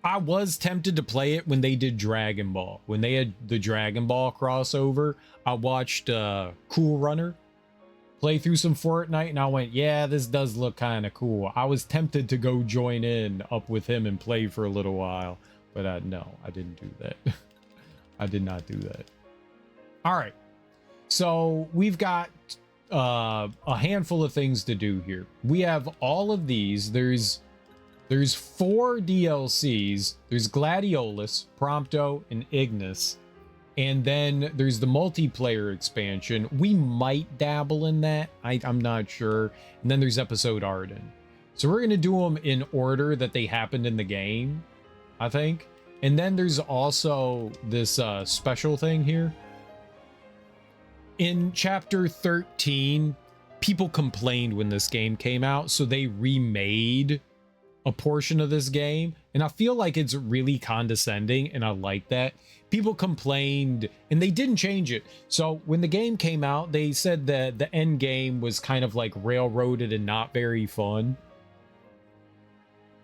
I was tempted to play it when they did Dragon Ball. When they had the Dragon Ball crossover, I watched Cool Runner play through some Fortnite, and I went, yeah, this does look kind of cool. I was tempted to go join in up with him and play for a little while, but no, I didn't do that. I did not do that. All right, so we've got a handful of things to do here. We have all of these. There's 4 DLCs. There's Gladiolus, Prompto, and Ignis. And then there's the multiplayer expansion. We might dabble in that. I'm not sure. And then there's Episode Arden. So we're going to do them in order that they happened in the game, I think. And then there's also this special thing here. In Chapter 13, people complained when this game came out, so they remade a portion of this game, and I feel like it's really condescending, and I like that. People complained and they didn't change it. So when the game came out, they said that the end game was kind of like railroaded and not very fun.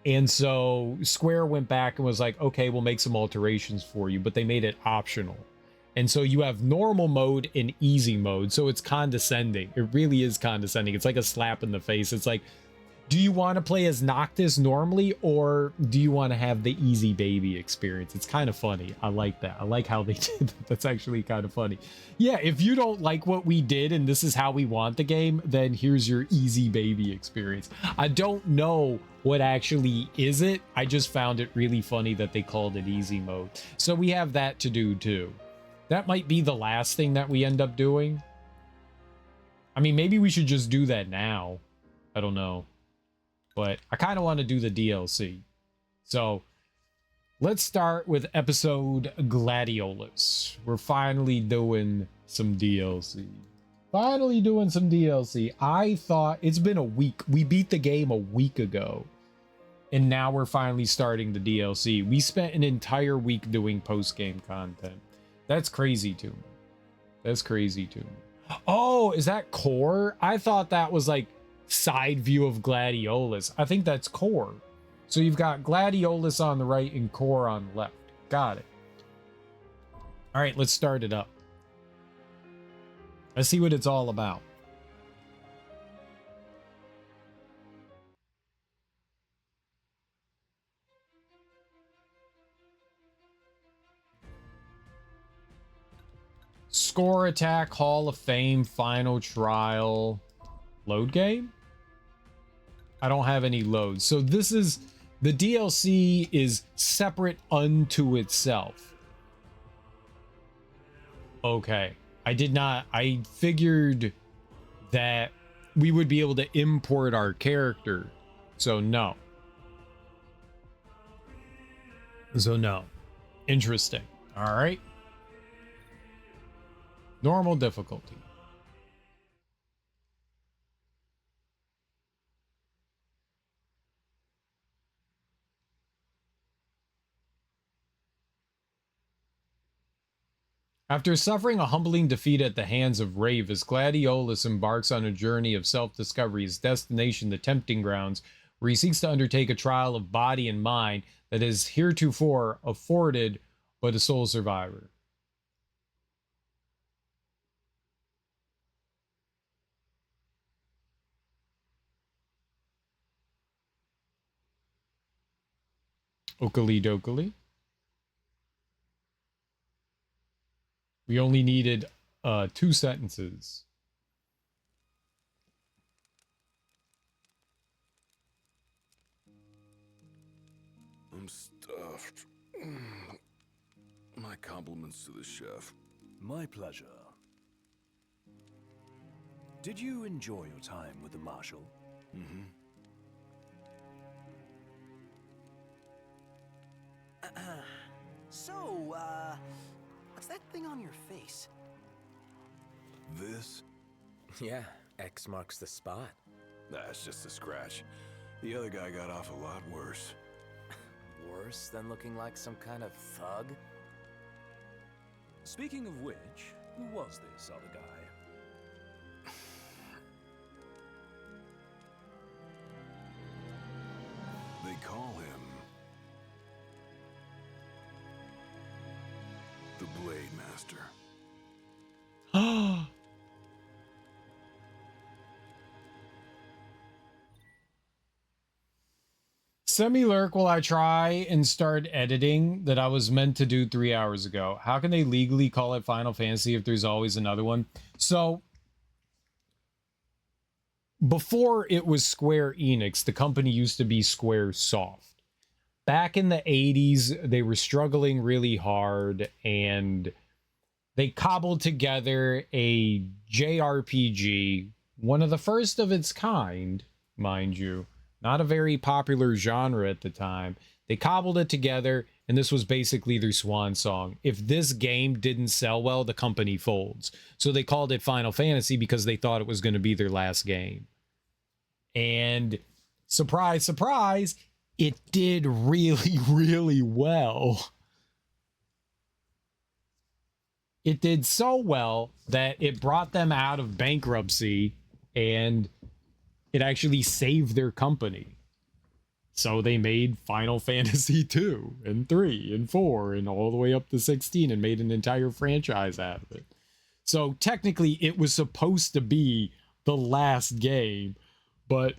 And so Square went back and was like, okay, we'll make some alterations for you, but they made it optional. And so you have normal mode and easy mode. So it's condescending. It really is condescending. It's like a slap in the face. It's like, do you want to play as Noctis normally, or do you want to have the easy baby experience? It's kind of funny. I like that. I like how they did that. That's actually kind of funny. Yeah, if you don't like what we did and this is how we want the game, then here's your easy baby experience. I don't know what actually is it. I just found it really funny that they called it easy mode. So we have that to do too. That might be the last thing that we end up doing. I mean, maybe we should just do that now. I don't know. But I kind of want to do the DLC. So let's start with episode Gladiolus. We're finally doing some DLC. Finally doing some DLC. I thought it's been a week. We beat the game a week ago. And now we're finally starting the DLC. We spent an entire week doing post-game content. That's crazy to me. That's crazy to me. Oh, is that core? I thought that was like side view of Gladiolus. I think that's core. So you've got Gladiolus on the right and core on the left. Got it. All right, let's start it up. Let's see what it's all about. Score Attack Hall of Fame Final Trial load game. I don't have any loads. So this is the DLC is separate unto itself. Okay. I figured that we would be able to import our character. So no. Interesting. All right. Normal difficulty. After suffering a humbling defeat at the hands of Ravus, Gladiolus embarks on a journey of self-discovery, his destination the Tempting Grounds, where he seeks to undertake a trial of body and mind that is heretofore afforded but a sole survivor. Okali dokali. We only needed 2 sentences. I'm stuffed. My compliments to the chef. My pleasure. Did you enjoy your time with the Marshal? Mm-hmm. So, what's that thing on your face? This? Yeah, X marks the spot. That's just a scratch. The other guy got off a lot worse. Worse than looking like some kind of thug? Speaking of which, who was this other guy? They call him Blade Master. Semi-lurk while I try and start editing that I was meant to do 3 hours ago. How can they legally call it Final Fantasy if there's always another one? So, before it was Square Enix, the company used to be Square Soft. Back in the 80s, they were struggling really hard, and they cobbled together a JRPG, one of the first of its kind, mind you. Not a very popular genre at the time. They cobbled it together, and this was basically their swan song. If this game didn't sell well, the company folds. So they called it Final Fantasy because they thought it was going to be their last game. And surprise, surprise, it did really, really well. It did so well that it brought them out of bankruptcy, and it actually saved their company. So they made Final Fantasy 2 and 3 and 4 and all the way up to 16 and made an entire franchise out of it. So technically it was supposed to be the last game, but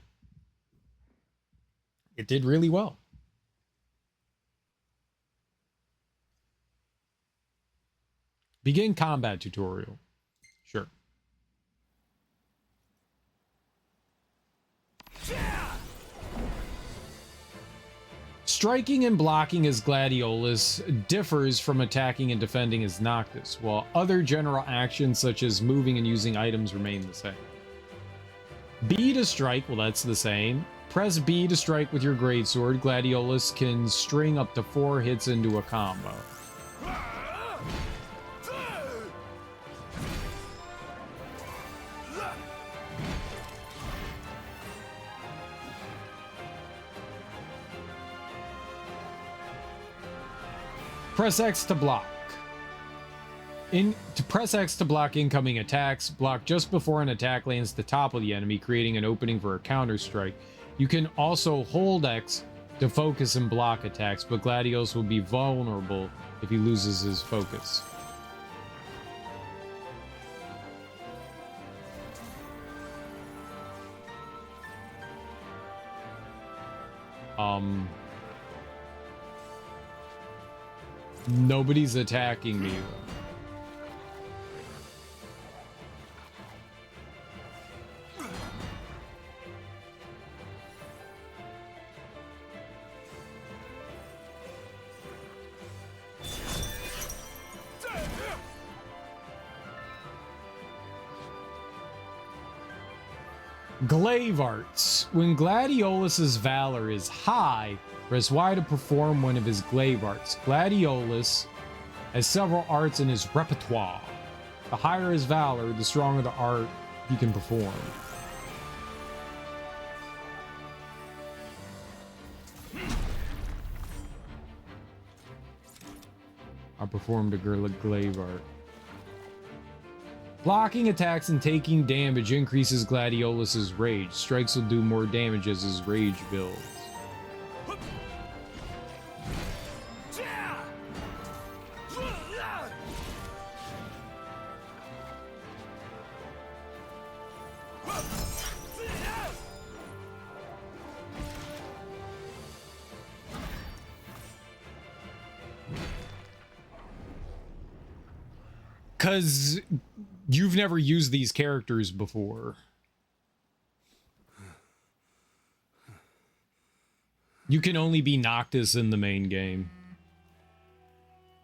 it did really well. Begin combat tutorial. Sure. Striking and blocking as Gladiolus differs from attacking and defending as Noctis, while other general actions such as moving and using items remain the same. B to strike, well that's the same. Press B to strike with your greatsword. Gladiolus can string up to 4 hits into a combo. Press X to block. Press X to block incoming attacks. Block just before an attack lands to topple the enemy, creating an opening for a counter strike. You can also hold X to focus and block attacks, but Gladiolus will be vulnerable if he loses his focus. Nobody's attacking me. Glaive Arts. When Gladiolus' valor is high, press Y to perform one of his glaive arts. Gladiolus has several arts in his repertoire. The higher his valor, the stronger the art he can perform. I performed a glaive art. Blocking attacks and taking damage increases Gladiolus' rage. Strikes will do more damage as his rage builds. Because you've never used these characters before. You can only be Noctis in the main game.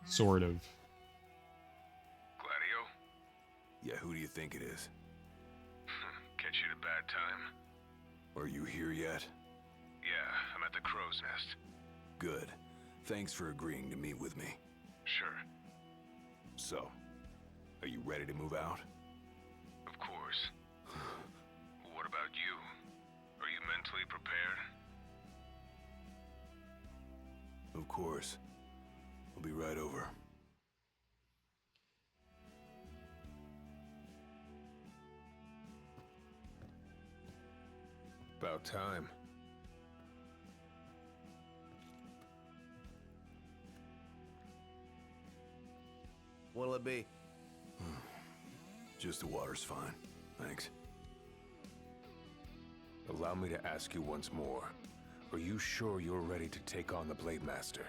Sort of. Gladio? Yeah, who do you think it is? Catch you at a bad time. Are you here yet? Yeah, I'm at the Crow's Nest. Good. Thanks for agreeing to meet with me. Sure. So, are you ready to move out? Of course. What about you? Are you mentally prepared? Of course. I'll be right over. About time. What'll it be? Just the water's fine. Thanks. Allow me to ask you once more. Are you sure you're ready to take on the Blade Master?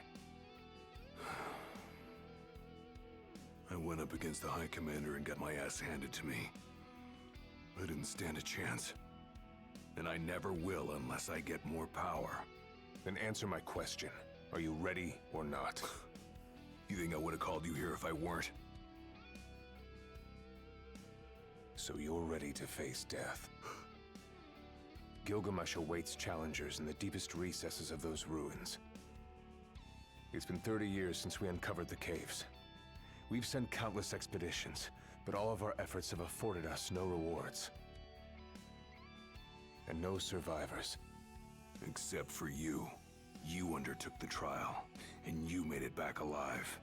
I went up against the High Commander and got my ass handed to me. I didn't stand a chance. And I never will unless I get more power. Then answer my question. Are you ready or not? You think I would have called you here if I weren't? So you're ready to face death. Gilgamesh awaits challengers in the deepest recesses of those ruins. It's been 30 years since we uncovered the caves. We've sent countless expeditions, but all of our efforts have afforded us no rewards. And no survivors. Except for you. You undertook the trial, and you made it back alive.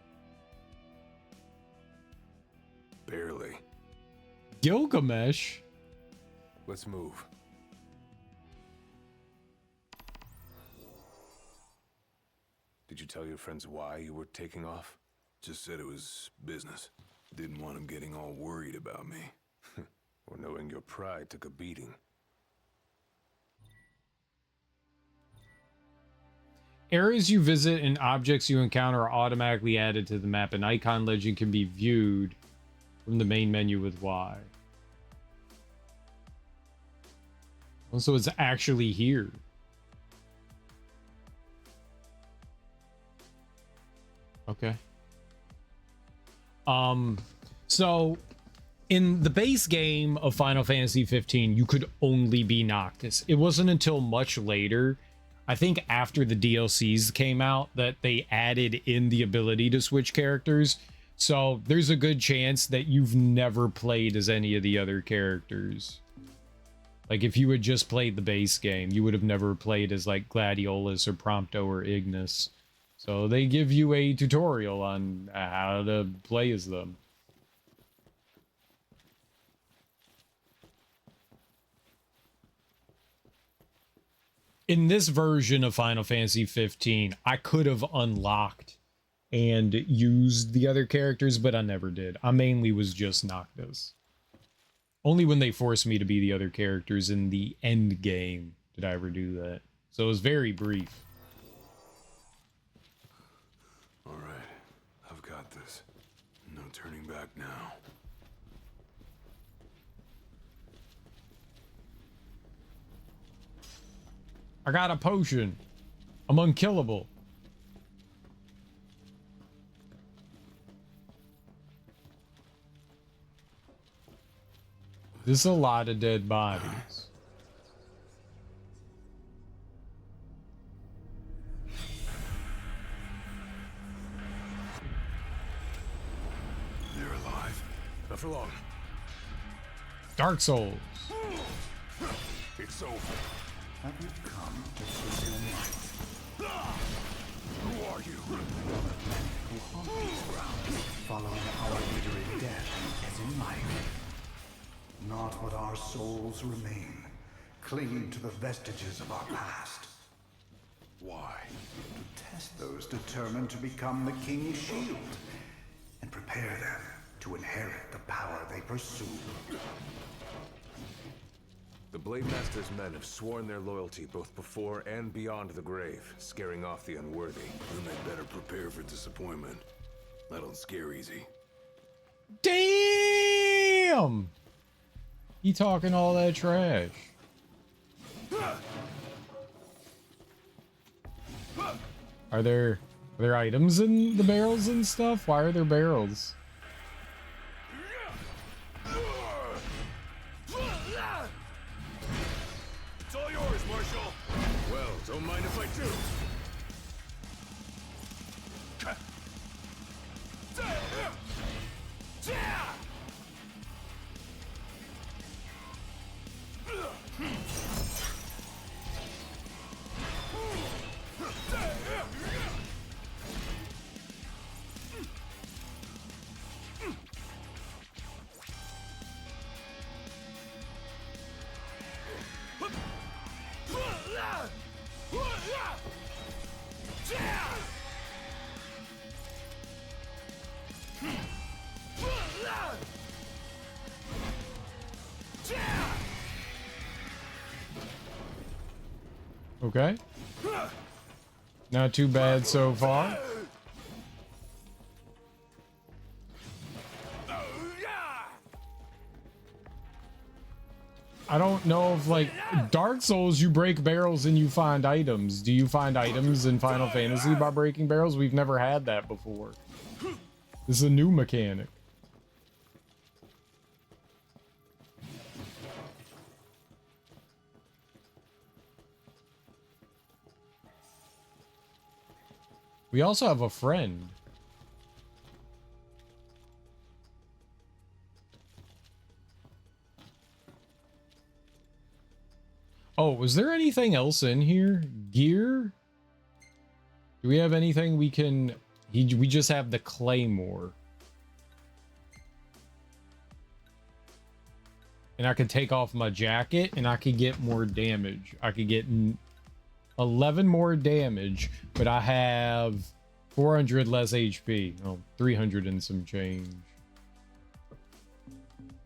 Barely. Gilgamesh? Let's move. Did you tell your friends why you were taking off? Just said it was business. Didn't want them getting all worried about me. Or knowing your pride took a beating. Areas you visit and objects you encounter are automatically added to the map. An icon legend can be viewed from the main menu with Y. So it's actually here. Okay. So in the base game of Final Fantasy 15, you could only be Noctis. It wasn't until much later, I think after the DLCs came out, that they added in the ability to switch characters. So there's a good chance that you've never played as any of the other characters. Like if you had just played the base game, you would have never played as like Gladiolus or Prompto or Ignis. So they give you a tutorial on how to play as them. In this version of Final Fantasy 15, I could have unlocked and used the other characters, but I never did. I mainly was just Noctis. Only when they forced me to be the other characters in the end game did I ever do that. So it was very brief. All right, I've got this. No turning back now. I got a potion. I'm unkillable. This is a lot of dead bodies. They're alive. Not for long. Dark Souls. It's over. Have you come to choose your might? Who are you? Who haunt these grounds, following our leader in death as in life? Not what our souls remain, clinging to the vestiges of our past. Why? To test those determined to become the King's shield, and prepare them to inherit the power they pursue. The Blade Master's men have sworn their loyalty both before and beyond the grave, scaring off the unworthy. Then they better prepare for disappointment. I don't scare easy. Damn! He talking all that trash. Are there items in the barrels and stuff? Why are there barrels? It's all yours, Marshal. Well, don't mind if I do. Okay. Not too bad so far. I don't know if, like, Dark Souls, you break barrels and you find items. Do you find items in Final Fantasy by breaking barrels? We've never had that before. This is a new mechanic. We also have a friend. Oh, was there anything else in here? Gear? Do we have anything we can... we just have the claymore. And I could take off my jacket and I could get more damage. I could get 11 more damage, but I have 400 less HP. Oh, 300 and some change.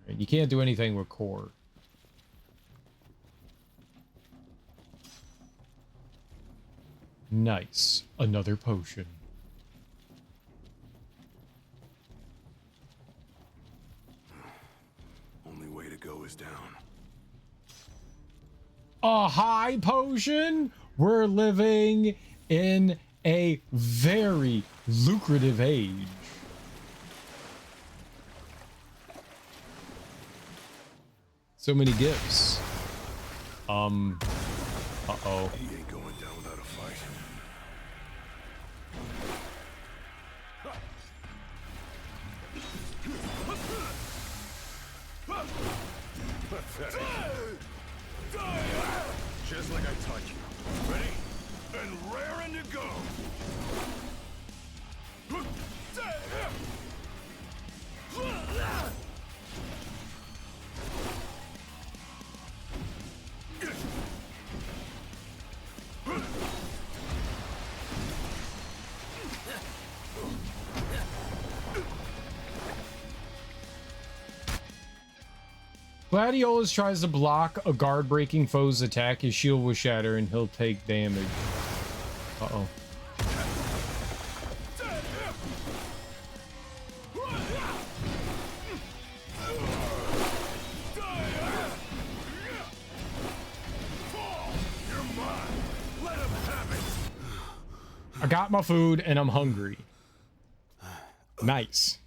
You can't do anything with core. Nice. Another potion. Only way to go is down. A high potion? We're living in a very lucrative age. So many gifts. Uh-oh. He ain't going down without a fight. Pathetic. Just like I taught you. Ready? And raring to go. Gladiolus tries to block a guard-breaking foe's attack. His shield will shatter and he'll take damage. Uh-oh. I got my food and I'm hungry. Nice.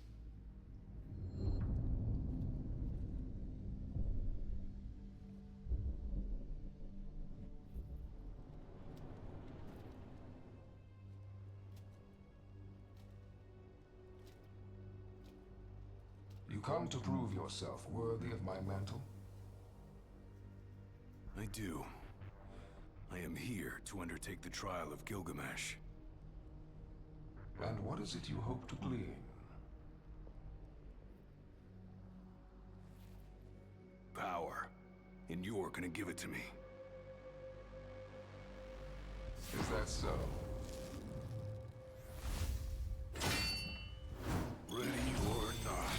You come to prove yourself worthy of my mantle? I do. I am here to undertake the trial of Gilgamesh. And what is it you hope to glean? Power. And you're gonna give it to me. Is that so? Ready or not.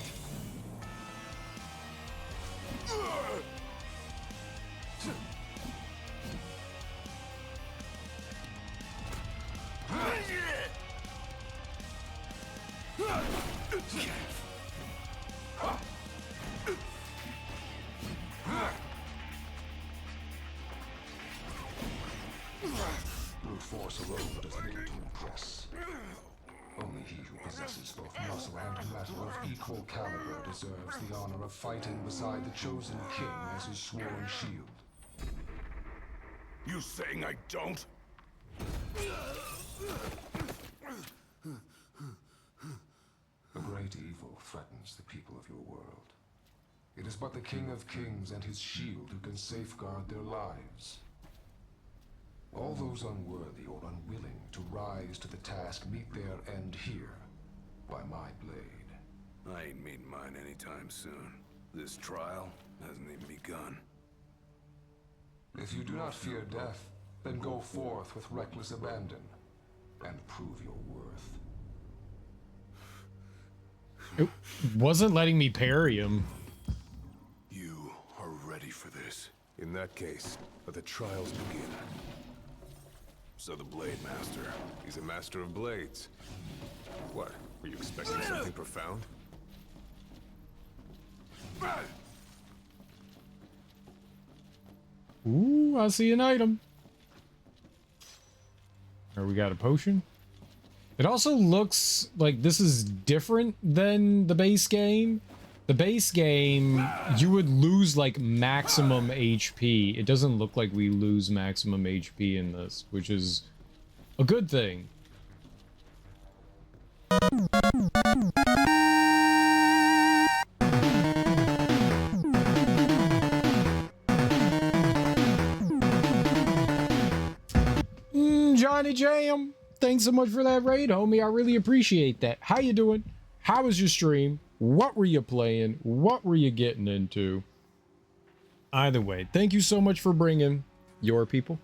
Brute force alone does little to impress. Only he who possesses both muscle and matter of equal caliber deserves the honor of fighting beside the chosen king as his sworn shield. You saying I don't? A great evil threatens the people of your world. It is but the King of Kings and his shield who can safeguard their lives. All those unworthy or unwilling to rise to the task meet their end here, by my blade. I ain't meeting mine anytime soon. This trial hasn't even begun. If you do not fear death, then go forth with reckless abandon, and prove your worth. It wasn't letting me parry him. You are ready for this. In that case, let the trials begin. So the Blade Master. He's a master of blades. What? Were you expecting something profound? Ooh, I see an item. Or we got a potion. It also looks like this is different than the base game. The base game, you would lose like maximum HP. It doesn't look like we lose maximum HP in this, which is a good thing. Johnny Jam, thanks so much for that raid, homie. I really appreciate that. How you doing? How was your stream? What were you playing? What were you getting into? Either way, thank you so much for bringing your people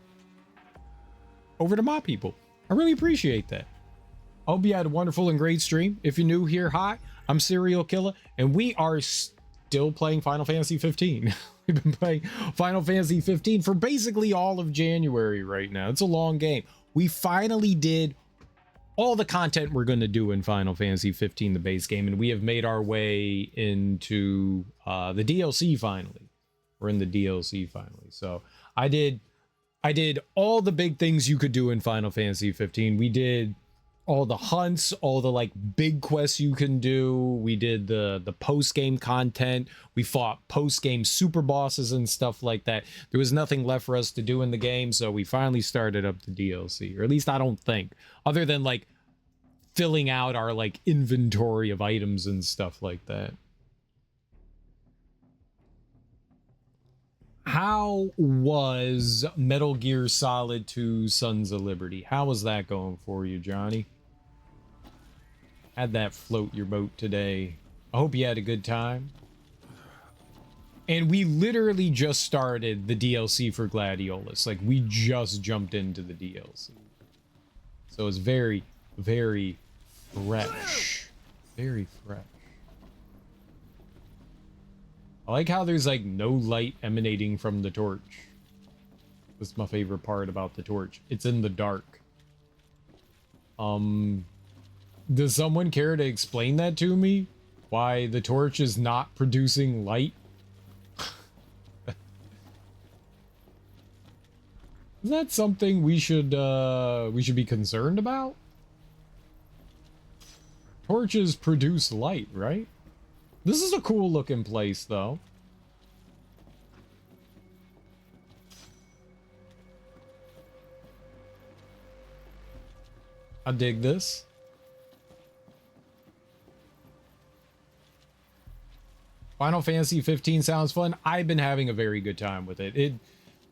over to my people. I really appreciate that. I hope you had a wonderful and great stream. If you're new here, hi, I'm Serial Killer, and we are still playing Final Fantasy 15. We've been playing Final Fantasy 15 for basically all of January right now. It's a long game. We finally did all the content we're going to do in Final Fantasy 15, the base game, and we have made our way into the DLC finally. We're in the DLC finally. So I did all the big things you could do in Final Fantasy 15. We did all the hunts, all the like big quests you can do. We did the post-game content. We fought post-game super bosses and stuff like that. There was nothing left for us to do in the game, so we finally started up the DLC. Or at least I don't think. Other than like filling out our like inventory of items and stuff like that. How was Metal Gear Solid 2 Sons of Liberty? How was that going for you, Johnny? How'd that float your boat today? I hope you had a good time. And we literally just started the DLC for Gladiolus. Like, we just jumped into the DLC. So it's very, very fresh. Very fresh. I like how there's like no light emanating from the torch. That's my favorite part about the torch. It's in the dark. Does someone care to explain that to me? Why the torch is not producing light? Is that something we should be concerned about? Torches produce light, right? This is a cool looking place, though. I dig this. Final Fantasy 15 sounds fun. I've been having a very good time with it.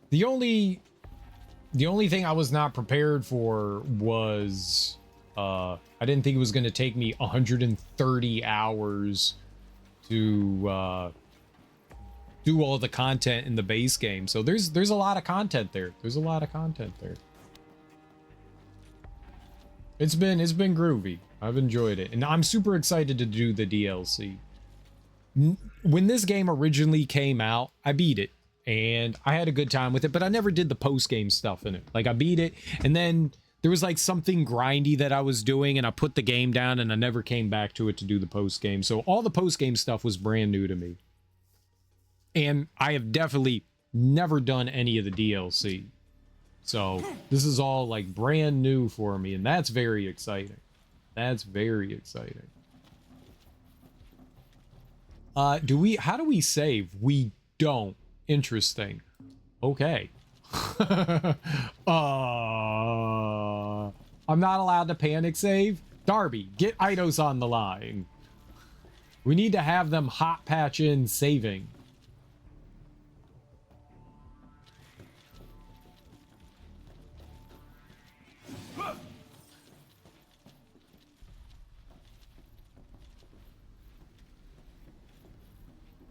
The only thing I was not prepared for was I didn't think it was going to take me 130 hours to do all the content in the base game. So there's a lot of content there. There's a lot of content there. It's been groovy. I've enjoyed it, and I'm super excited to do the DLC. When this game originally came out, I beat it and I had a good time with it, but I never did the post-game stuff in it. Like, I beat it, and then there was like something grindy that I was doing, and I put the game down and I never came back to it to do the post-game. So all the post-game stuff was brand new to me. And I have definitely never done any of the DLC. So this is all like brand new for me, and that's very exciting. That's very exciting. How do we save? We don't. Interesting. Okay. I'm not allowed to panic save. Darby, get Eidos on the line. We need to have them hot patch in saving.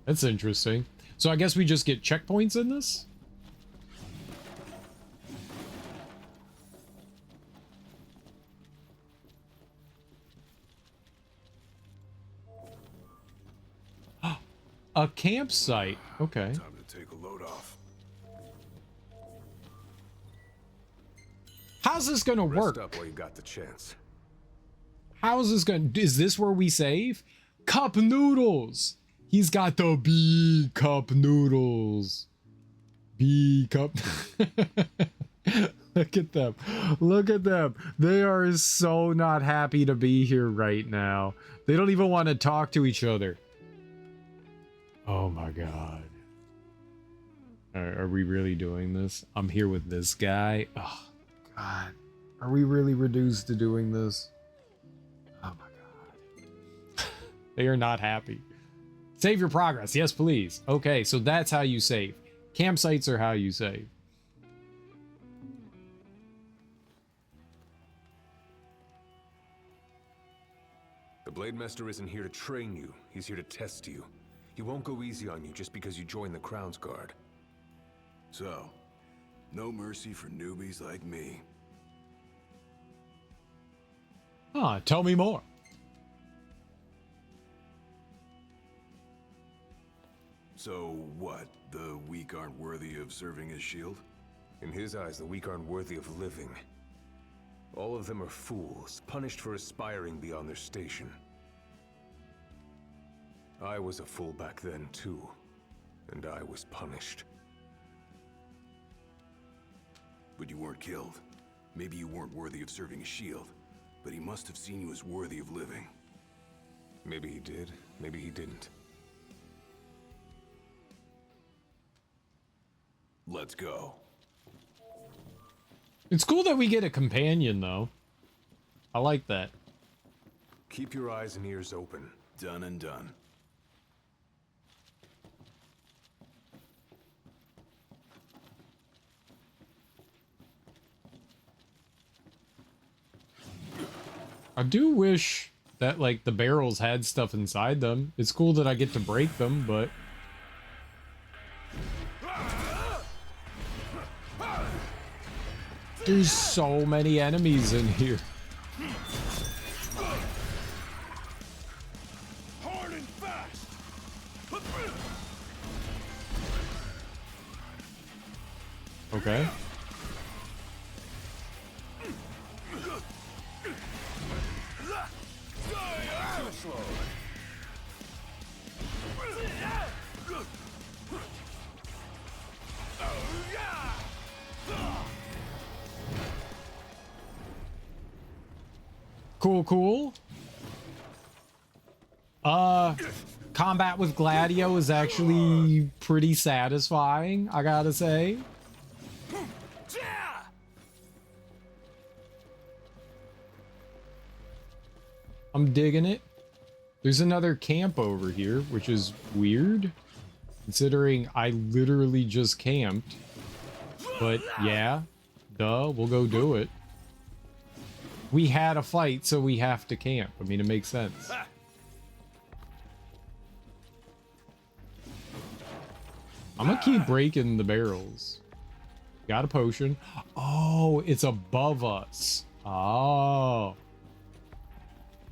That's interesting. So I guess we just get checkpoints in this? A campsite. Okay. Time to take a load off. How's this gonna work? Rest up while you got the chance. How is this gonna... Is this where we save? Cup noodles! He's got the big cup noodles. Big cup... Look at them. Look at them. They are so not happy to be here right now. They don't even want to talk to each other. Oh my god. Are we really doing this? I'm here with this guy. Oh god. Are we really reduced to doing this? Oh my god. They are not happy. Save your progress. Yes, please. Okay, so that's how you save. Campsites are how you save. The Blade Master isn't here to train you. He's here to test you. He won't go easy on you just because you joined the Crown's Guard. So, no mercy for newbies like me. Huh, tell me more. So what? The weak aren't worthy of serving as shield? In his eyes, the weak aren't worthy of living. All of them are fools, punished for aspiring beyond their station. I was a fool back then, too. And I was punished. But you weren't killed. Maybe you weren't worthy of serving as shield, but he must have seen you as worthy of living. Maybe he did, maybe he didn't. Let's go. It's cool that we get a companion, though. I like that. Keep your eyes and ears open. Done and done. I do wish that, like, the barrels had stuff inside them. It's cool that I get to break them, but... There's so many enemies in here. Hard and fast. Okay. Too slow. Cool, cool. Combat with Gladio is actually pretty satisfying, I gotta say. I'm digging it. There's another camp over here, which is weird, considering I literally just camped. But yeah, duh, we'll go do it. We had a fight, so we have to camp. I mean, it makes sense. I'm gonna keep breaking the barrels. Got a potion. Oh, it's above us. Oh.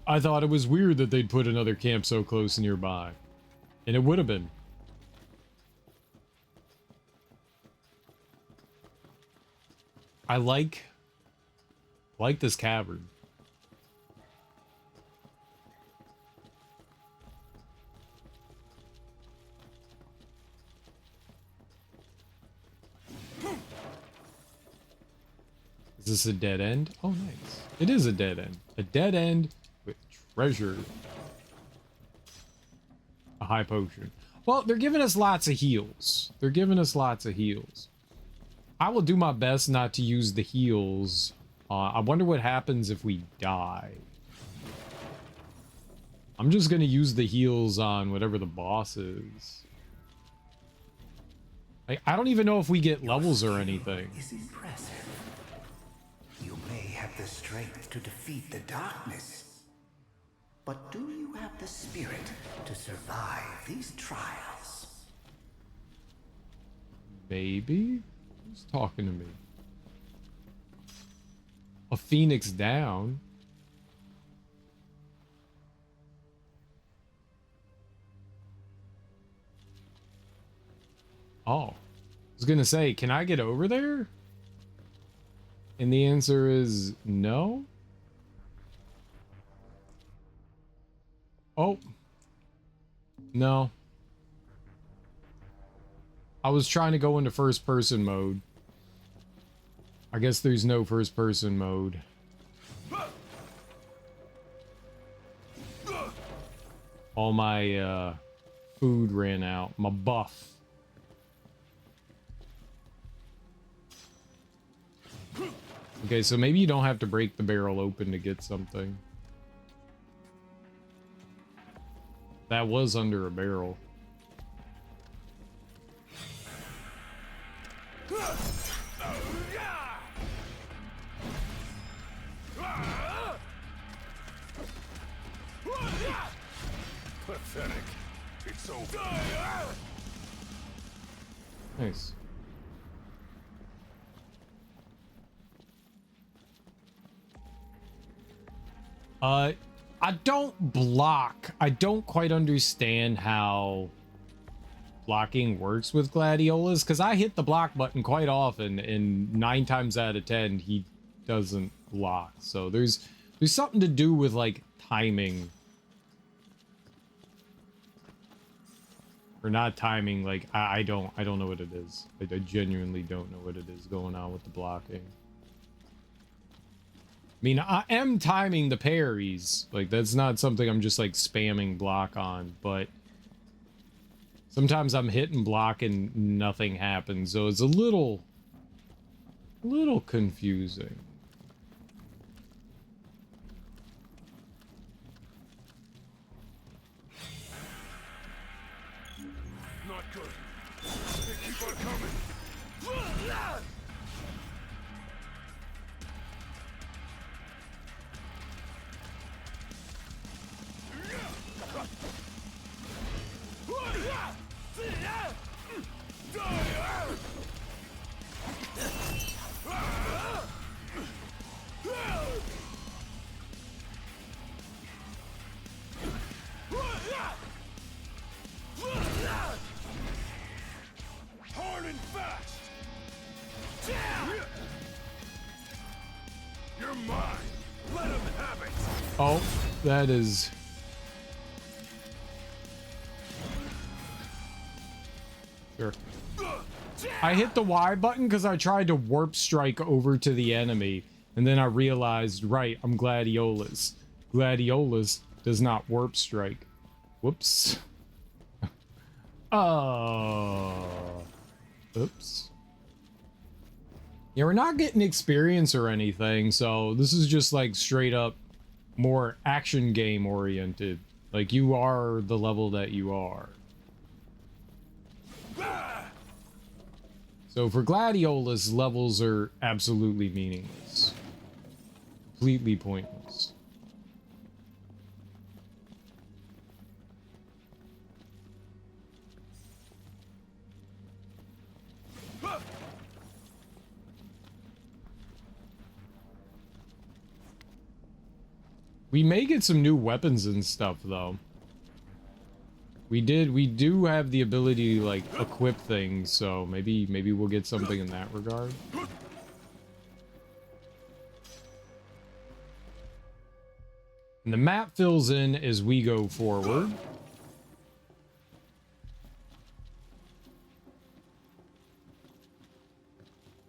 I thought it was weird that they'd put another camp so close nearby. And it would have been. I like this cavern. Is this a dead end? Oh, nice. It is a dead end. A dead end with treasure. A high potion. Well, they're giving us lots of heals. They're giving us lots of heals. I will do my best not to use the heals. I wonder what happens if we die. I'm just going to use the heals on whatever the boss is. I don't even know if we get levels or anything. Is impressive. You may have the strength to defeat the darkness, but do you have the spirit to survive these trials? Maybe? Who's talking to me? A phoenix down. Oh. I was gonna say, can I get over there? And the answer is no. Oh. No. I was trying to go into first person mode. I guess there's no first person mode. All my food ran out. My buff. Okay, so maybe you don't have to break the barrel open to get something. That was under a barrel. Pathetic. It's over. Nice. I don't block. I don't quite understand how blocking works with Gladiolus, because I hit the block button quite often, and 9 times out of 10 he doesn't block. So there's something to do with like timing, or not timing. Like I don't know what it is. I genuinely don't know what it is going on with the blocking. I mean, I am timing the parries. Like, that's not something I'm just, like, spamming block on. But sometimes I'm hitting block and nothing happens. So it's a little confusing. Not good. They keep on coming. Hard and fast. You're mine. Let him have it. Oh, that is... Sure. I hit the Y button because I tried to warp strike over to the enemy, and then I realized, right, I'm Gladiolus. Gladiolus does not warp strike. Whoops. Oops. Yeah, we're not getting experience or anything, so this is just like straight up more action game oriented. Like, you are the level that you are. So for Gladiolus, levels are absolutely meaningless. Completely pointless. We may get some new weapons and stuff, though. We do have the ability to, like, equip things, so maybe we'll get something in that regard. And the map fills in as we go forward.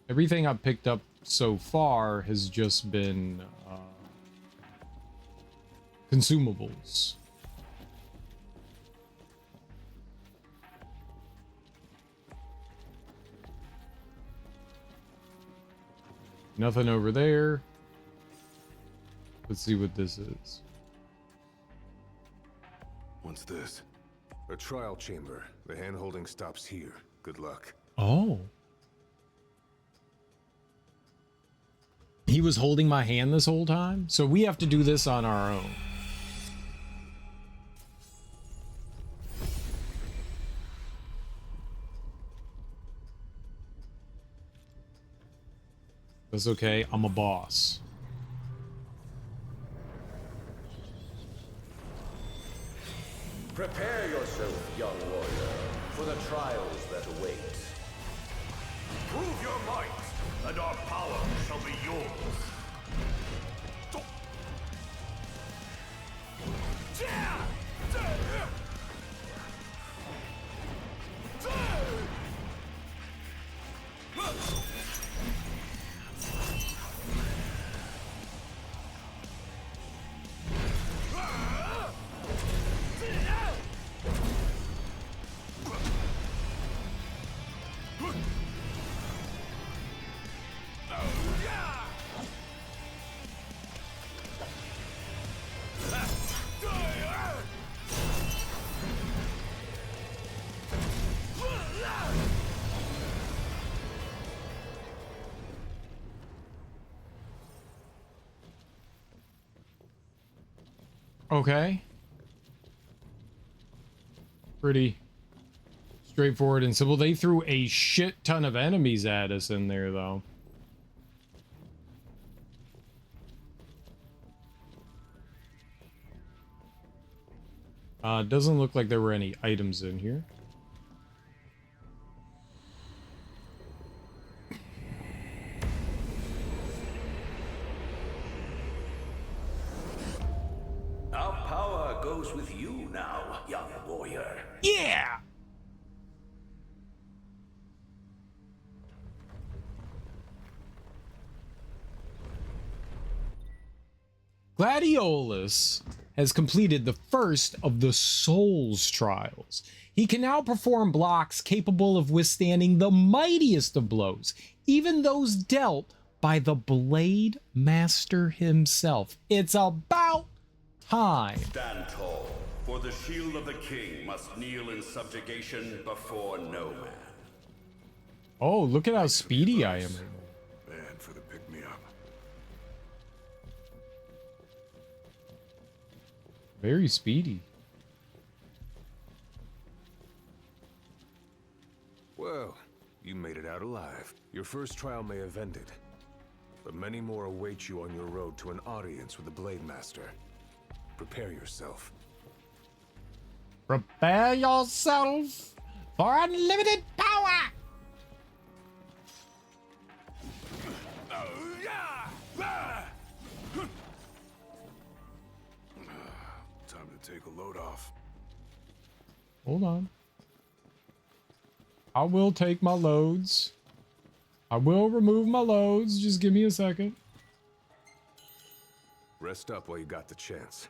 Everything I've picked up so far has just been consumables. Nothing over there. Let's see what this is. What's this? A trial chamber. The hand-holding stops here. Good luck. Oh. He was holding my hand this whole time? So we have to do this on our own. That's okay. I'm a boss. Prepare yourself, young warrior, for the trials that await. Prove your might! and our power shall be yours. Okay. Pretty straightforward and simple. They threw a shit ton of enemies at us in there, though. Doesn't look like there were any items in here. Our power goes with you now, young warrior. Yeah! Gladiolus has completed the first of the Souls trials. He can now perform blocks capable of withstanding the mightiest of blows, even those dealt by the Blade Master himself. It's about time. Stand tall, for the shield of the king must kneel in subjugation before no man. Oh, look at how speedy I am. And for the pick-me-up. Very speedy. Well, you made it out alive. Your first trial may have ended, but many more await you on your road to an audience with the Blade Master. Prepare yourself. Prepare yourself for unlimited power! Time to take a load off. Hold on. I will take my loads. I will remove my loads. Just give me a second. Rest up while you got the chance.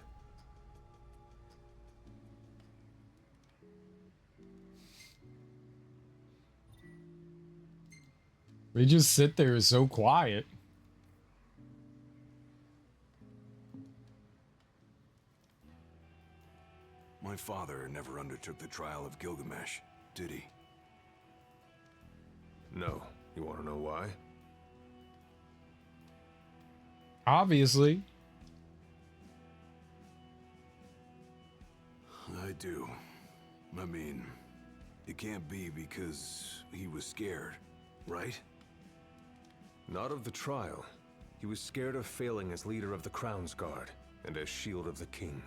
We just sit there so quiet. My father never undertook the trial of Gilgamesh, did he? No. You want to know why? Obviously. I do. I mean, it can't be because he was scared, right? Not of the trial. He was scared of failing as leader of the Crown's Guard and as Shield of the King.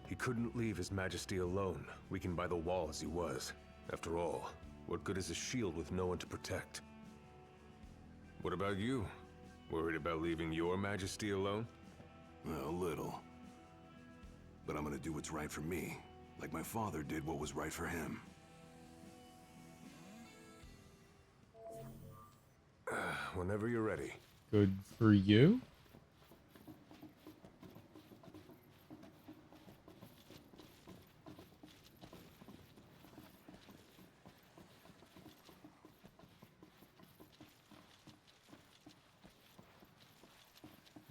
He couldn't leave His Majesty alone, weakened by the wall as he was. After all, what good is a shield with no one to protect? What about you? Worried about leaving your Majesty alone? A little. But I'm gonna do what's right for me, like my father did what was right for him. Whenever you're ready. Good for you.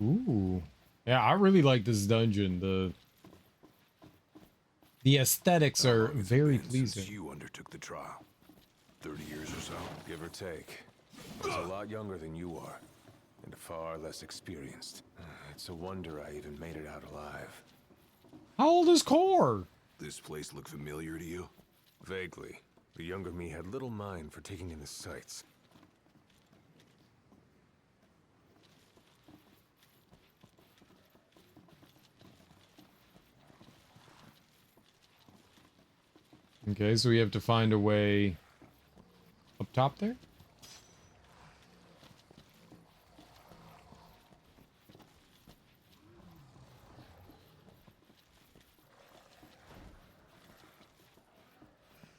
Ooh. Yeah, I really like this dungeon. The aesthetics are very pleasing. Since you undertook the trial. 30 years or so? Give or take. I was a lot younger than you are, and far less experienced. It's a wonder I even made it out alive. How old is Core? This place look familiar to you? Vaguely. The younger me had little mind for taking in the sights. Okay, so we have to find a way up top there?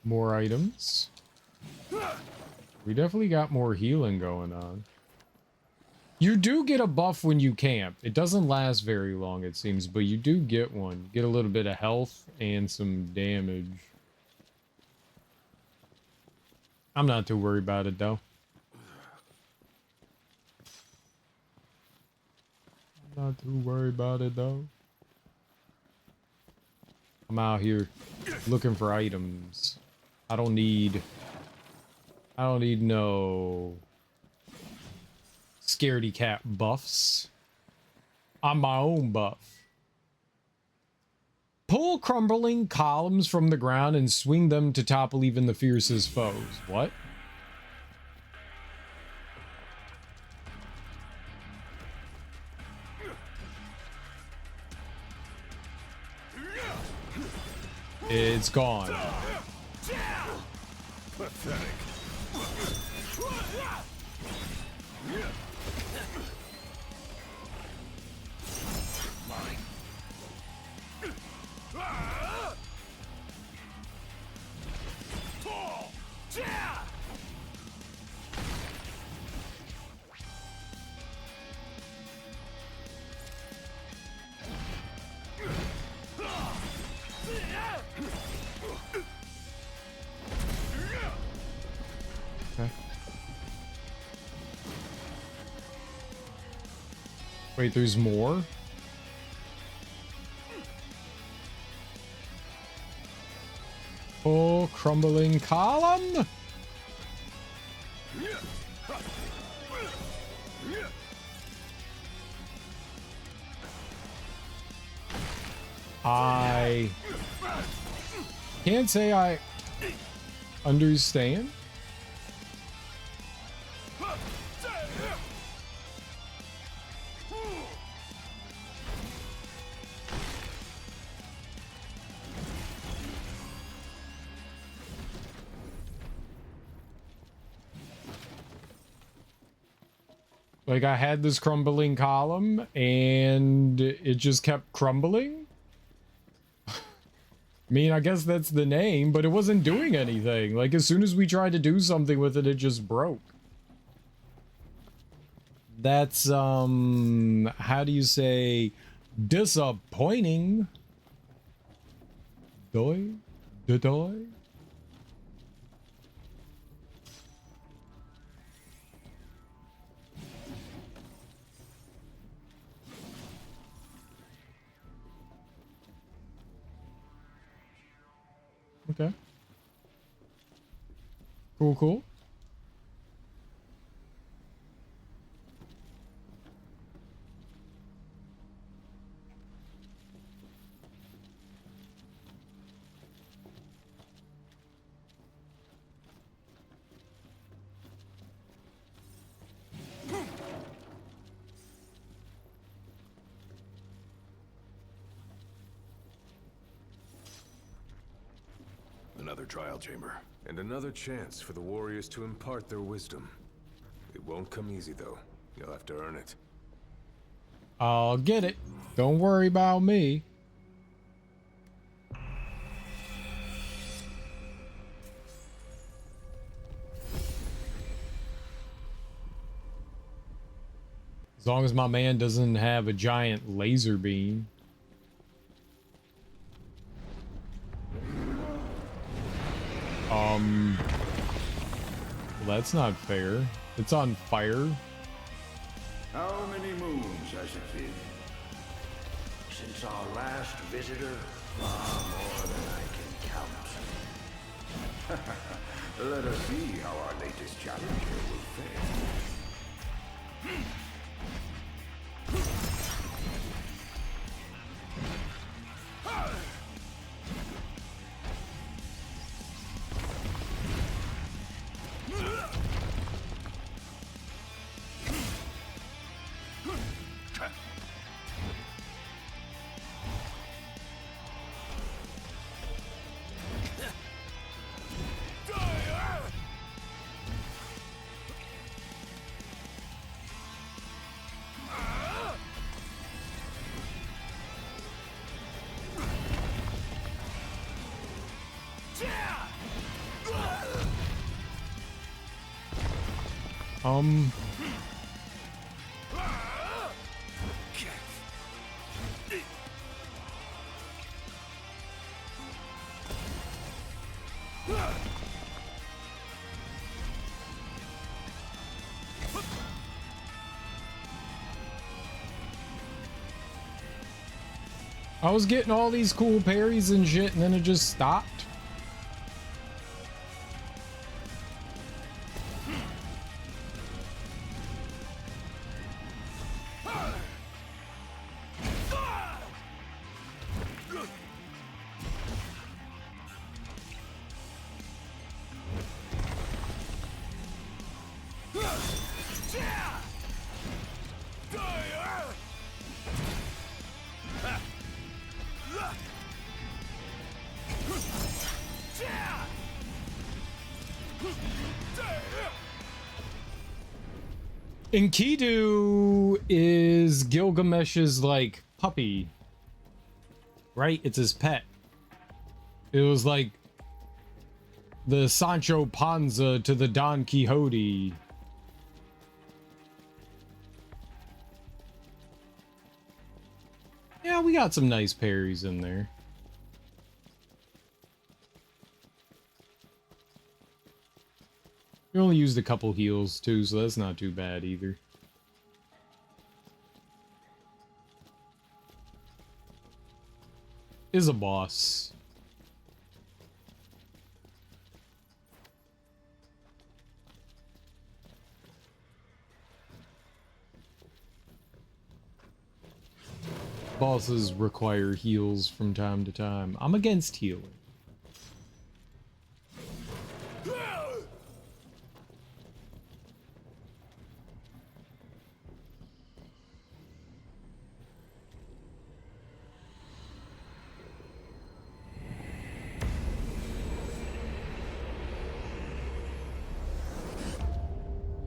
More items. We definitely got more healing going on. You do get a buff when you camp. It doesn't last very long, it seems, but you do get one. Get a little bit of health and some damage. I'm not too worried about it, though. I'm not too worried about it, though. I'm out here looking for items. I don't need no scaredy cat buffs. I'm my own buff. Pull crumbling columns from the ground and swing them to topple even the fiercest foes. What? It's gone. Pathetic. Okay. Wait, there's more? Oh, crumbling column? I can't say I understand. Like, I had this crumbling column, and it just kept crumbling? I mean, I guess that's the name, but it wasn't doing anything. Like, as soon as we tried to do something with it, it just broke. That's, how do you say, disappointing? Doy? Doy? Okay. Cool, cool. Another trial chamber. And another chance for the warriors to impart their wisdom. It won't come easy, though. You'll have to earn it. I'll get it. Don't worry about me. As long as my man doesn't have a giant laser beam. Well, that's not fair. It's on fire. How many moons has it been? Since our last visitor? Far more than I can count. Let us see how our latest challenger will fare. I was getting all these cool parries and shit, and then it just stopped. Enkidu is Gilgamesh's, like, puppy. Right? It's his pet. It was like the Sancho Panza to the Don Quixote. Yeah, we got some nice parries in there. We only used a couple heals too, so that's not too bad either. Is a boss. Bosses require heals from time to time. I'm against healing.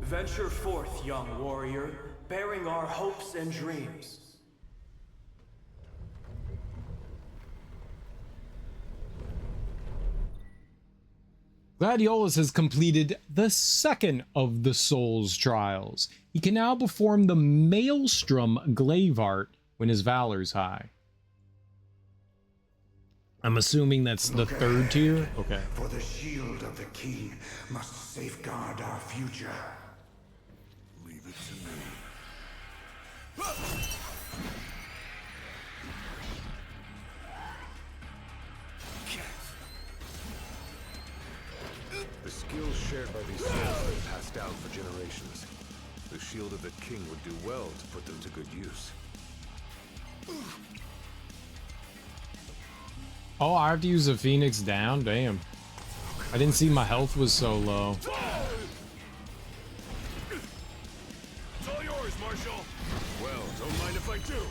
Venture forth, young warrior, bearing our hopes and dreams. Gladiolus has completed the second of the Soul's trials. He can now perform the Maelstrom glaive art when his valor's high. I'm assuming that's the third tier? Okay. For the shield of the king must safeguard our future. Leave it to me. The skills shared by these souls have been passed down for generations. The shield of the king would do well to put them to good use. Oh, I have to use a Phoenix down? Damn. I didn't see my health was so low. It's all yours, Marshal. Well, don't mind if I do.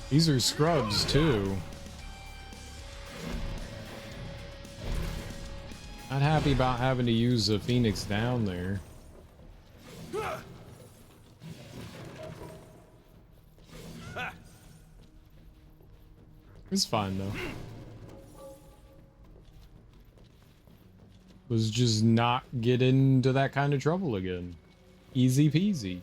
These are scrubs, too. Not happy about having to use a Phoenix down there. It's fine, though. Was just not get into that kind of trouble again. Easy peasy.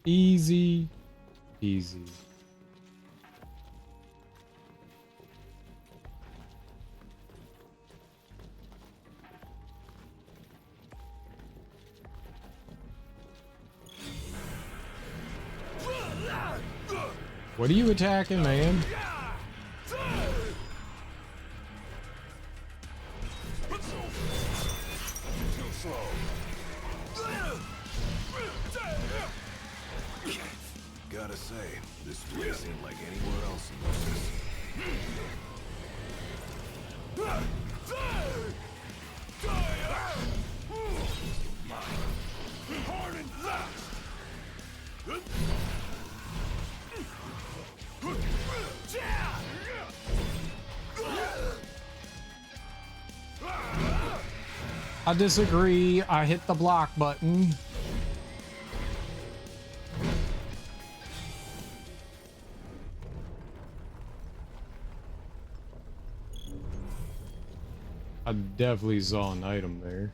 Easy peasy. What are you attacking, man? Gotta say, this place ain't like anywhere else in Moses. Hard and fast. I disagree. I hit the block button. I definitely saw an item there.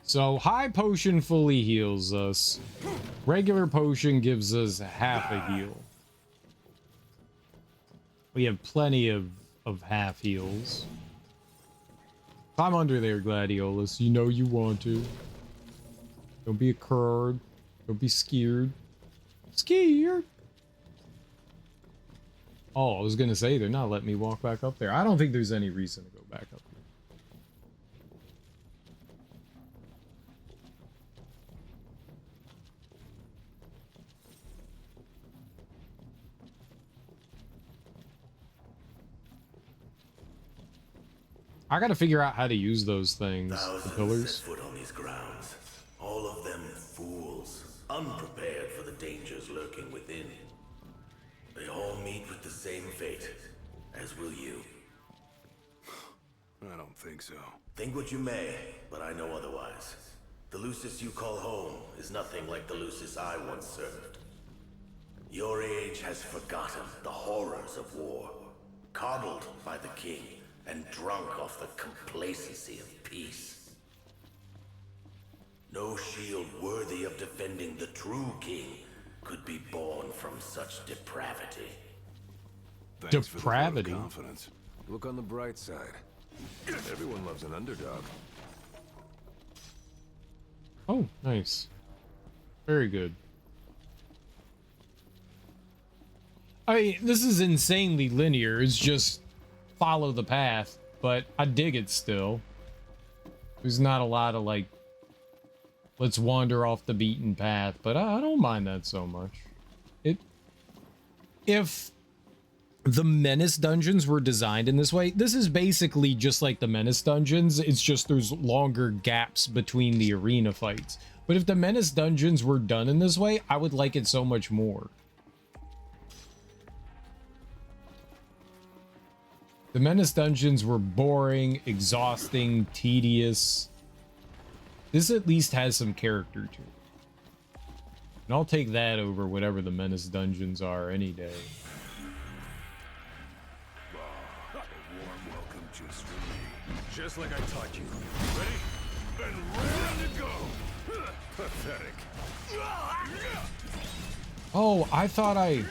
So high potion fully heals us. Regular potion gives us half a heal. We have plenty of half heals. Climb under there, Gladiolus. You know you want to. Don't be a coward. Don't be scared. Scared. Oh, I was gonna say they're not letting me walk back up there. I don't think there's any reason to go back up there. I gotta figure out how to use those things. The pillars. Set foot on these grounds. All of them fools, unprepared for the dangers lurking within. They all meet with the same fate, as will you. I don't think so. Think what you may, but I know otherwise. The Lucis you call home is nothing like the Lucis I once served. Your age has forgotten the horrors of war, coddled by the king, and drunk off the complacency of peace. No shield worthy of defending the true king could be born from such depravity. Thanks for the vote of Depravity? confidence. Look on the bright side. Everyone loves an underdog. Oh, nice. Very good. I mean, this is insanely linear. It's just follow the path, but I dig it still. There's not a lot of like, let's wander off the beaten path, but I don't mind that so much. If the Menace dungeons were designed in this way, this is basically just like the Menace dungeons. It's just there's longer gaps between the arena fights. But if the Menace dungeons were done in this way, I would like it so much more. The Menace dungeons were boring, exhausting, tedious. This at least has some character to it. And I'll take that over whatever the Menace dungeons are any day. A warm welcome just for me. Just like I taught you. Ready? And ready to go! Pathetic. Oh, I thought I...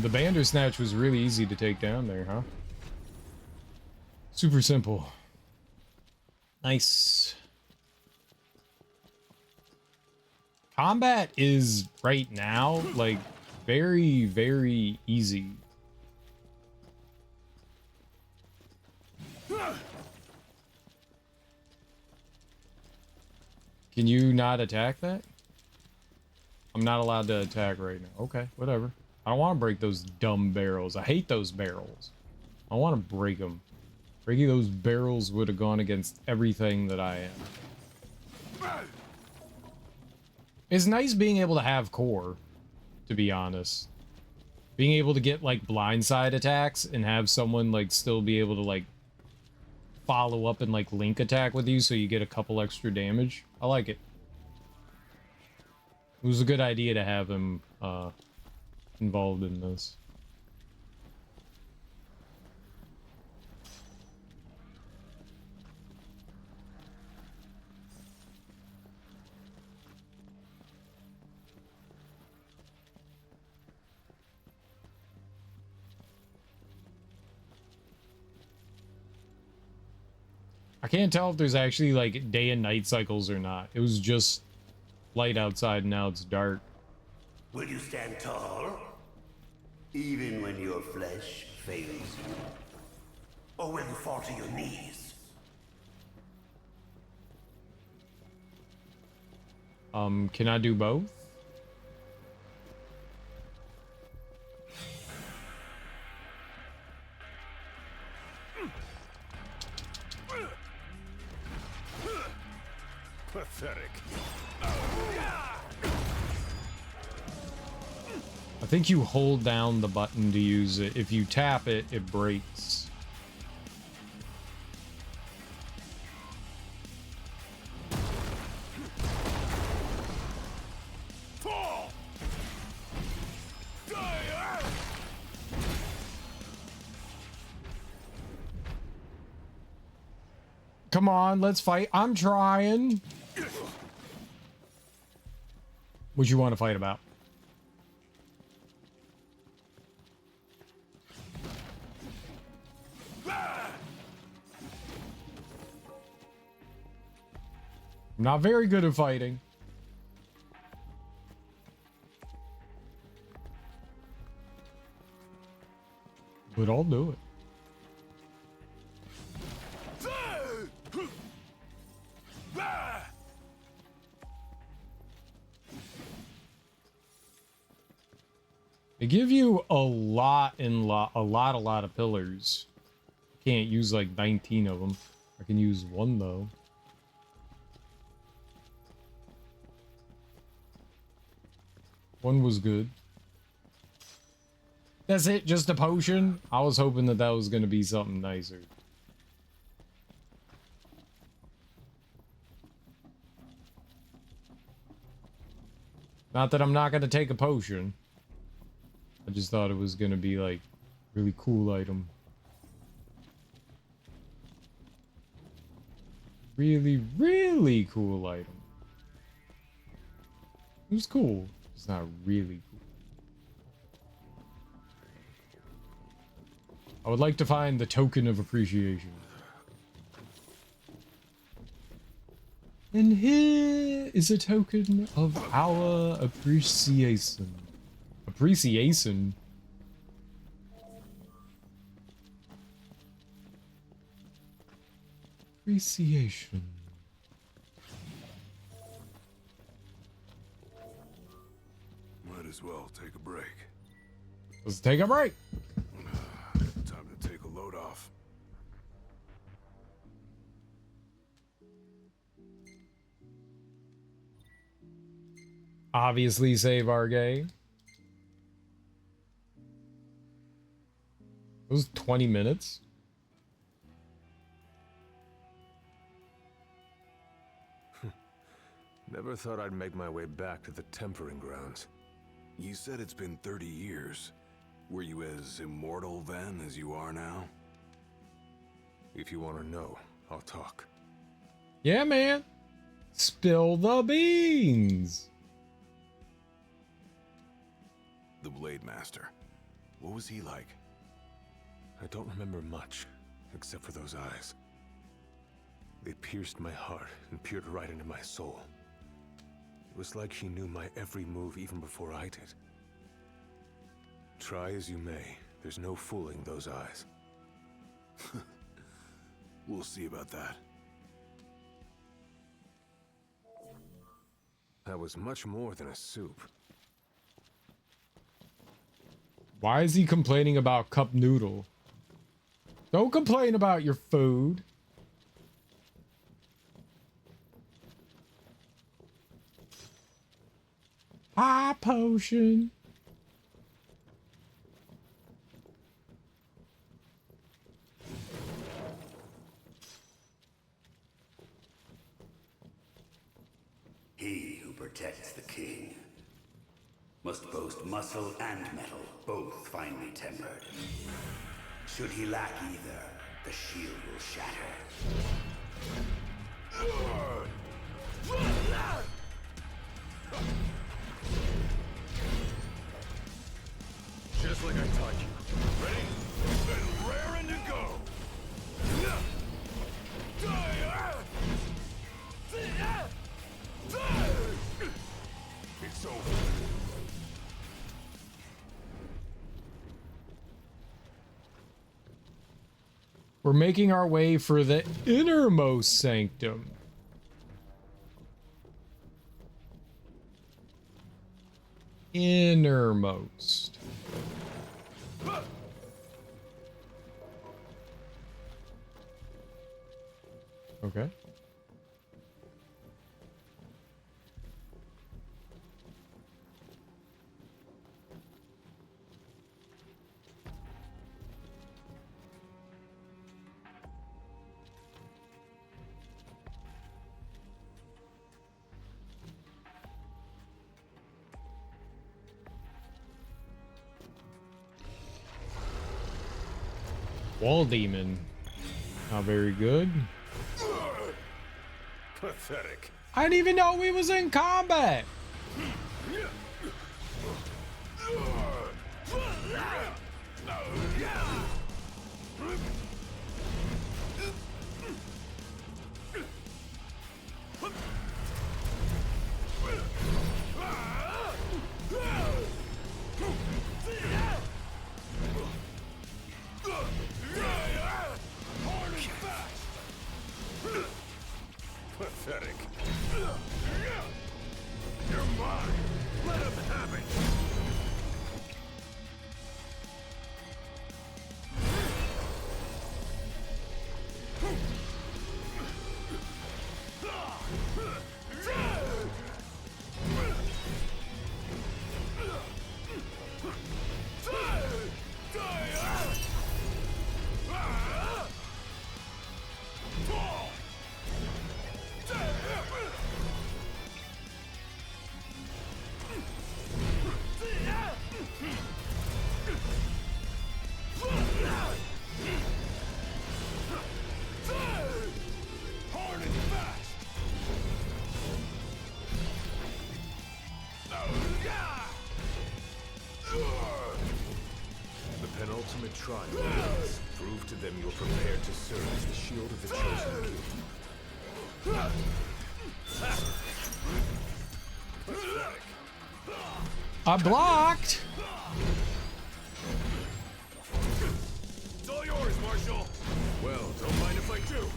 The Bandersnatch was really easy to take down there, huh? Super simple. Nice. Combat is, right now, like, very, very easy. Can you not attack that? I'm not allowed to attack right now. Okay, whatever. I don't want to break those dumb barrels. I hate those barrels. I want to break them. Breaking those barrels would have gone against everything that I am. It's nice being able to have core, to be honest. Being able to get like blindside attacks and have someone like still be able to like follow up and like link attack with you so you get a couple extra damage. I like it. It was a good idea to have him involved in this. I can't tell if there's actually like day and night cycles or not. It was just light outside and now it's dark. Will you stand tall? Even when your flesh fails you? Or will you fall to your knees? Can I do both? Pathetic. I think you hold down the button to use it. If you tap it, it breaks. Fall! Die! Come on, let's fight. I'm trying. What you want to fight about? I'm not very good at fighting. But I'll do it. They give you a lot of pillars. Can't use like 19 of them. I can use one though. One was good. That's it, just a potion? I was hoping that that was going to be something nicer. Not that I'm not going to take a potion. I just thought it was going to be like really cool item. Really, really cool item. It was cool. It's not really cool. I would like to find the token of appreciation. And here is a token of our appreciation. Appreciation? Appreciation. Might as well take a break. Let's take a break. Time to take a load off. Obviously save our game. It was 20 minutes. Never thought I'd make my way back to the tempering grounds. You said it's been 30 years. Were you as immortal then as you are now? If you want to know, I'll talk. Yeah, man. Spill the beans. The Blade Master. What was he like? I don't remember much, except for those eyes. They pierced my heart and peered right into my soul. It was like she knew my every move even before I did. Try as you may, there's no fooling those eyes. We'll see about that. That was much more than a soup. Why is he complaining about cup noodle? Don't complain about your food. Potion. protect the king. Must boast muscle and metal, both finely tempered. Should he lack either, the shield will shatter. Just like I taught you. Ready? And raring to go! It's over. We're making our way for the innermost sanctum. Innermost. Okay. Wall demon. Not very good. Pathetic. I didn't even know we was in combat. Pathetic. You're mine. Let him have it. Penultimate trial. Prove to them you're prepared to serve as the shield of the chosen king. I blocked. It's all yours, Marshal. Well, don't mind if I do.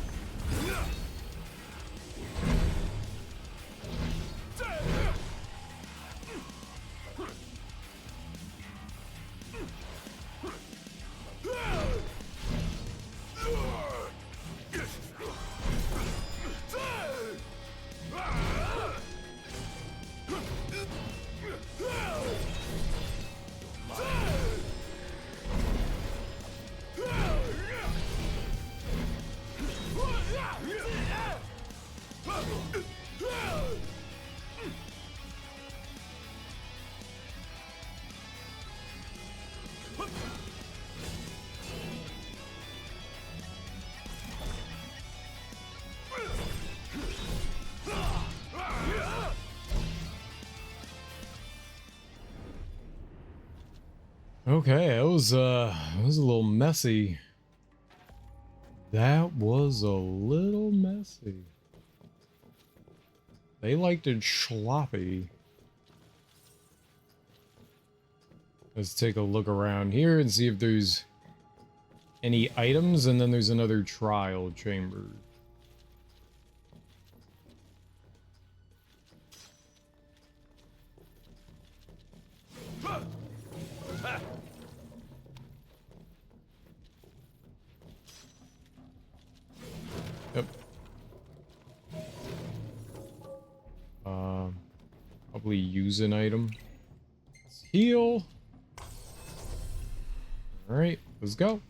Okay, it was a little messy. That was a little messy. They liked it sloppy. Let's take a look around here and see if there's any items, and then there's another trial chamber. Yep. Probably use an item. Let's heal. All right, let's go.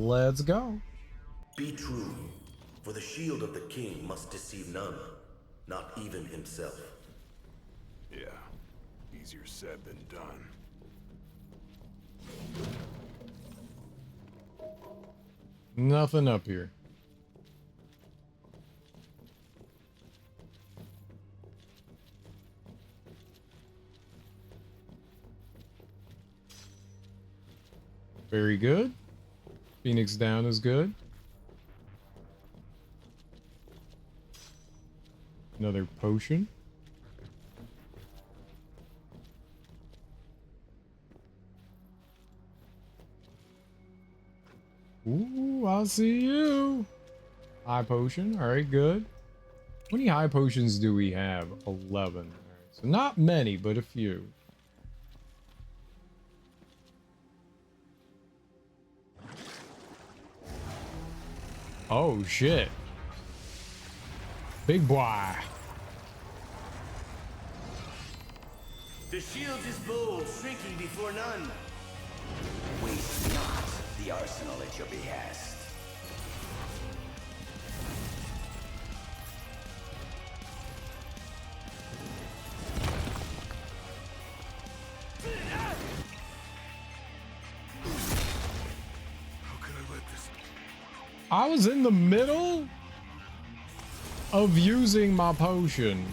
Let's go. Be true, for the shield of the king must deceive none, not even himself. Yeah, easier said than done. Nothing up here. Very good. Phoenix down is good. Another potion. Ooh, I'll see you. High potion. All right, good. How many high potions do we have? 11. All right, so not many, but a few. Oh, shit. Big boy. The shield is bold, shrinking before none. Waste not the arsenal at your behest. How could I let this... I was in the middle of using my potion.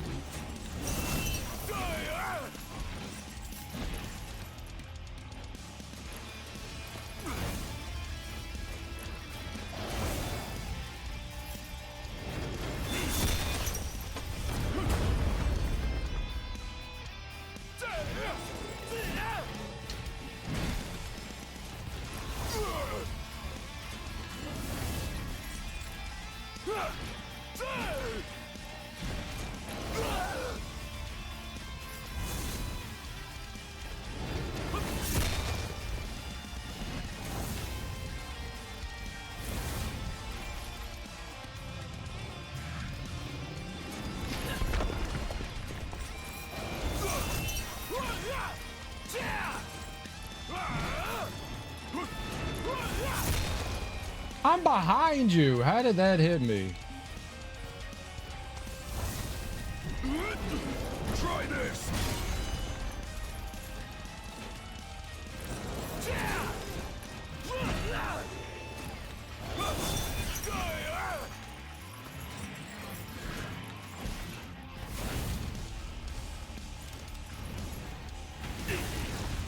I'm behind you. How did that hit me? Try this!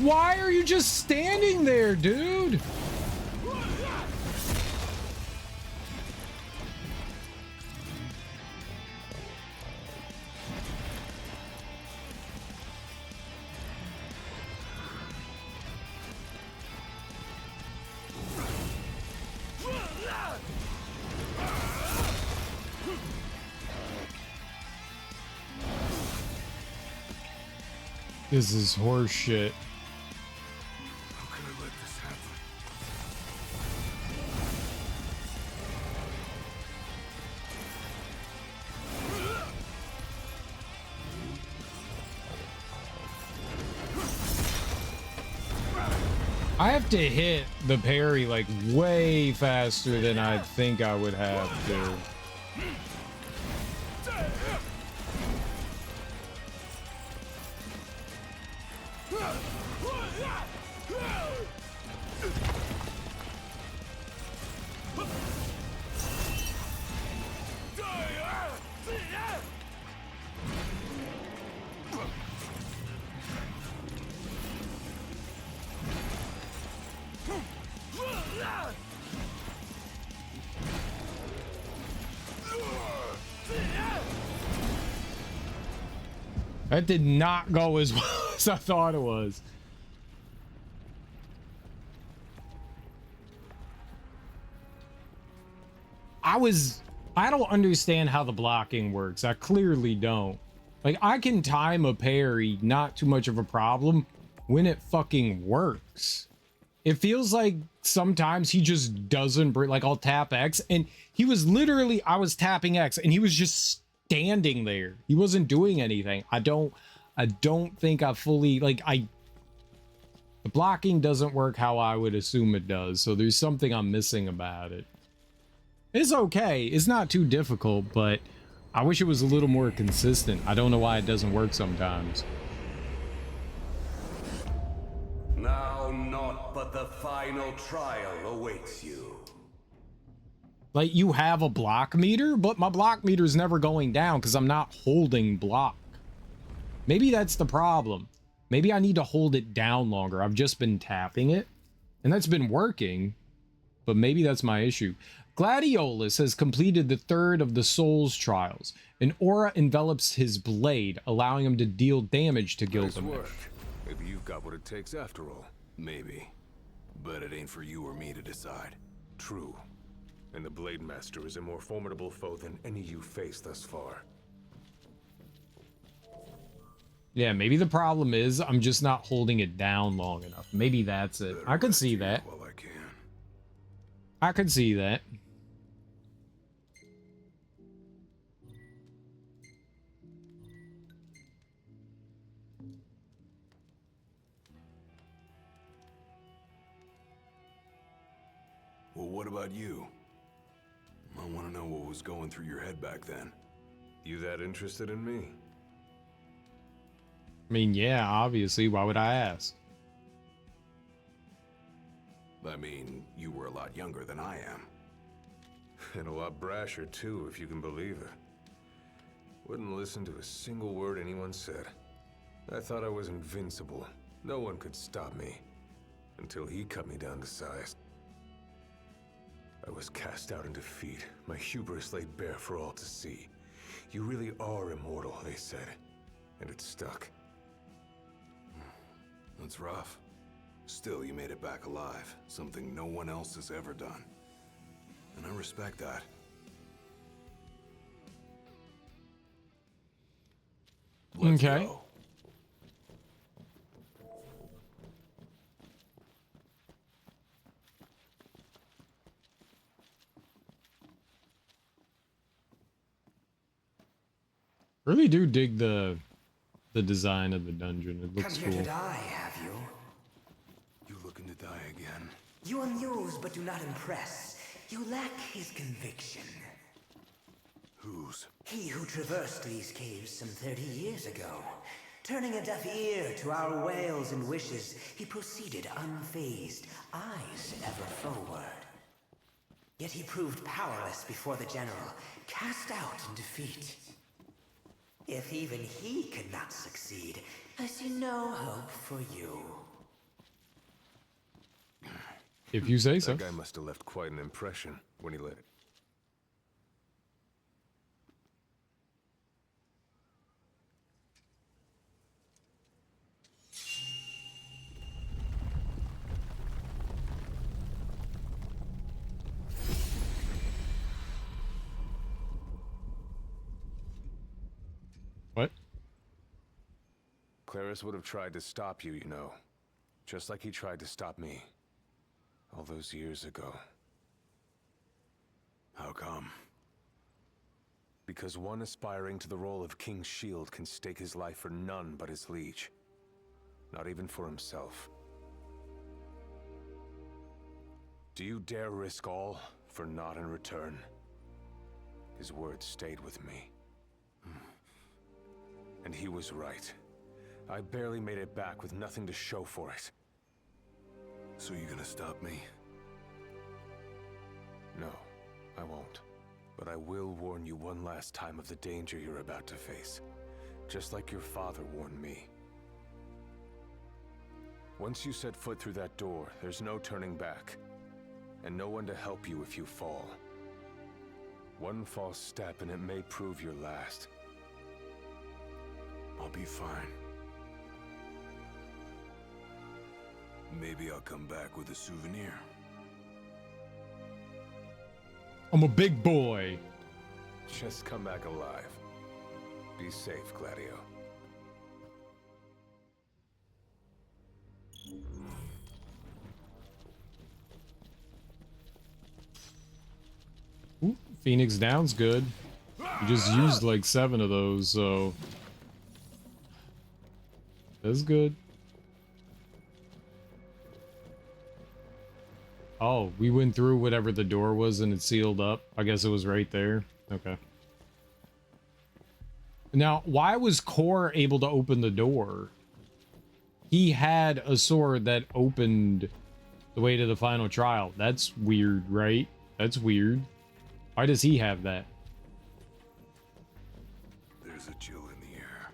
Why are you just standing there, dude? This is horse shit. How could I let this happen? I have to hit the parry like way faster than I think I would have to. That did not go as well as I thought it was. I don't understand how the blocking works. I clearly don't. Like, I can time a parry, not too much of a problem, when it fucking works. It feels like sometimes he just doesn't bring, like, I'll tap X, and he was literally, I was tapping X, and he was just standing there. He wasn't doing anything. I don't think I fully, like, The blocking doesn't work how I would assume it does, so there's something I'm missing about it. It's okay. It's not too difficult, but I wish it was a little more consistent. I don't know why it doesn't work sometimes. Now naught but the final trial awaits you. Like, you have a block meter, but my block meter is never going down because I'm not holding block. Maybe that's the problem. Maybe I need to hold it down longer. I've just been tapping it, and that's been working, but maybe that's my issue. Gladiolus has completed the third of the Souls trials. An aura envelops his blade, allowing him to deal damage to Gilgamesh. Nice work. Maybe you've got what it takes after all. Maybe. But it ain't for you or me to decide. True. And the Blade Master is a more formidable foe than any you faced thus far. Yeah, maybe the problem is I'm just not holding it down long enough. Maybe that's it. I could see that. While I can. I could see that. Well, what about you? I want to know what was going through your head back then. You that interested in me? I mean, yeah, obviously. Why would I ask? I mean, you were a lot younger than I am. And a lot brasher, too, if you can believe it. Wouldn't listen to a single word anyone said. I thought I was invincible. No one could stop me. Until he cut me down to size. I was cast out in defeat, my hubris laid bare for all to see. You really are immortal, they said. And it stuck. That's rough. Still, you made it back alive. Something no one else has ever done. And I respect that. Let's okay. Go. Really do dig the design of the dungeon. It looks Come here cool. to die, have you? You looking to die again? You amuse but do not impress. You lack his conviction. Whose? He who traversed these caves some 30 years ago. Turning a deaf ear to our wails and wishes, he proceeded unfazed, eyes ever forward. Yet he proved powerless before the general, cast out in defeat. If even he could not succeed, I see no hope for you. If you say so. That guy must have left quite an impression when he let it. What? Claris would have tried to stop you, you know. Just like he tried to stop me. All those years ago. How come? Because one aspiring to the role of King's Shield can stake his life for none but his liege. Not even for himself. Do you dare risk all for naught in return? His words stayed with me. And he was right. I barely made it back with nothing to show for it. So you gonna stop me? No, I won't. But I will warn you one last time of the danger you're about to face. Just like your father warned me. Once you set foot through that door, there's no turning back. And no one to help you if you fall. One false step and it may prove your last. I'll be fine. Maybe I'll come back with a souvenir. I'm a big boy. Just come back alive. Be safe, Gladio. Ooh, Phoenix Down's good. You just used like 7 of those, so that's good. Oh, we went through whatever the door was and it sealed up. I guess it was right there. Okay. Now, why was Kor able to open the door? He had a sword that opened the way to the final trial. That's weird, right? That's weird. Why does he have that? There's a chill in the air.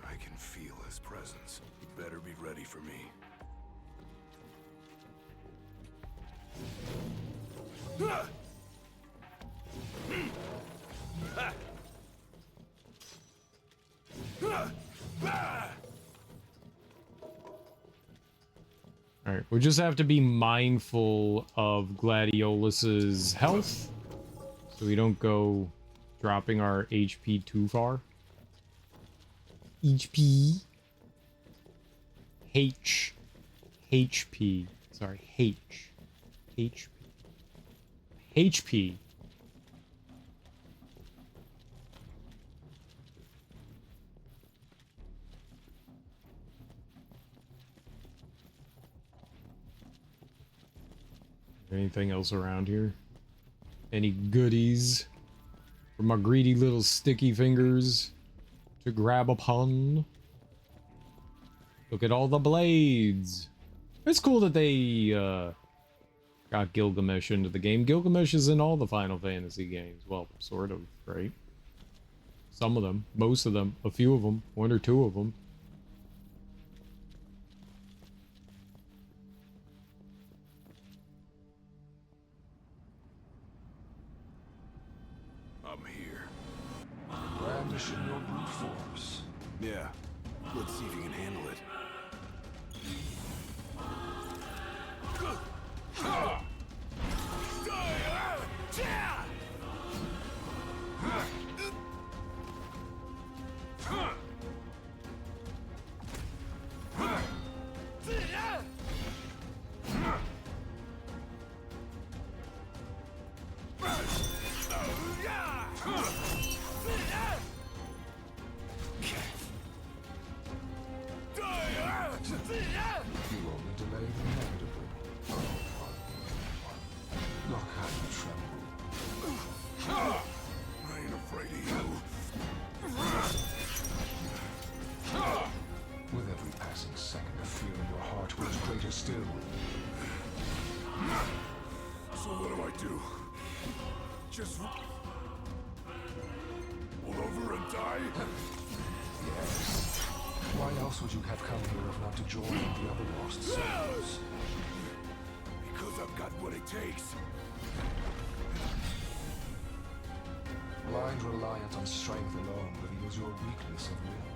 I can feel his presence. You better be ready for me. All right, we just have to be mindful of Gladiolus's health, so we don't go dropping our HP too far. HP. HP. Sorry, HP. HP. Anything else around here? Any goodies for my greedy little sticky fingers to grab upon? Look at all the blades. It's cool that they got Gilgamesh into the game. Gilgamesh is in all the Final Fantasy games. Well, sort of, right? Some of them, most of them, a few of them, one or two of them. I'm here. Brandishing your brute force. Yeah. Let's see if you can handle it. You only delay the inevitable. Look how you tremble. I ain't afraid of you. With every passing second, the fear in your heart grows greater still. So what do I do? Just roll over and die? Yes. Why else would you have come here if not to join the other lost souls? Because I've got what it takes. Blind reliance on strength alone reveals your weakness of will.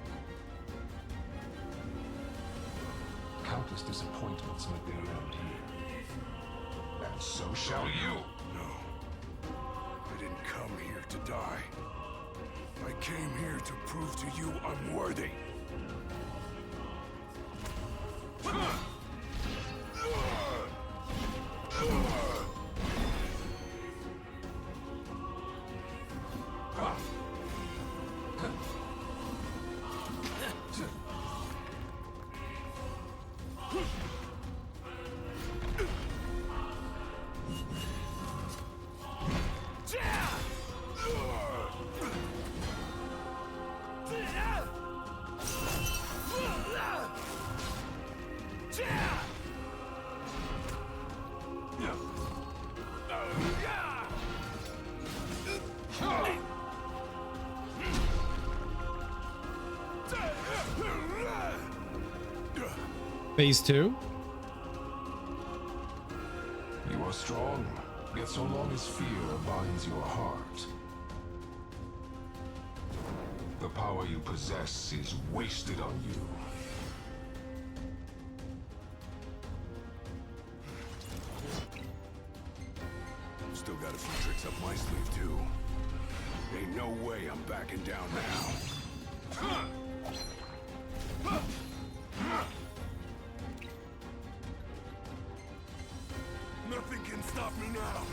Countless disappointments make their end here. And so shall you! No. I didn't come here to die. I came here to prove to you I'm worthy. Phase 2? You are strong, yet so long as fear binds your heart, the power you possess is wasted on you. Still got a few tricks up my sleeve, too. Ain't no way I'm backing down now. Nothing can stop me now.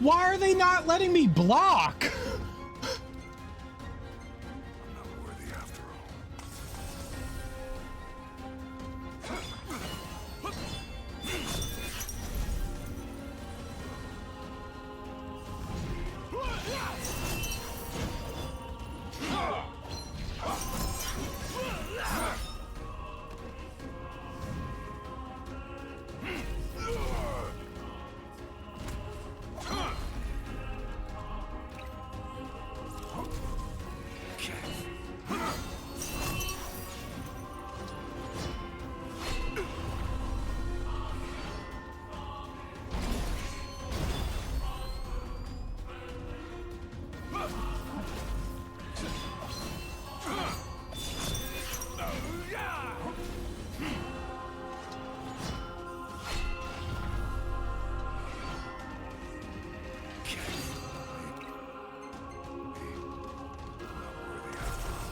Why are they not letting me block? I'm not worthy after all.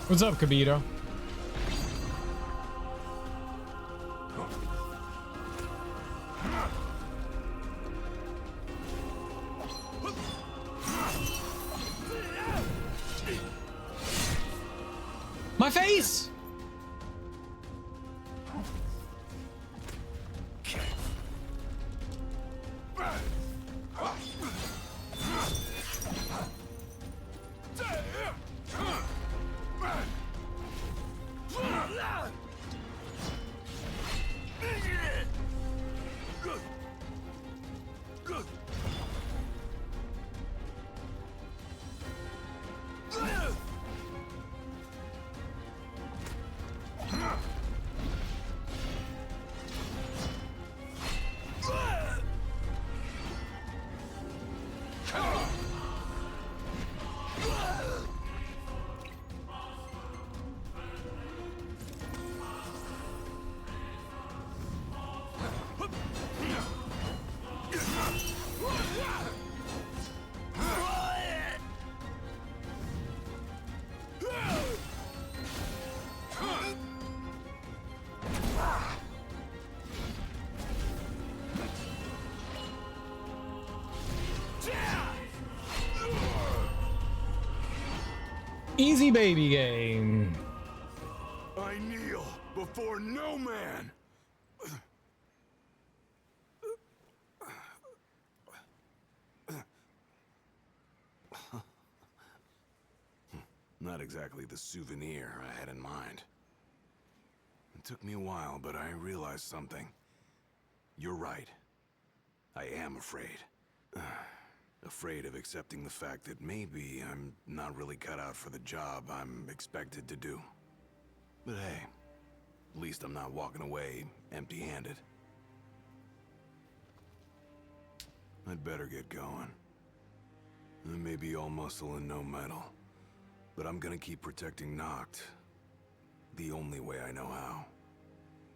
What's up, Kabito? My face! Easy baby game. I kneel before no man. Not exactly the souvenir I had in mind. It took me a while, but I realized something. You're right. I am afraid. Afraid of accepting the fact that maybe I'm not really cut out for the job I'm expected to do. But hey, at least I'm not walking away empty-handed. I'd better get going. I may be all muscle and no metal, but I'm gonna keep protecting Noct the only way I know how.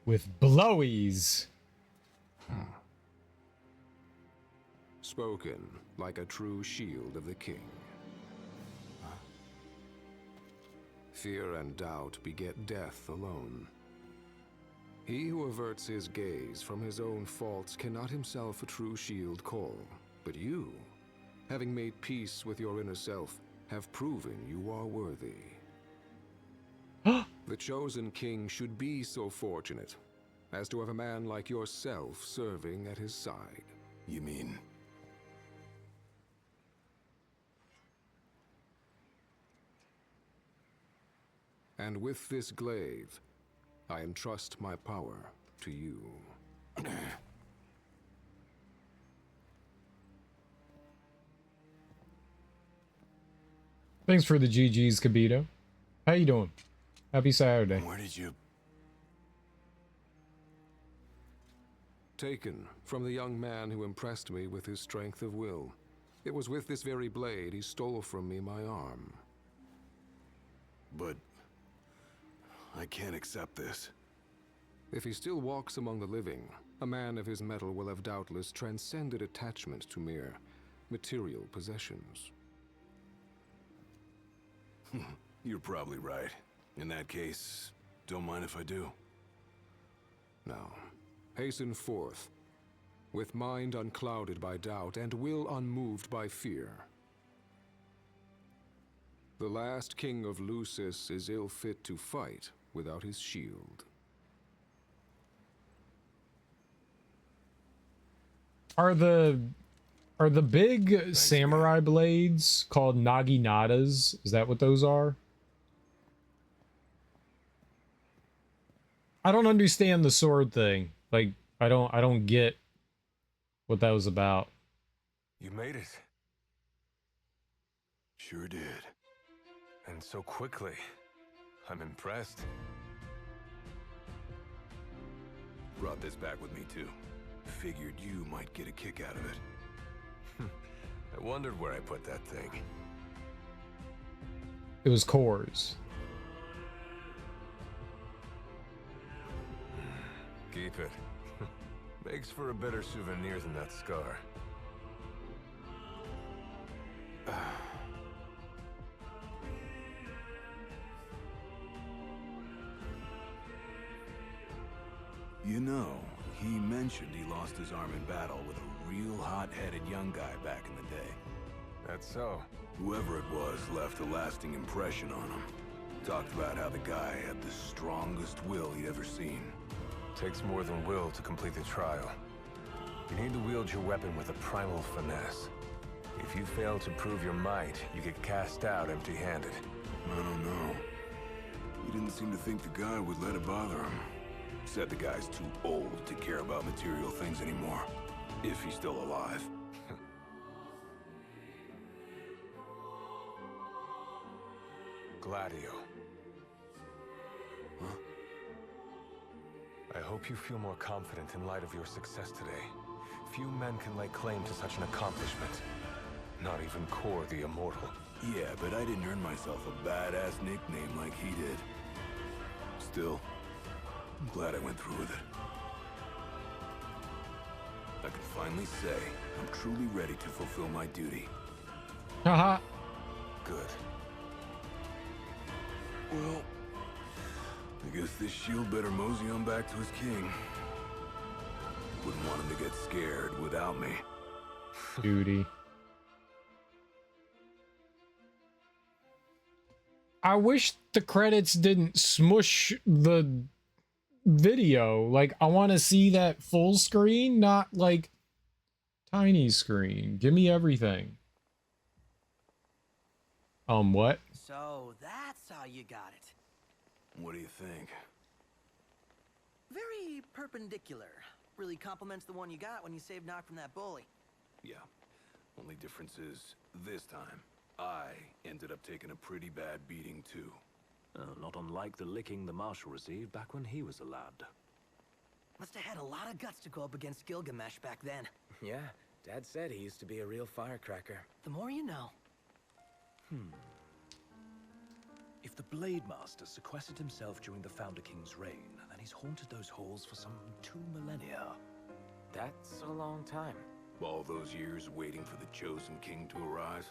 With blowies. Spoken like a true shield of the king. Fear and doubt beget death alone. He who averts his gaze from his own faults cannot himself a true shield call. But you, having made peace with your inner self, have proven you are worthy. The chosen king should be so fortunate as to have a man like yourself serving at his side. You mean... And with this glaive, I entrust my power to you. Thanks for the GGs, Kabito. How you doing? Happy Saturday. Where did you... Taken from the young man who impressed me with his strength of will. It was with this very blade he stole from me my arm. But... I can't accept this. If he still walks among the living, a man of his mettle will have doubtless transcended attachment to mere material possessions. You're probably right. In that case, don't mind if I do. Now, hasten forth. with mind unclouded by doubt and will unmoved by fear. The last king of Lucis is ill fit to fight without his shield. Are the big samurai blades called naginatas? Is that what those are? I don't understand the sword thing. Like, I don't get what that was about. You made it. Sure did. And so quickly. I'm impressed. Brought this back with me too. Figured you might get a kick out of it. I wondered where I put that thing. It was cores. Keep it. Makes for a better souvenir than that scar. You know, he mentioned he lost his arm in battle with a real hot-headed young guy back in the day. That's so. Whoever it was left a lasting impression on him. Talked about how the guy had the strongest will he'd ever seen. Takes more than will to complete the trial. You need to wield your weapon with a primal finesse. If you fail to prove your might, you get cast out empty-handed. I don't know. He didn't seem to think the guy would let it bother him. Said the guy's too old to care about material things anymore. If he's still alive. Gladio. Huh? I hope you feel more confident in light of your success today. Few men can lay claim to such an accomplishment. Not even Kor the Immortal. Yeah, but I didn't earn myself a badass nickname like he did. Still, I'm glad I went through with it. I can finally say I'm truly ready to fulfill my duty. Haha. Good. Well, I guess this shield better mosey on back to his king. Wouldn't want him to get scared without me. Duty. I wish the credits didn't smush the video. Like, I want to see that full screen, not like tiny screen. Give me everything. What? So that's how you got it. What do you think? Very perpendicular. Really complements the one you got when you saved Nock from that bully. Yeah. Only difference is, this time, I ended up taking a pretty bad beating too. Not unlike the licking the Marshal received back when he was a lad. Must have had a lot of guts to go up against Gilgamesh back then. Yeah, Dad said he used to be a real firecracker. The more you know. If the Blade Master sequestered himself during the Founder King's reign, then he's haunted those halls for some 2 millennia. That's a long time. All those years waiting for the chosen king to arise.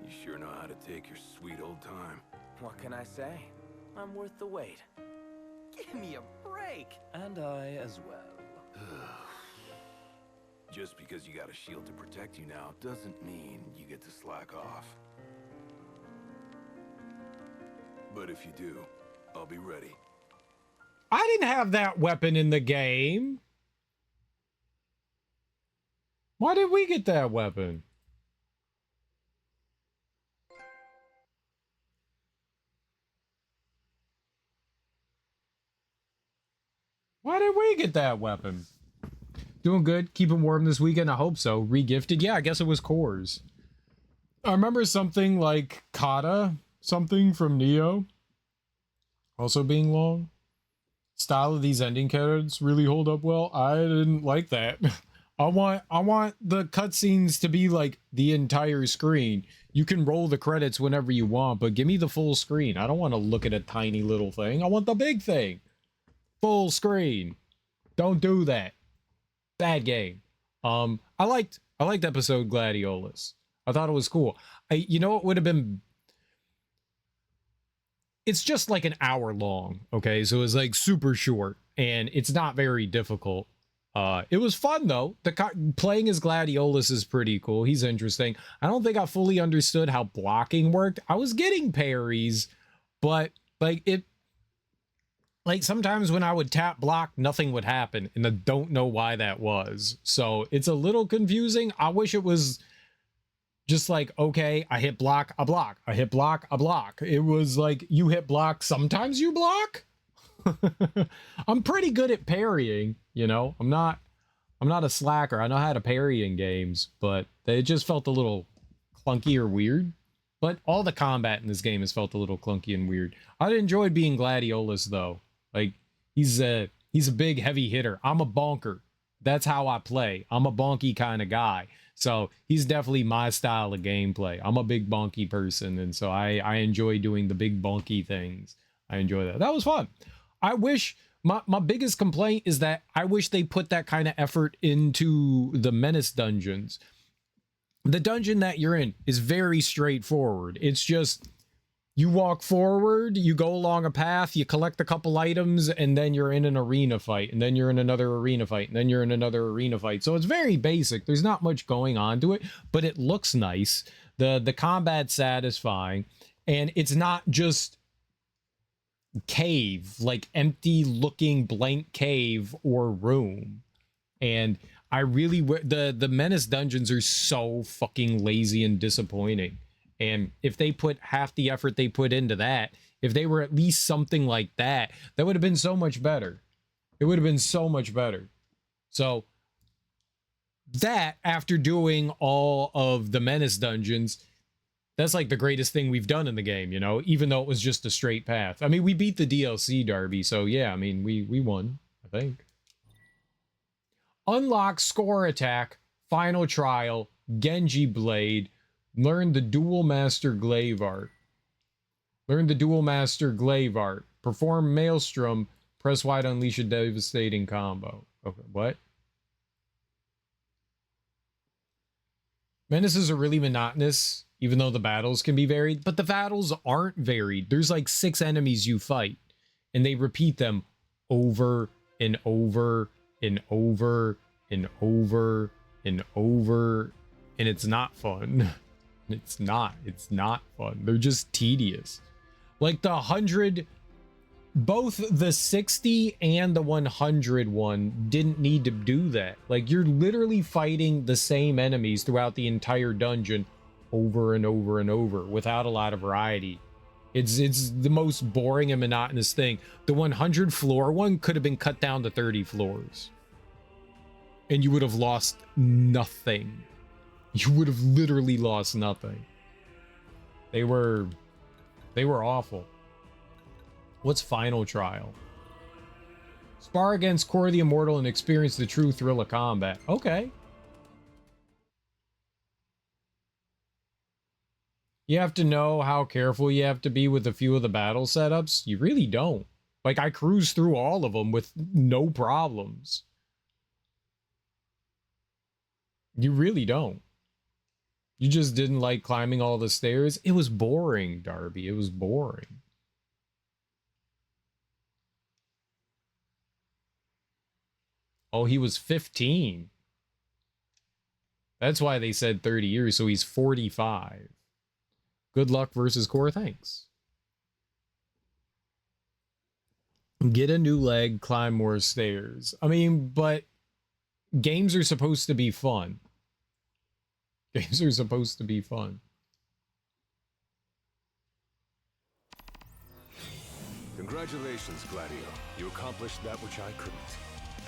You sure know how to take your sweet old time. What can I say? I'm worth the wait. Give me a break. And I as well. Just because you got a shield to protect you now doesn't mean you get to slack off. But if you do, I'll be ready. I didn't have that weapon in the game. Why did we get that weapon? Why did we get that weapon? Doing good. Keeping warm this weekend. I hope so. Regifted. Yeah, I guess it was cores. I remember something like Kata, something from Neo. Also being long. Style of these ending cards really hold up well. I didn't like that. I want the cutscenes to be like the entire screen. You can roll the credits whenever you want, but give me the full screen. I don't want to look at a tiny little thing. I want the big thing. Full screen. Don't do that. Bad game. I liked episode Gladiolus. I thought it was cool. You know, it would have been. It's just like an hour long. Okay, so it's like super short, and it's not very difficult. It was fun though. Playing as Gladiolus is pretty cool. He's interesting. I don't think I fully understood how blocking worked. I was getting parries, but like sometimes when I would tap block, nothing would happen, and I don't know why that was. So it's a little confusing. I wish it was just like, okay, I hit block, I block. I hit block, I block. It was like you hit block, sometimes you block. I'm pretty good at parrying, you know. I'm not a slacker. I know how to parry in games, but it just felt a little clunky or weird. But all the combat in this game has felt a little clunky and weird. I enjoyed being Gladiolus though. Like he's a big heavy hitter. I'm a bonker. That's how I play. I'm a bonky kind of guy. So he's definitely my style of gameplay. I'm a big bonky person, and so I enjoy doing the big bonky things. I enjoy that. That was fun. I wish my biggest complaint is that I wish they put that kind of effort into the Menace dungeons. The dungeon that you're in is very straightforward. It's just you walk forward, you go along a path, you collect a couple items, and then you're in an arena fight, and then you're in another arena fight, and then you're in another arena fight. So it's very basic. There's not much going on to it, but it looks nice. The combat's satisfying, and it's not just cave, like empty looking blank cave or room. And I really the Menace dungeons are so fucking lazy and disappointing. And if they put half the effort they put into that, if they were at least something like that, that would have been so much better. It would have been so much better. So that, after doing all of the Menace dungeons, that's like the greatest thing we've done in the game, you know, even though it was just a straight path. I mean, we beat the DLC Derby, so yeah, I mean, we won, I think. Unlock Score Attack, Final Trial, Genji Blade, learn the Dual Master Glaive Art. Learn the Dual Master Glaive Art. Perform Maelstrom, press Y to unleash a devastating combo. Okay, what? Menaces are really monotonous, even though the battles can be varied, but the battles aren't varied. There's like 6 enemies you fight, and they repeat them over and over and over and over and over, and it's not fun. It's not fun. They're just tedious. Like the 100, both the 60 and the 100 one didn't need to do that. Like, you're literally fighting the same enemies throughout the entire dungeon over and over and over without a lot of variety. It's the most boring and monotonous thing. The 100 floor one could have been cut down to 30 floors, and you would have lost nothing. You would have literally lost nothing. They were awful. What's Final Trial? Spar against Core the Immortal and experience the true thrill of combat. Okay. You have to know how careful you have to be with a few of the battle setups. You really don't. Like, I cruised through all of them with no problems. You really don't. You just didn't like climbing all the stairs. It was boring, Darby. It was boring. Oh, he was 15. That's why they said 30 years, so he's 45. Good luck versus Core, thanks. Get a new leg, climb more stairs. I mean, but games are supposed to be fun. Games are supposed to be fun. Congratulations, Gladio. You accomplished that which I couldn't.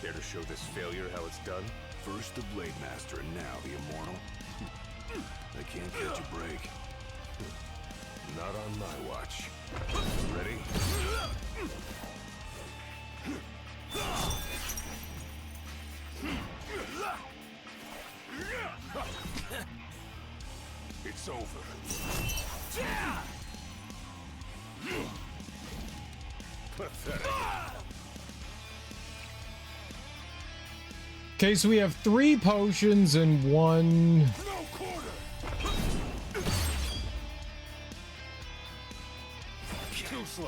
Care to show this failure how it's done? First the Blade Master and now the Immortal. I can't catch a break. Not on my watch. Ready? It's over. Pathetic. Okay, so we have 3 potions and 1... No quarter. Too slow.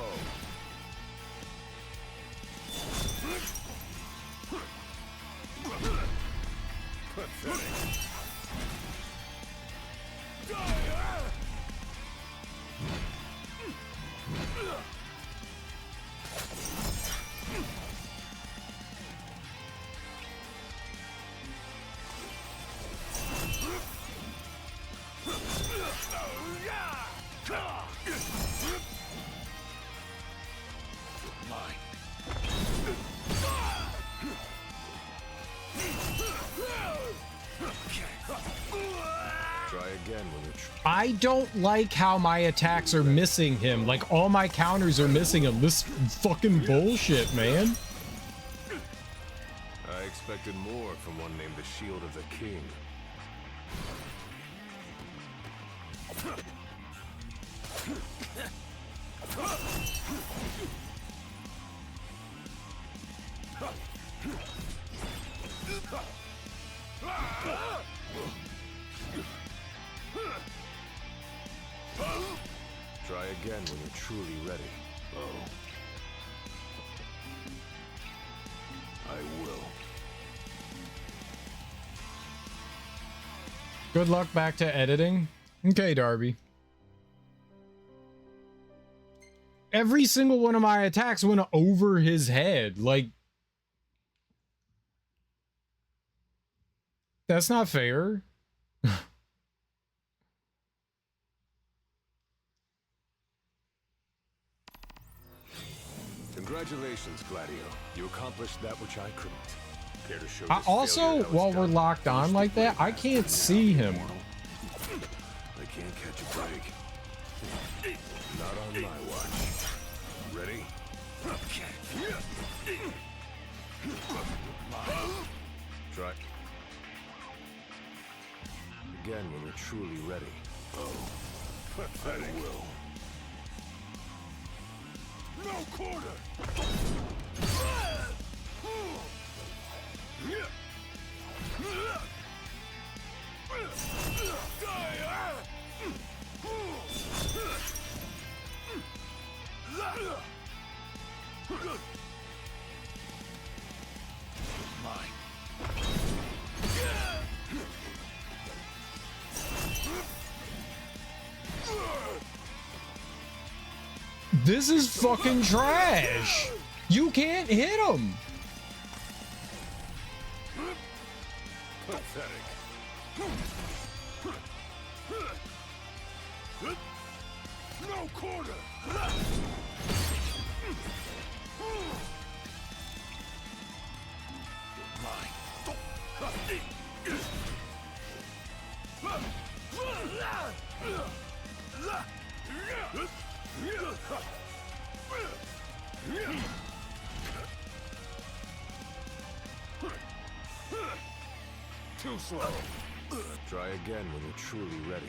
I don't like how my attacks are missing him. Like, all my counters are missing him. This fucking bullshit, man. I expected more from one named the Shield of the King. Try again when you're truly ready. Oh. I will. Good luck back to editing. Okay, Darby. Every single one of my attacks went over his head. Like, that's not fair. Congratulations, Gladio. You accomplished that which I couldn't. Care to show this Also, failure how while it's we're done? locked on like that, I can't see him. I can't catch a break. Not on my watch. Ready? Try. Again when you're truly ready. Oh. Pathetic. I will. No quarter! This is fucking trash. You can't hit him. Pathetic. No quarter! Too slow. Try again when you're truly ready.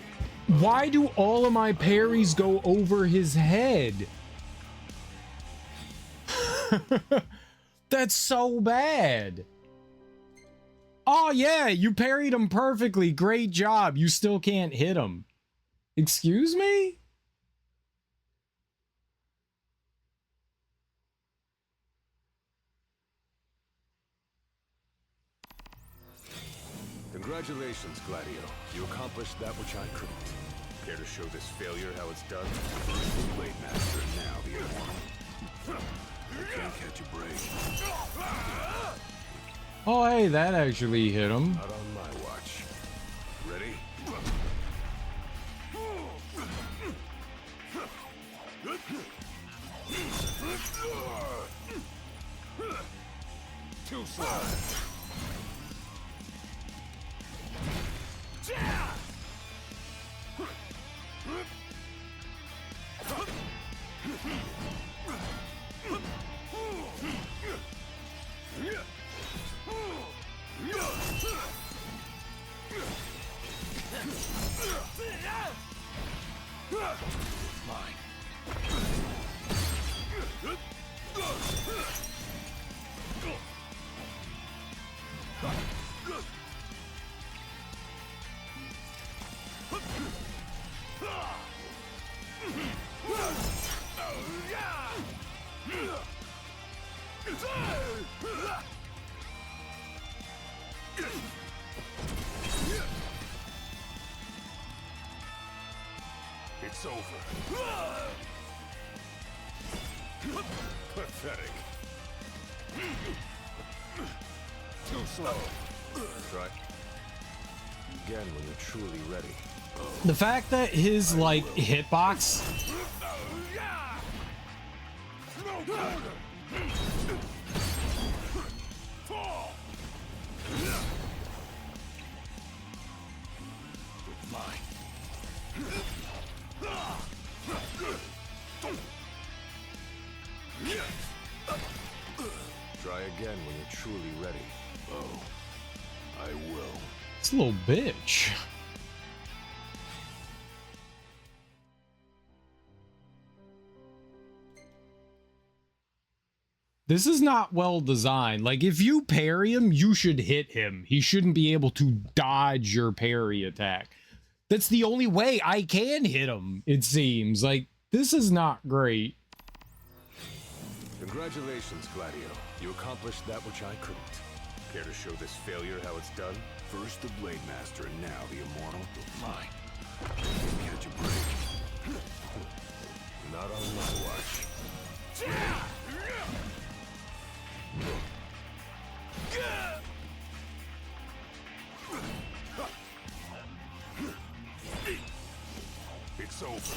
Why do all of my parries go over his head? That's so bad. Oh yeah, you parried him perfectly. Great job. You still can't hit him. Excuse me? Congratulations, Gladio. You accomplished that which I couldn't. Care to show this failure how it's done? First the Blade Master, now the Immortal. I can't catch a break. Oh hey, that actually hit him. Not on my watch. Ready? Too slow. It's over. Pathetic. Too slow. Try again when you're truly ready. The fact that his like hitbox Try again when you're truly ready. Oh, I will. It's a little bitch. This is not well designed. Like, if you parry him, you should hit him. He shouldn't be able to dodge your parry attack. That's the only way I can hit him, it seems. Like, this is not great. Congratulations, Gladio. You accomplished that which I couldn't. Care to show this failure how it's done? First the Blade Master, and now the Immortal. Mine. Catch a break. Not on my watch. It's over.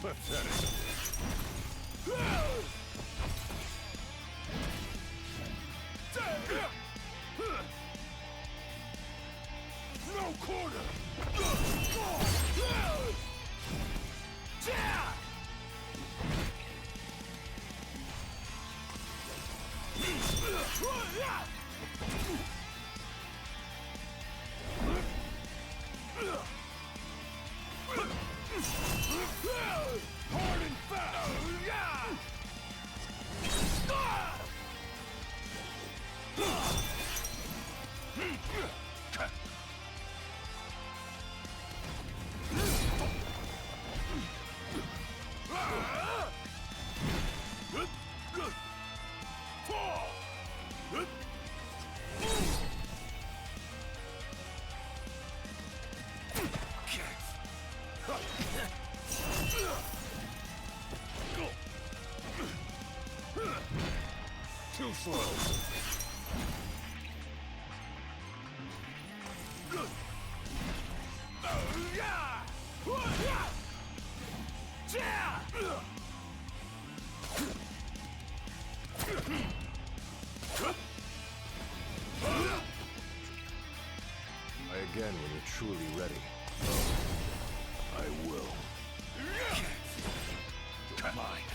Pathetic. No quarter. Hard and fast. Too slow. Try again when you're truly ready. I will. Mine.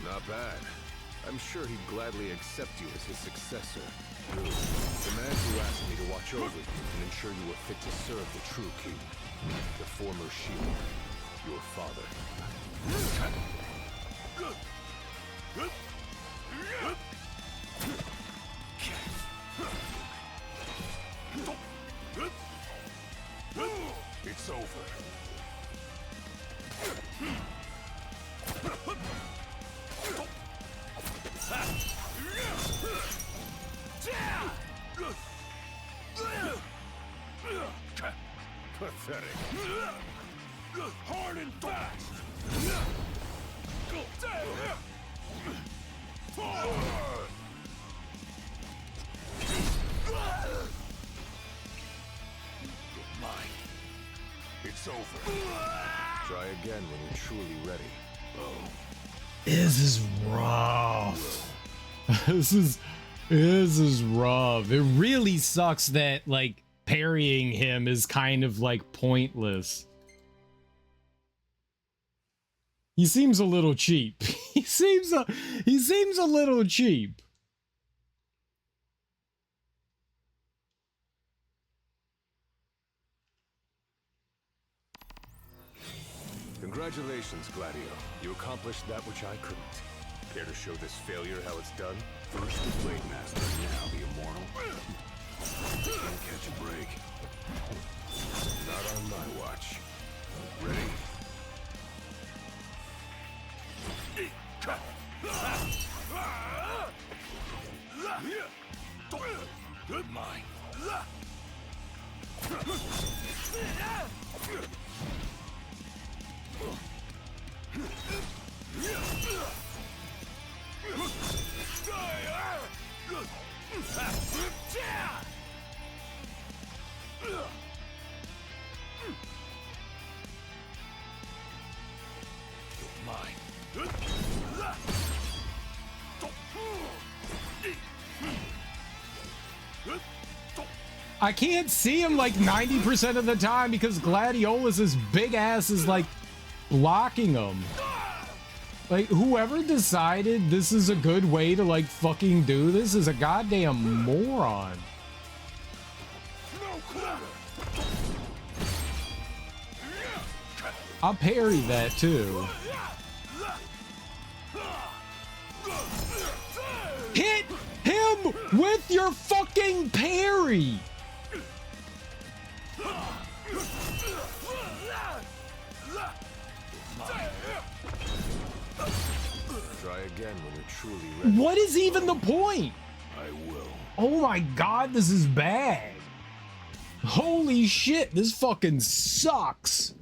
Not bad. I'm sure he'd gladly accept you as his successor. You, the man who asked me to watch over you and ensure you were fit to serve the true king. The former shield. Your father. It's over. Pathetic. Hard and fast. Mine. It's over. Try again when you're truly ready. This is rough. This is rough. It really sucks that like parrying him is kind of like pointless. He seems a little cheap. He seems a little cheap. Congratulations, Gladio. You accomplished that which I couldn't. Care to show this failure how it's done? First the Blade Master, now the Immortal. Can't catch a break. Not on my watch. Ready? Good mind. I can't see him like 90% of the time because Gladiolus' big ass is like blocking him. Like, whoever decided this is a good way to like fucking do this is a goddamn moron. I'll parry that too. Hit him with your fucking parry! Try again when you're truly ready. What is even the point? I will. Oh my god, this is bad. Holy shit, this fucking sucks.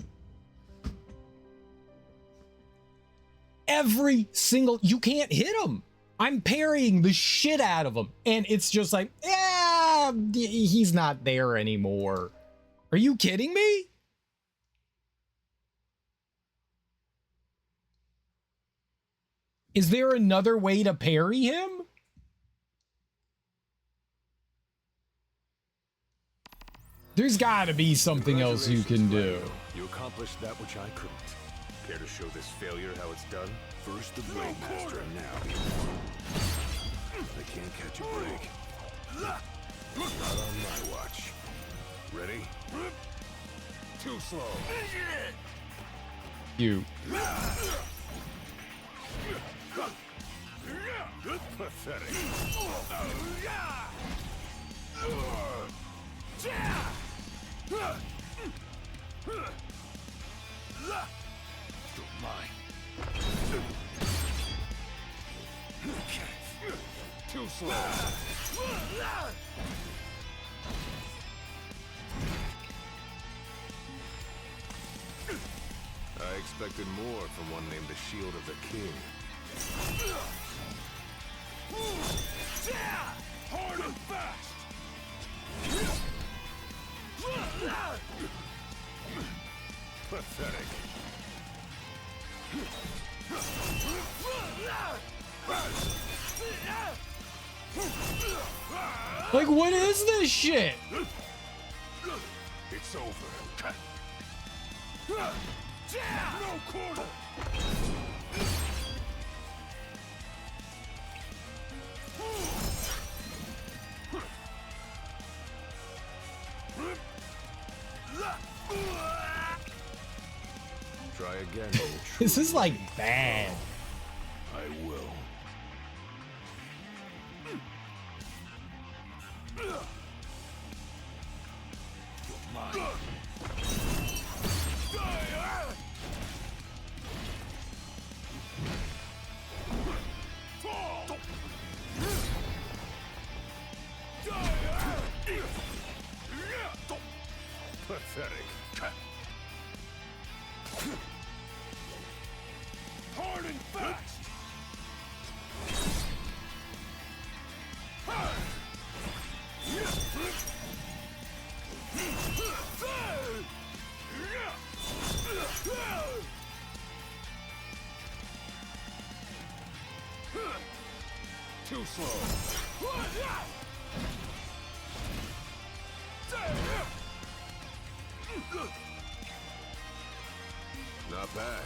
Every single, you can't hit him. I'm parrying the shit out of him. And it's just like, yeah, he's not there anymore. Are you kidding me? Is there another way to parry him? There's gotta be something else you can do. You accomplished that which I couldn't. Care to show this failure how it's done? First the Blade Master, and now the Immortal. I can't catch a break. Not on my watch. Ready? Too slow. You. Pathetic. Too slow. I expected more from one named the Shield of the King. Hard and fast! Pathetic. Like, what is this shit? It's over. No quarter! Try again. This is like bad. I will. Pathetic. Hard and fast. Too slow. Not bad.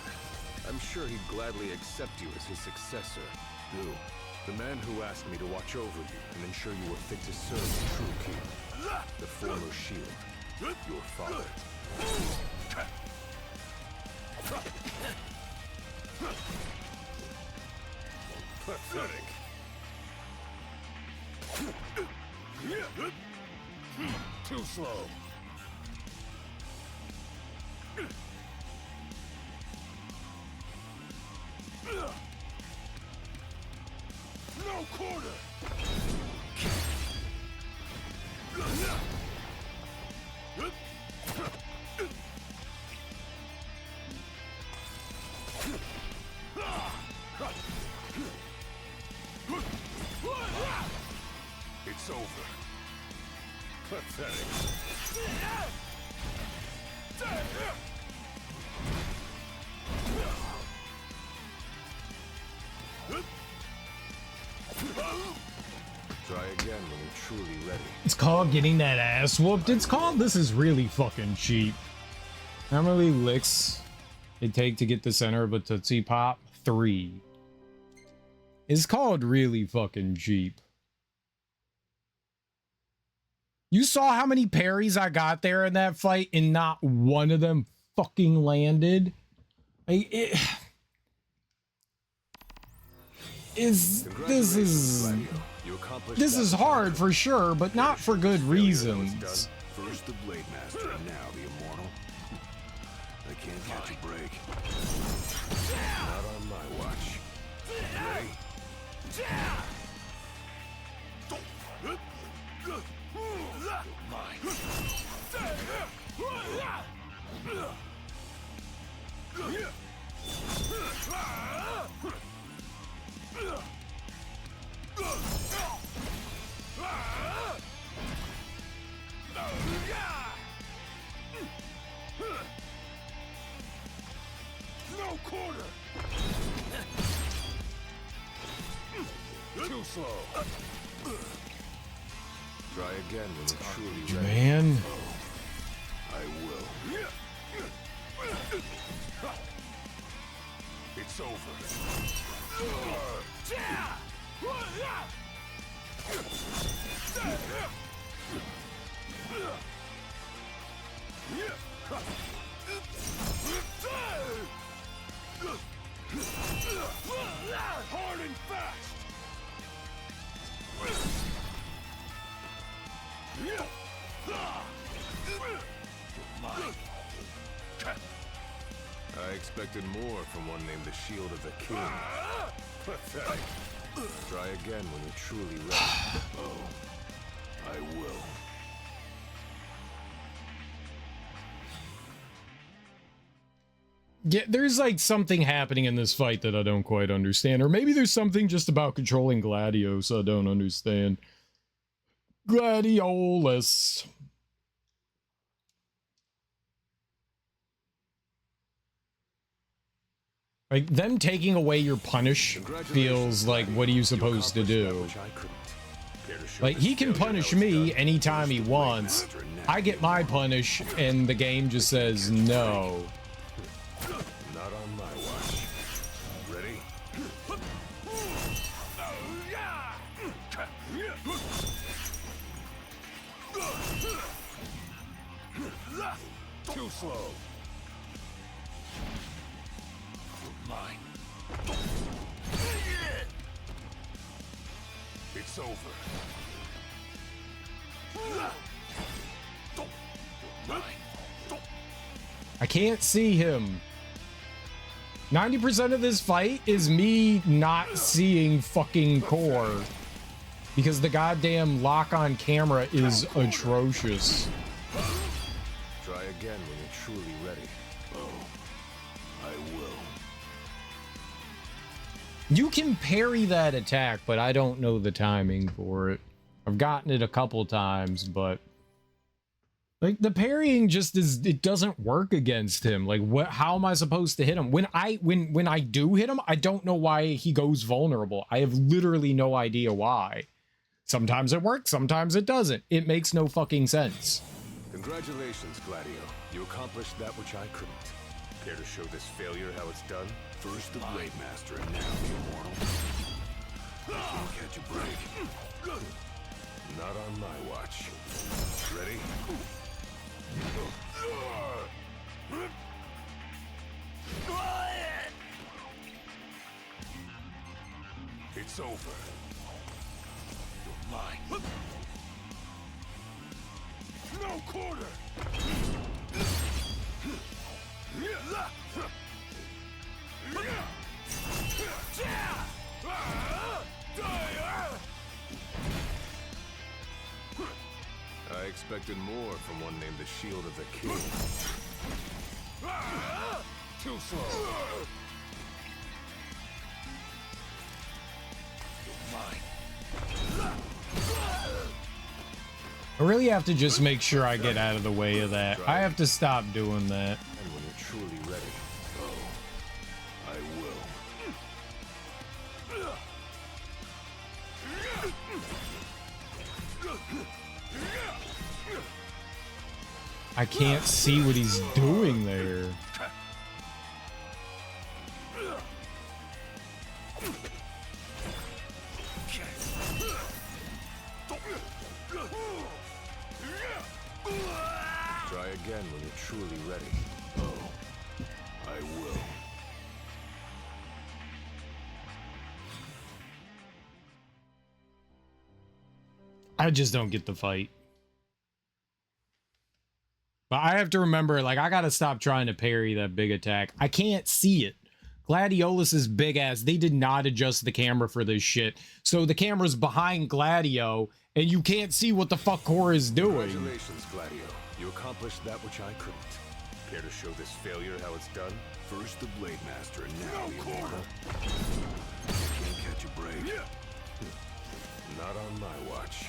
I'm sure he'd gladly accept you as his successor. Who? The man who asked me to watch over you and ensure you were fit to serve the true king. The former Shield. Your father. Pathetic. Too slow. No quarter! It's over. Pathetic. Try again when you're truly ready. It's called getting that ass whooped. It's called this is really fucking cheap. How many licks it take to get the center of a Tootsie Pop? 3. It's called really fucking cheap. You saw how many parries I got there in that fight and not one of them fucking landed? Like, this is hard for sure, but not for good reasons. First the Blade Master, and now the Immortal. They can't catch a break. Not on my watch. Ready? No quarter! Too slow. Try again when you're truly ready. Man. I will. It's over. Hard and fast! I expected more from one named the Shield of the King. Pathetic. Try again when you're truly ready. I will. Yeah, there's like something happening in this fight that I don't quite understand. Or maybe there's something just about controlling Gladiolus I don't understand. Gladiolus. Like, them taking away your punish feels like, what are you supposed to do? Like, he can punish me anytime he wants. I get my punish, and the game just says no. Not on my watch. Ready? Too slow. Mine. It's over. I can't see him. 90% of this fight is me not seeing fucking core. Because the goddamn lock on camera is atrocious. Try again when you're truly ready. I will. You can parry that attack, but I don't know the timing for it. I've gotten it a couple times, but like the parrying just it doesn't work against him. Like how am I supposed to hit him? When I do hit him, I don't know why he goes vulnerable. I have literally no idea why. Sometimes it works, sometimes it doesn't. It makes no fucking sense. Congratulations, Gladio. You accomplished that which I couldn't. Care to show this failure how it's done? First the Blade Master, and now the Immortal. They can't catch a break. Not on my watch. Ready? It's over. You're mine. No quarter! I expected more from one named the Shield of the King. Too slow. I really have to just make sure I get out of the way of that. I have to stop doing that. And when you're truly ready, oh, I will. I can't see what he's doing there. Try again when you're truly ready. Oh, I will. I just don't get the fight. But I have to remember, like, I gotta stop trying to parry that big attack. I can't see it. Gladiolus is big ass. They did not adjust the camera for this shit. So the camera's behind Gladio, and you can't see what the fuck Core is doing. Congratulations, Gladio. You accomplished that which I couldn't. Care to show this failure how it's done? First the Blade Master, and now the Immortal. Can't catch a break. Not on my watch.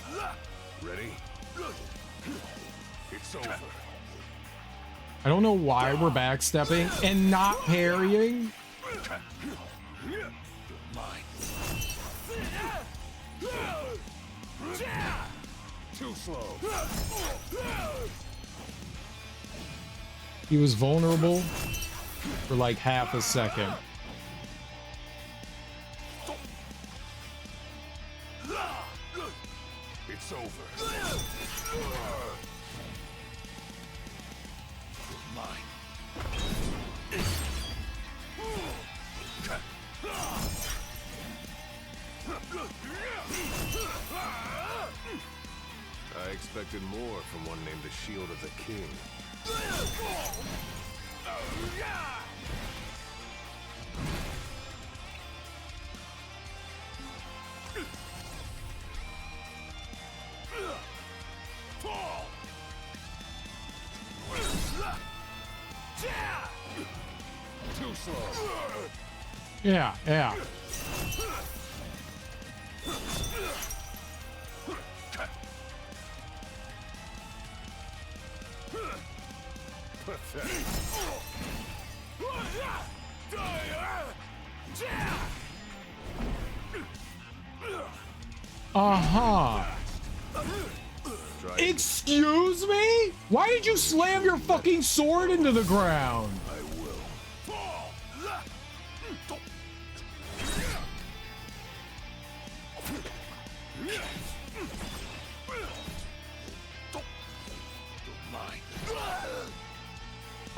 Ready? It's over. I don't know why we're backstepping and not parrying. Too slow. He was vulnerable for like half a second. It's over. I expected more from one named the Shield of the King. Too slow. Yeah, yeah. Uh-huh. Excuse me? Why did you slam your fucking sword into the ground? I will.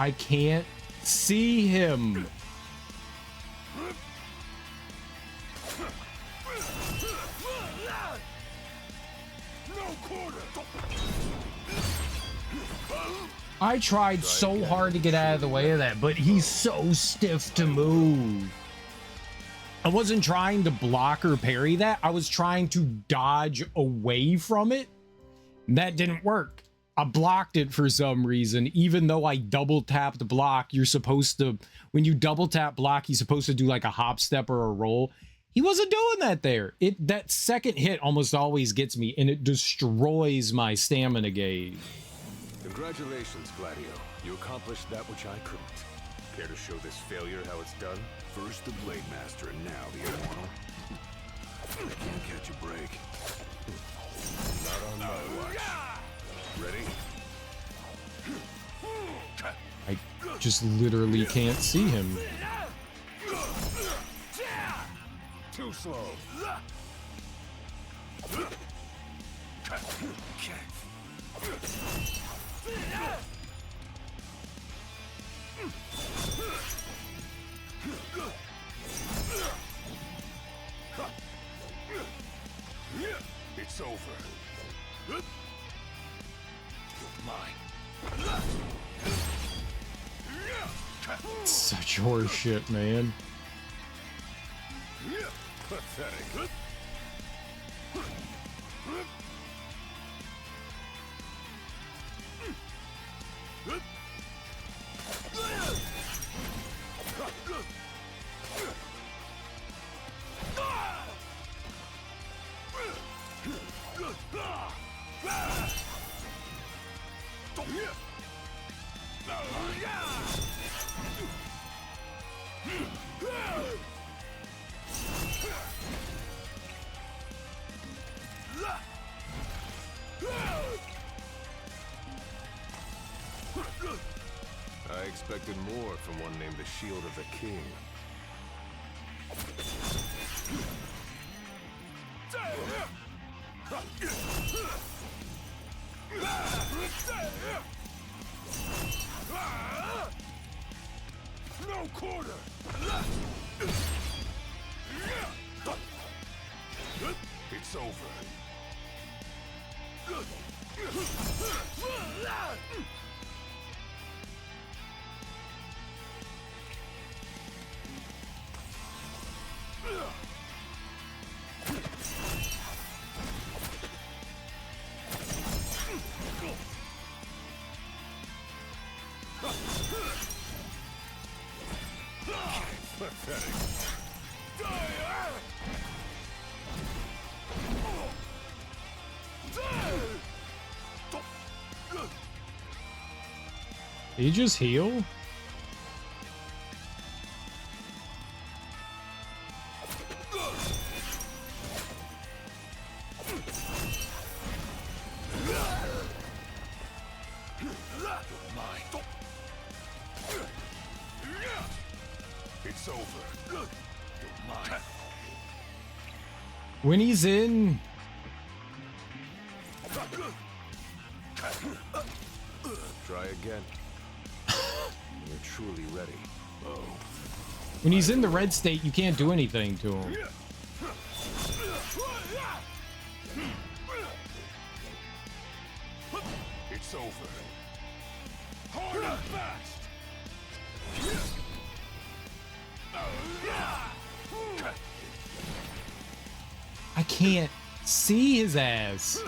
I can't see him. I tried so hard to get out of the way of that, but he's so stiff to move. I wasn't trying to block or parry that. I was trying to dodge away from it. That didn't work. I blocked it for some reason, even though I double tapped block. You're supposed to, when you double tap block, you're supposed to do like a hop step or a roll. He wasn't doing that there. That second hit almost always gets me, and it destroys my stamina gauge. Congratulations, Gladio. You accomplished that which I couldn't. Care to show this failure how it's done? First the Blade Master, and now the Immortal. I can't catch a break. Not on my watch. Ready? I just literally can't see him. Too slow. It's over. Mine. Such horse shit, man. Pathetic. I expected more from one named the Shield of the King. No quarter! It's over. Pathetic. Did he just heal? It's over. When he's in... Try again. You're truly ready. Oh. When he's in the red state, you can't do anything to him. It's over. Hard and fast. I can't see his ass.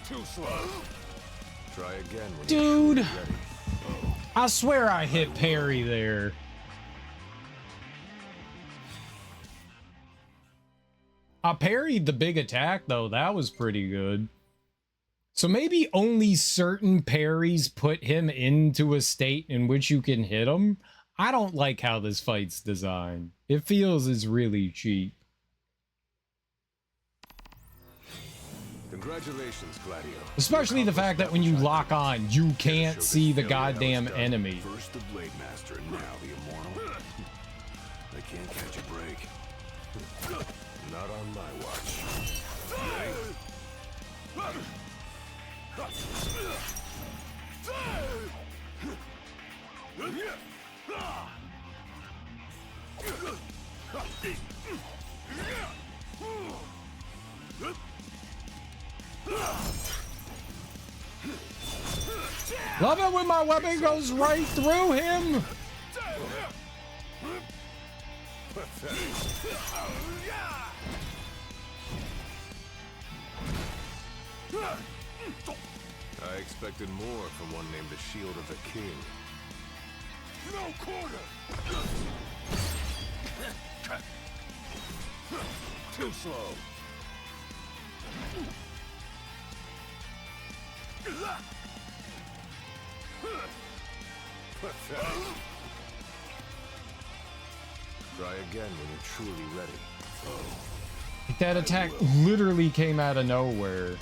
Too slow. Try again when Dude, you're truly ready. Oh. I swear I hit parry there. I parried the big attack though. That was pretty good. So maybe only certain parries put him into a state in which you can hit him. I don't like how this fight's designed. It feels as really cheap. Congratulations, Gladio. Especially the fact that when you lock on, you can't see the goddamn enemy. First the Blade Master, now the Immortal. They can't catch a break. Not on my watch. Love it when my weapon goes right through him. I expected more from one named the Shield of the King. No quarter! Too slow. Try again when you're truly ready. Oh. Like that attack literally came out of nowhere.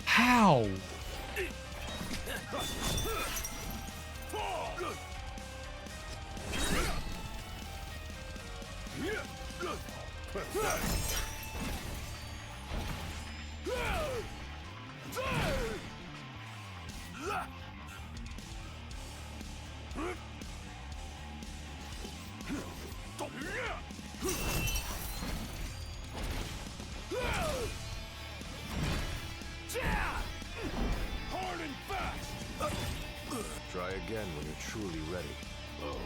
How? Hard and fast. Try again when you're truly ready. Oh,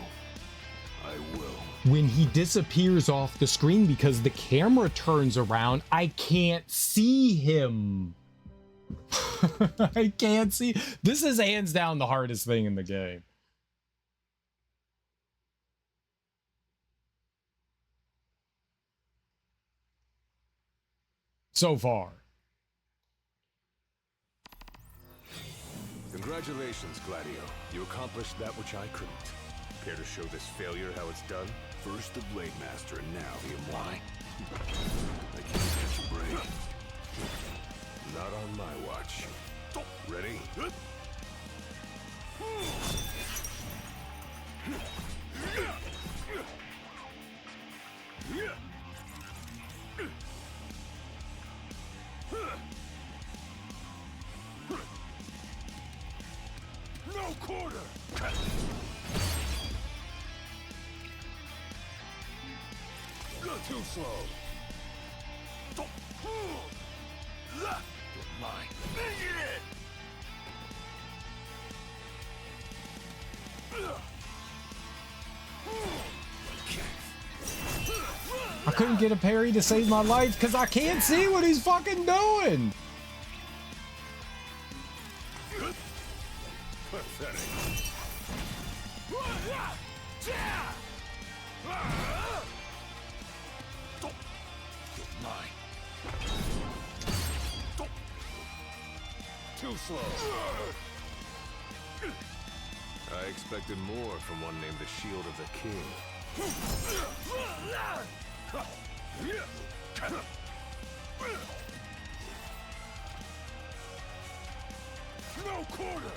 I will. When he disappears off the screen because the camera turns around, I can't see him. I can't see. This is hands down the hardest thing in the game. So far. Congratulations, Gladio. You accomplished that which I couldn't. Care to show this failure how it's done? First the Blade Master and now the Immortal. I can't catch a break. Not on my watch. Ready? No quarter! Too slow. Mine. I couldn't get a parry to save my life because I can't see what he's fucking doing. Pathetic. Mine. Too slow. I expected more from one named the Shield of the King. No quarter!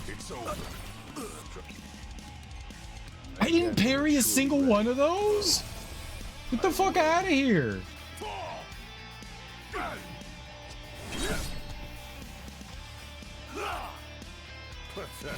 It's over. I didn't parry a single one of those? Get the fuck out of here. Pathetic.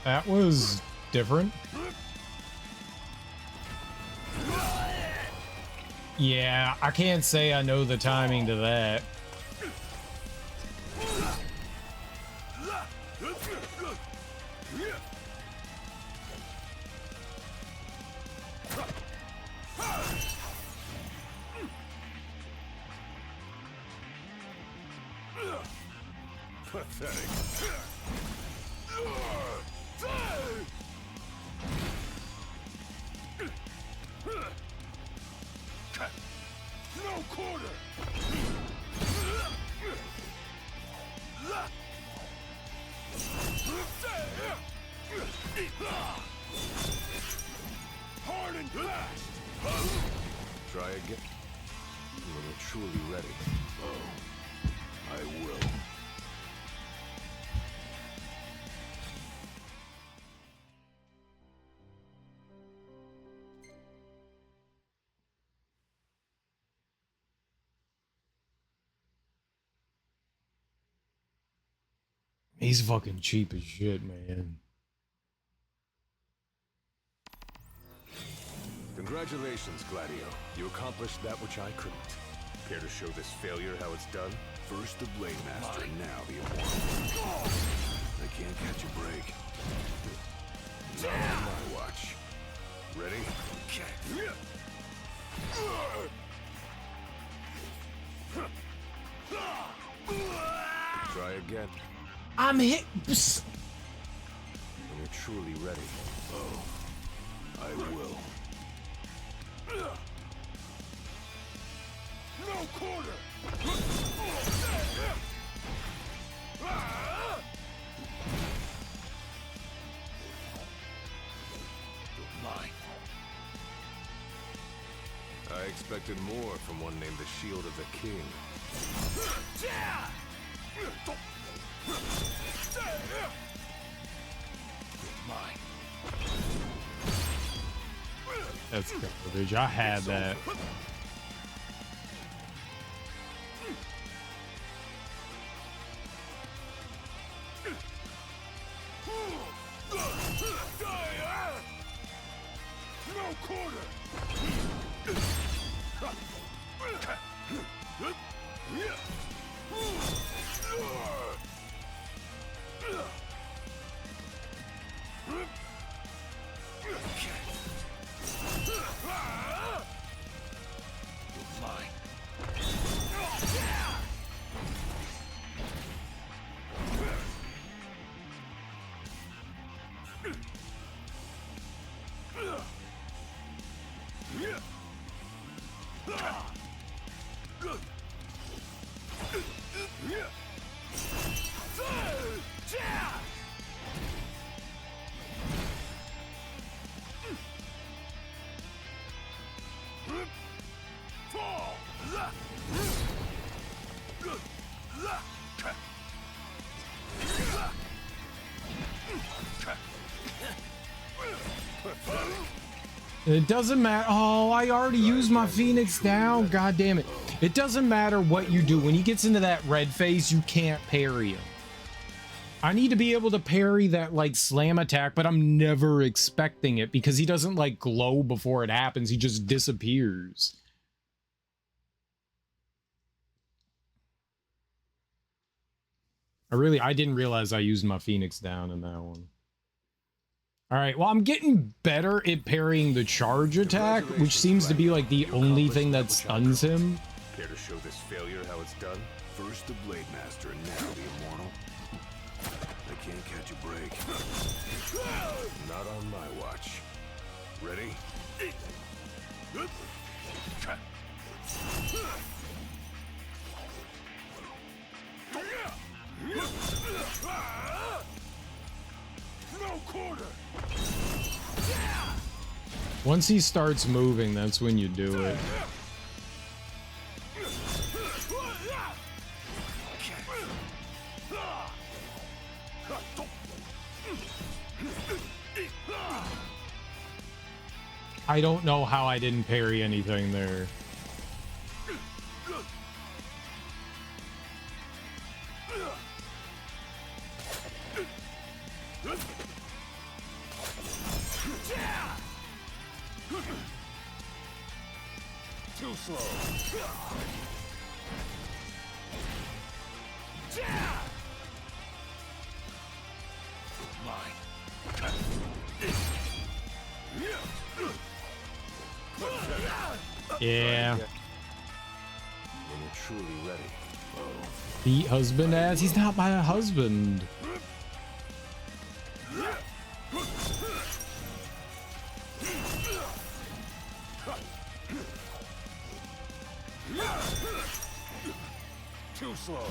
That was different. Yeah, I can't say I know the timing to that. Pathetic. No quarter! Hard and fast! Try again when you're truly ready. Oh, I will. He's fucking cheap as shit, man. Congratulations, Gladio. You accomplished that which I couldn't. Care to show this failure how it's done? First the Blade Master, now the Immortal. I can't catch a break. Not on my watch. Ready? Try again. I'm hit. When you're truly ready. Oh, I will. No quarter! Mine. I expected more from one named the Shield of the King. Mine. That's garbage. I had that. No quarter! It doesn't matter. Oh, I already used my Phoenix down. God damn it. It doesn't matter what you do. When he gets into that red phase, you can't parry him. I need to be able to parry that like slam attack, but I'm never expecting it because he doesn't like glow before it happens. He just disappears. I didn't realize I used my Phoenix down in that one. All right, well, I'm getting better at parrying the charge attack, which seems to be like the only thing that stuns him. Care to show this failure how it's done? First the Blade Master, now the Immortal. I can't catch a break. Not on my watch. Ready? No quarter! Once he starts moving, that's when you do it. I don't know how I didn't parry anything there. Too slow. Mine. Yeah. When you're truly ready. Beat husband ass. He's not my husband. Too slow.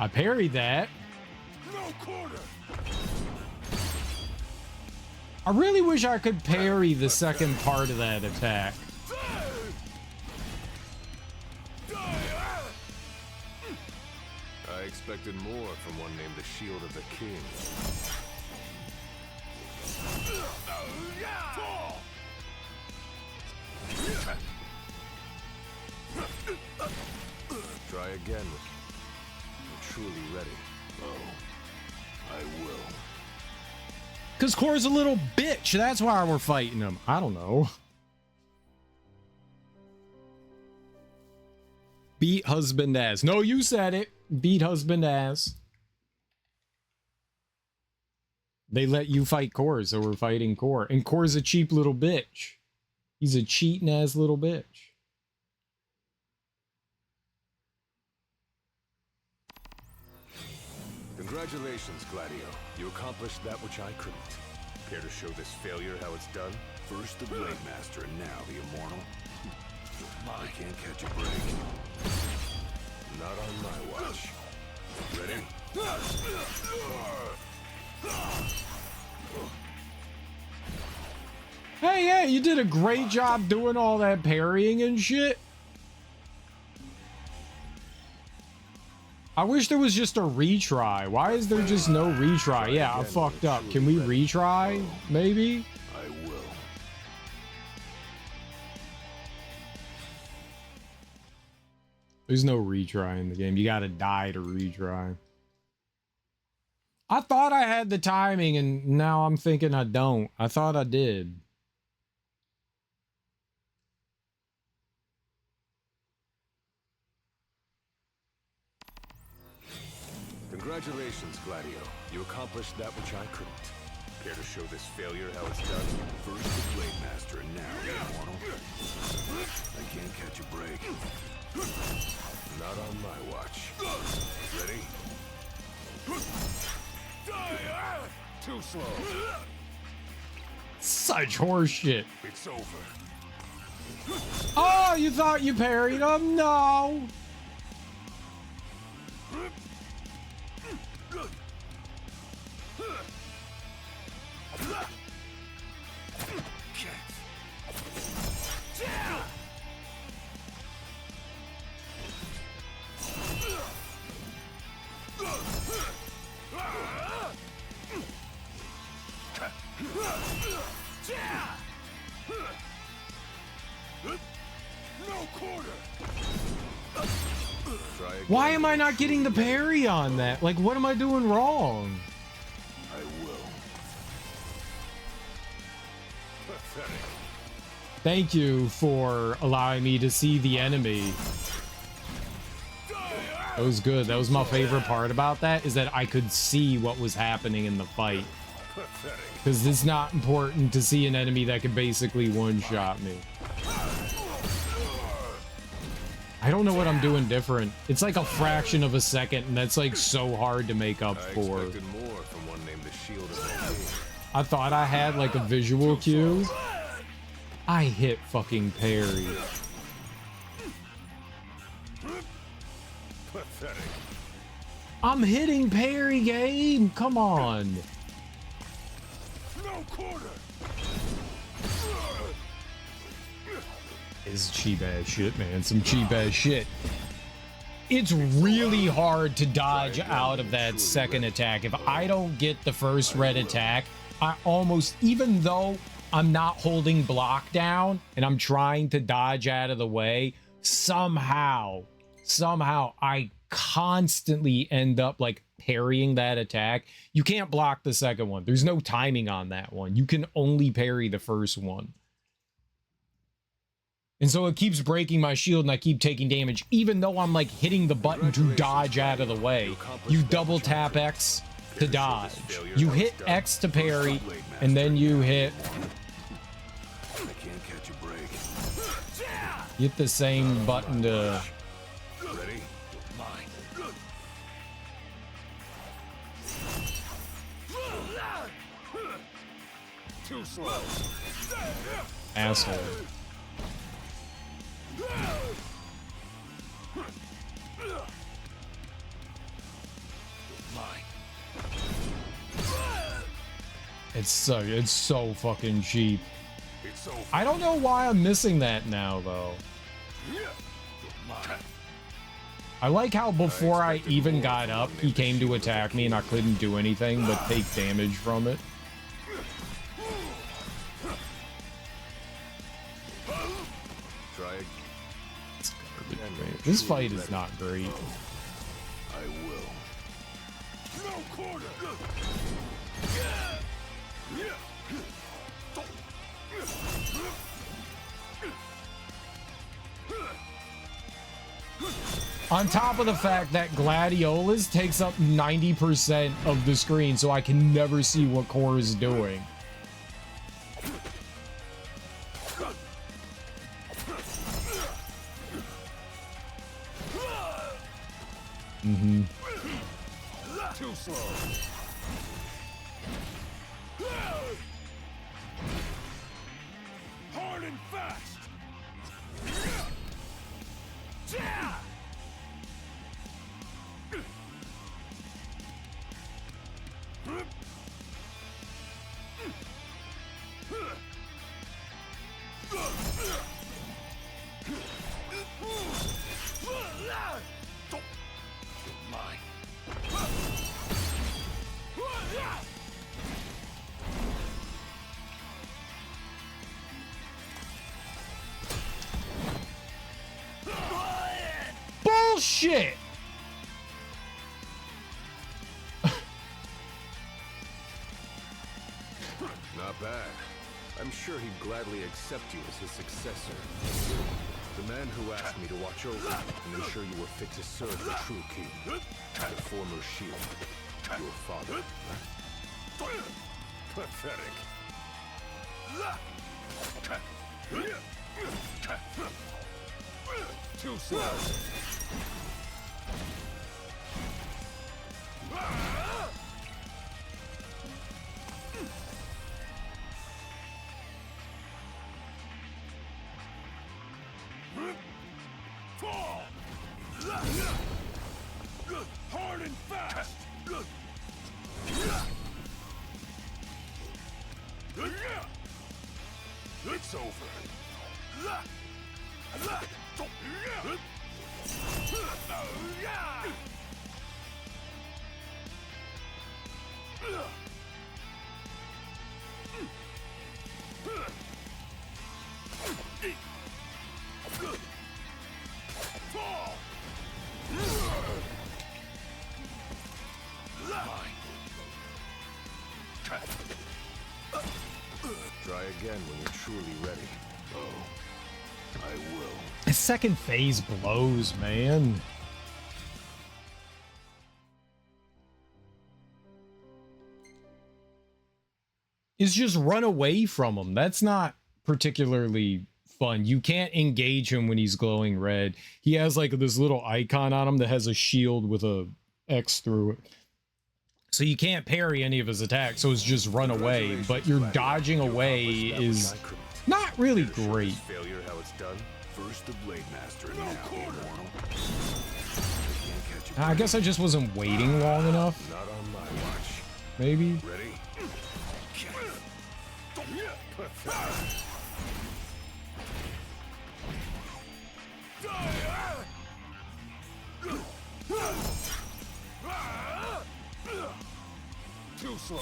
I parried that. No quarter. I really wish I could parry the second part of that attack. I expected more from one named the Shield of the King. Try again. You're truly ready. Oh, I will. Because Core's a little bitch. That's why we're fighting him. I don't know. Beat husband ass. No, you said it. Beat husband ass. They let you fight Core, so we're fighting Core. And Core's a cheap little bitch. He's a cheating ass little bitch. Congratulations, Gladio. You accomplished that which I couldn't. Care to show this failure how it's done? First the Blade Master and now the Immortal. I can't catch a break. Not on my watch. Ready? Hey, you did a great job doing all that parrying and shit. I wish there was just a retry. Why is there just no retry? Yeah, I fucked up. Can we retry? Maybe? I will. There's no retry in the game. You gotta die to retry. I thought I had the timing, and now I'm thinking I don't. I thought I did. Congratulations, Gladio. You accomplished that which I couldn't. Care to show this failure how it's done? First the Blade Master and now the Immortal. I can't catch a break. Not on my watch. Ready? Too slow. Such horseshit. It's over. Oh, you thought you parried him? No. Why am I not getting the parry on that? Like, what am I doing wrong? I will. Pathetic. Thank you for allowing me to see the enemy. That was good. That was my favorite part about that, is that I could see what was happening in the fight. Because it's not important to see an enemy that could basically one-shot me. I don't know what I'm doing different. It's like a fraction of a second, and that's like so hard to make up for. I expected more from one named the Shield of the King. I thought I had like a visual cue. I hit fucking parry. Pathetic. I'm hitting parry, game. Come on. No quarter. Is cheap ass shit, man. Some cheap ass shit. It's really hard to dodge out of that second attack. If I don't get the first red attack, I almost, even though I'm not holding block down and I'm trying to dodge out of the way, somehow I constantly end up like parrying that attack. You can't block the second one. There's no timing on that one. You can only parry the first one. And so it keeps breaking my shield and I keep taking damage, even though I'm like hitting the button to dodge out of the way. You double tap X to dodge. You hit X to parry, and then you hit... I can't catch a break. You hit the same button to... Ready? Too slow. Asshole. It's so fucking cheap. I don't know why I'm missing that now though. I like how before I even got up, he came to attack me and I couldn't do anything but take damage from it. This fight is not great. I will. On top of the fact that Gladiolus takes up 90% of the screen, so I can never see what Core is doing. Mm-hmm. Too slow. Hard and fast. Bullshit! Not bad. I'm sure he'd gladly accept you as his successor. The man who asked me to watch over you and ensure you were fit to serve the true king. The former shield. Your father. Pathetic. Too slow. Fall! Hard and fast! It's over. Try again when you're truly ready. Oh, I will. The second phase blows, man. Is just run away from him. That's not particularly fun. You can't engage him when he's glowing red. He has like this little icon on him that has a shield with a X through it. So you can't parry any of his attacks, so it's just run away, but your dodging away is not really great. Failure how it's done. First the Blade Master, now immortal. I guess I just wasn't waiting long enough. Not on my watch. Maybe. Ready? Too slow.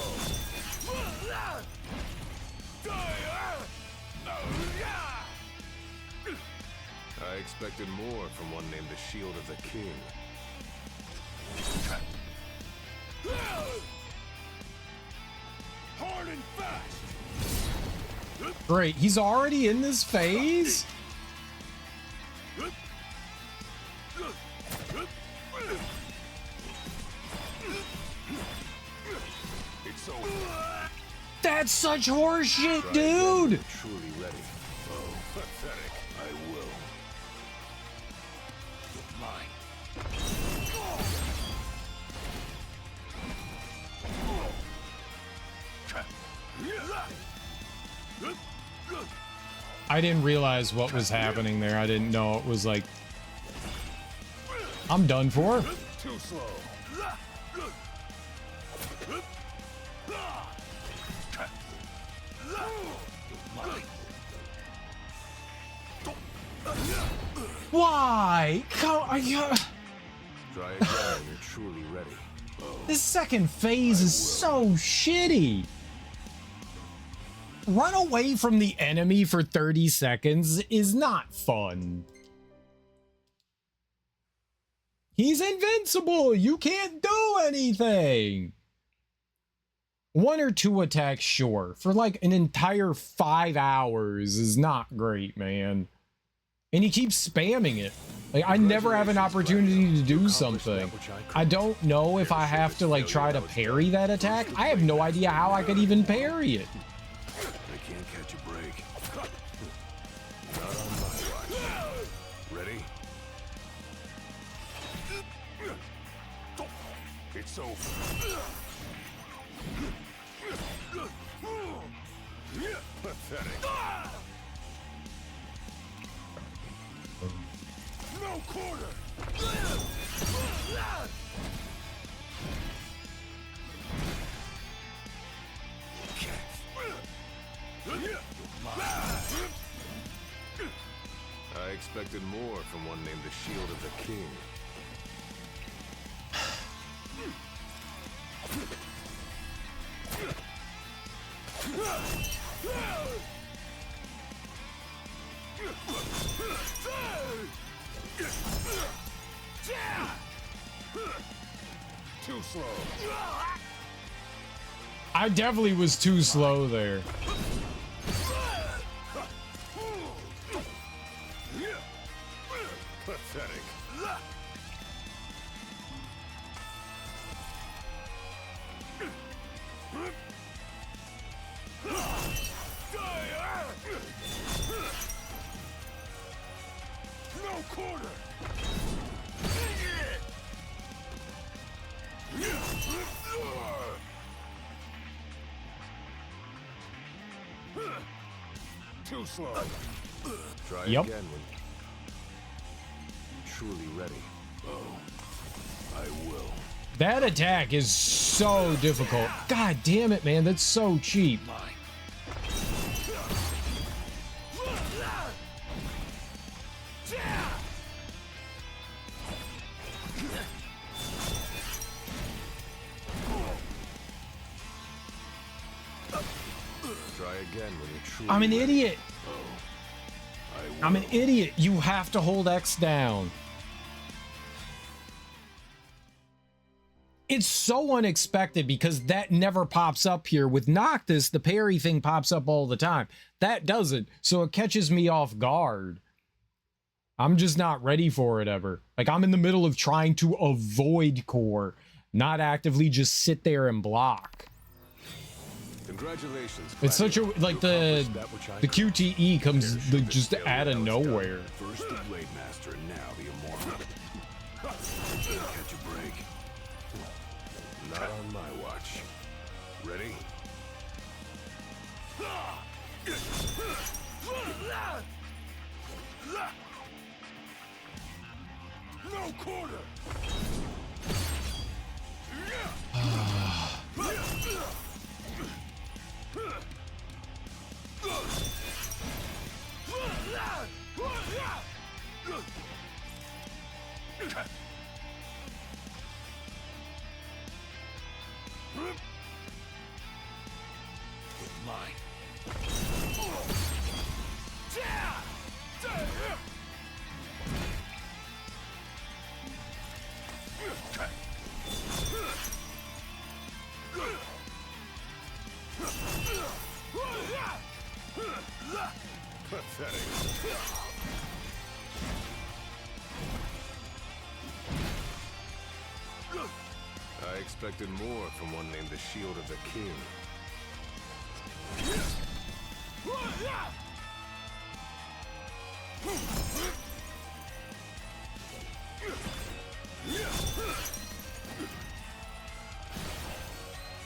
I expected more from one named the Shield of the King. Hard and fast. Great, he's already in this phase? It's over. That's such horseshit, dude! Truly ready. Oh, pathetic. I will. Mine. I didn't realize what was happening there. I didn't know it was like... I'm done for. Too slow. Why? Try again when you're truly ready. This second phase is so shitty. Run away from the enemy for 30 seconds is not fun. He's invincible. You can't do anything. 1 or 2 attacks, sure. For like an entire 5 hours is not great, man. And he keeps spamming it. Like, I never have an opportunity to do something. I don't know if I have to like try to parry that attack. I have no idea how I could even parry it. They can't catch a break. Not on my watch. Ready? It's over. Pathetic. No quarter. I expected more from one named the Shield of the King. Too slow. I definitely was too slow there. Pathetic. No quarter. Too slow. Try Yep. again when truly ready. Oh, I will. That attack is so difficult. God damn it, man. That's so cheap. Try again when you're truly I'm an ready. idiot. I will. I'm an idiot. You have to hold X down. It's so unexpected because that never pops up here. With Noctis, the parry thing pops up all the time. That doesn't, so it catches me off guard. I'm just not ready for it ever. Like, I'm in the middle of trying to avoid core, not actively just sit there and block. Congratulations. It's such a, Gladiolus. like, the QTE comes just out of nowhere. First the Blade Master, and now the Immortal. Can't catch a break. Not on my watch. Ready? No quarter. Pathetic. I expected more from one named the Shield of the King.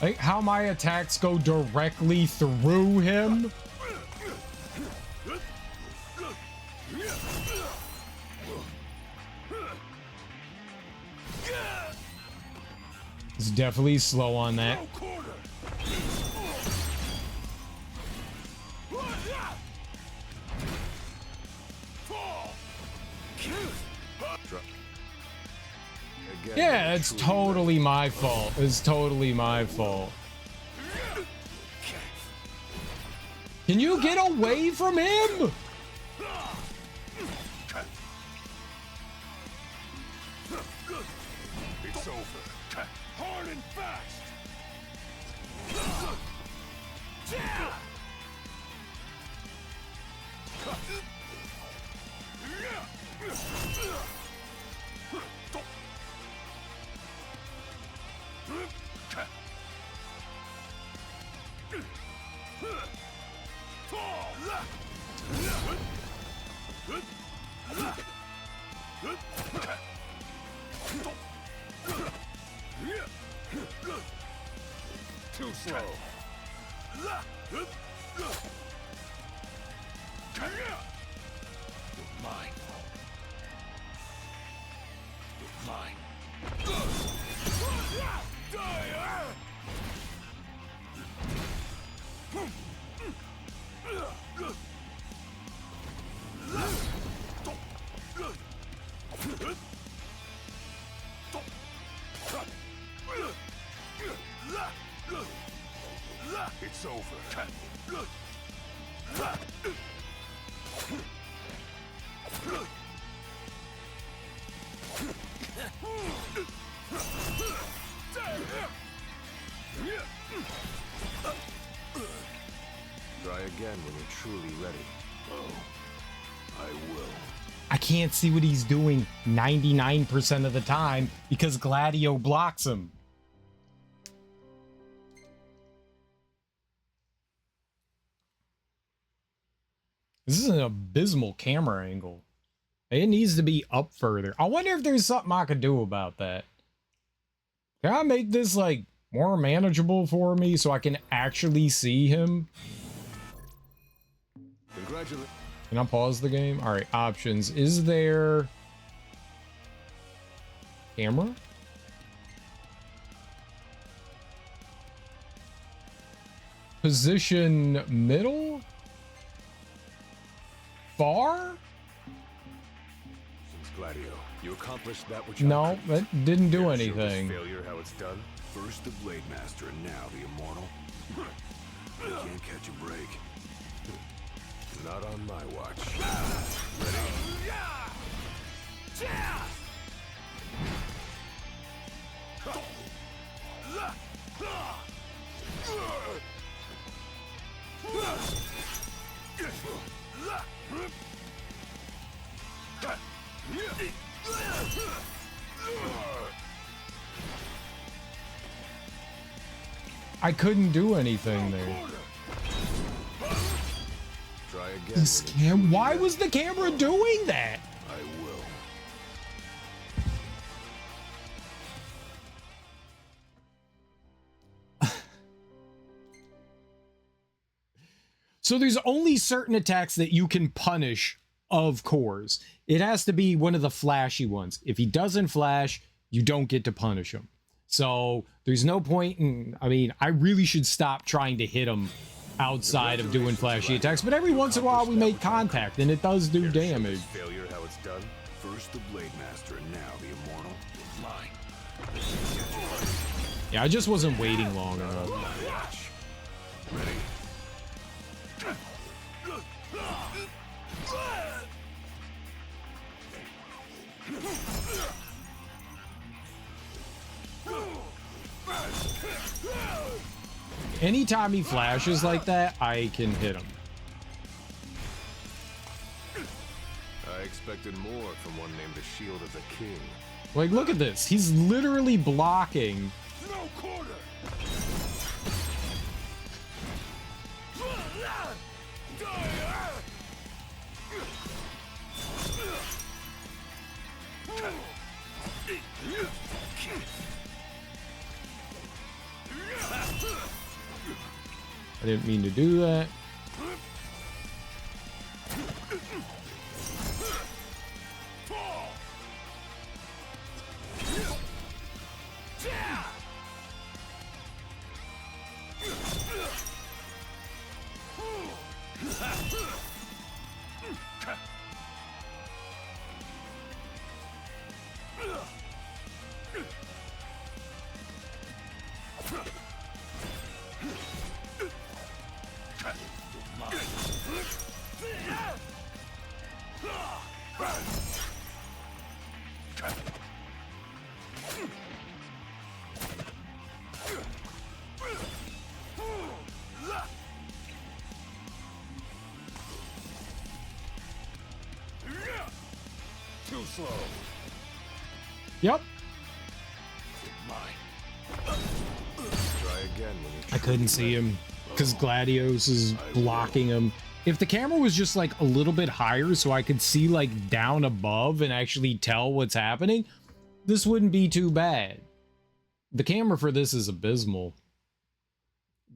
Like, how my attacks go directly through him? It's definitely slow on that. Yeah, it's totally my fault. It's totally my fault. Can you get away from him? burning fast! Too slow. Mine. Mine. It's over. Try again when you're truly ready. Oh, I will. I can't see what he's doing 99% of the time because Gladio blocks him. This is an abysmal camera angle. It needs to be up further. I wonder if there's something I could do about that. Can I make this like more manageable for me so I can actually see him? Congratulations. Can I pause the game? All right, options. Is there camera? Position middle? Far? Since Gladio, you accomplished that which I No, couldn't. that didn't do Care to show this anything. failure how it's done? First the Blade Master and now the Immortal. You can't catch a break. Not on my watch. I couldn't do anything there. Try again. This when you're truly why ready. was the camera doing that? I will. So there's only certain attacks that you can punish of cores. It has to be one of the flashy ones. If he doesn't flash, you don't get to punish him. So there's no point in, I mean, I really should stop trying to hit him outside of doing flashy attacks, but every once in a while we make contact and it does do Care to show damage. this failure how it's done? First the Blade Master and now the Immortal. Mine. Yeah, I just wasn't waiting long enough. Watch. Ready? Anytime he flashes like that, I can hit him. I expected more from one named the Shield of the King. Like, look at this. He's literally blocking. No quarter. I didn't mean to do that. Yep. Try again when you I couldn't see him because Gladiolus is blocking him. If the camera was just like a little bit higher so I could see like down above and actually tell what's happening, this wouldn't be too bad. The camera for this is abysmal.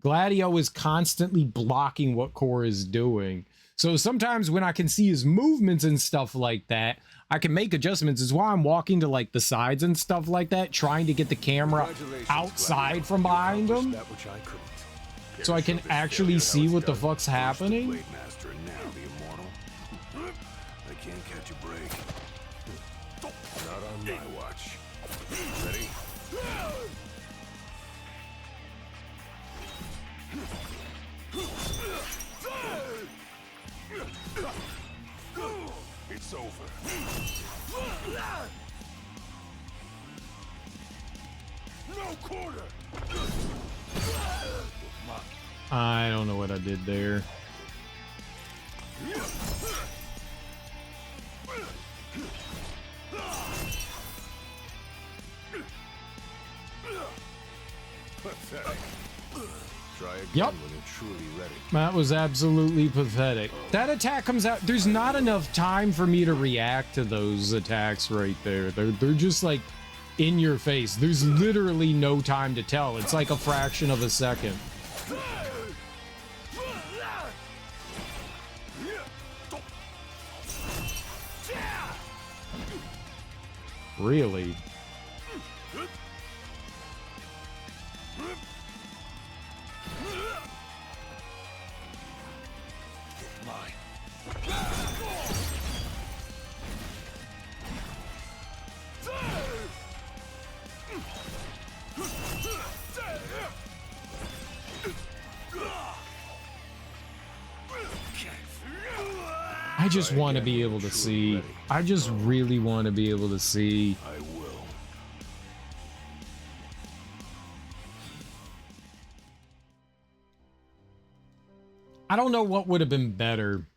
Gladio is constantly blocking what Core is doing. So sometimes when I can see his movements and stuff like that, I can make adjustments. It's why I'm walking to like the sides and stuff like that, trying to get the camera outside from behind him, so I can actually see what the fuck's happening. Blade Master and now the Immortal. I can't catch a break. Not on my watch. Ready? It's over. No quarter. I don't know what I did there. Pathetic. Try again Yep. when you're truly ready. That was absolutely pathetic. That attack comes out. There's not enough time for me to react to those attacks right there. They're just like in your face. There's literally no time to tell. It's like a fraction of a second. Really? I just want to be able to see. I just really want to be able to see. I will. I don't know what would have been better.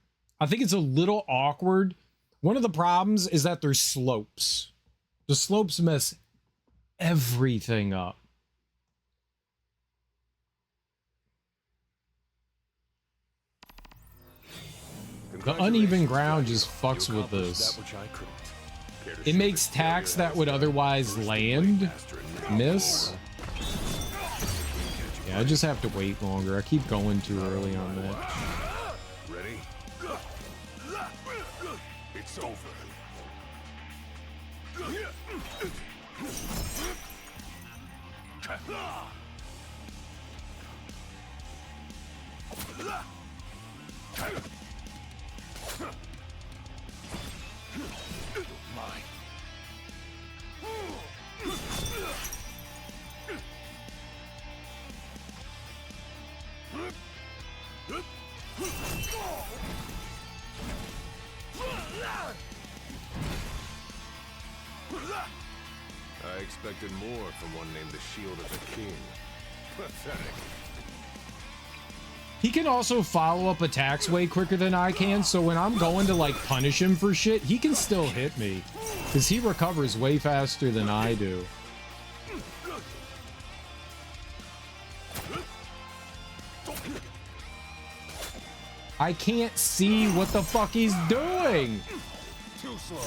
I think it's a little awkward. One of the problems is that there's slopes. The slopes mess everything up. The uneven ground just fucks with this. It makes attacks that would otherwise land miss. Yeah, I just have to wait longer. I keep going too early on that. Ready? It's over. I expected more from one named the Shield of the King. Pathetic. He can also follow up attacks way quicker than I can, so when I'm going to like punish him for shit, he can still hit me because he recovers way faster than I do. I can't see what the fuck he's doing. Too slow.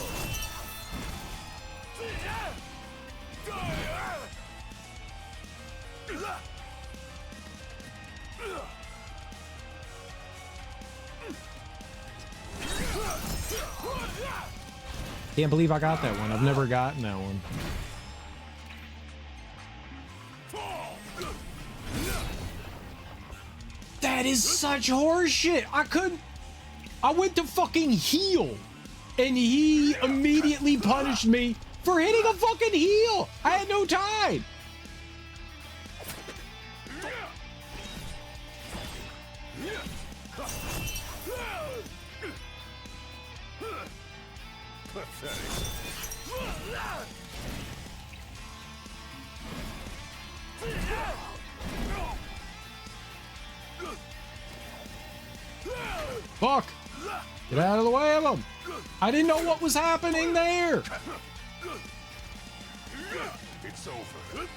Can't believe I got that one. I've never gotten that one. That is such horseshit. I went to fucking heal, and he immediately punished me for hitting a fucking heal. I had no time. Fuck. Get out of the way of him. I didn't know what was happening there. It's over.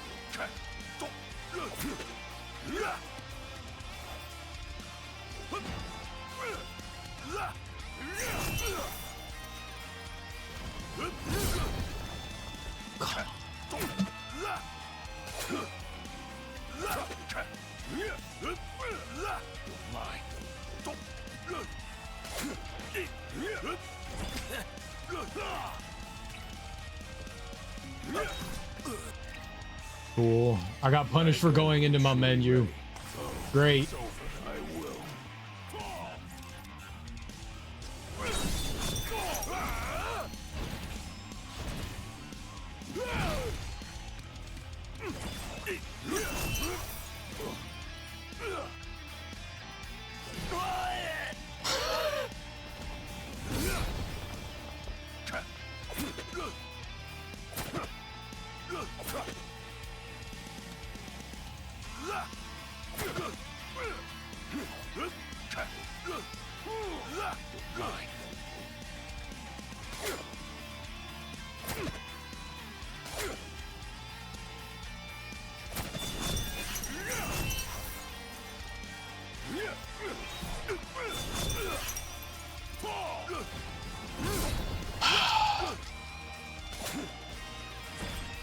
Cool. I got punished for going into my menu. Great.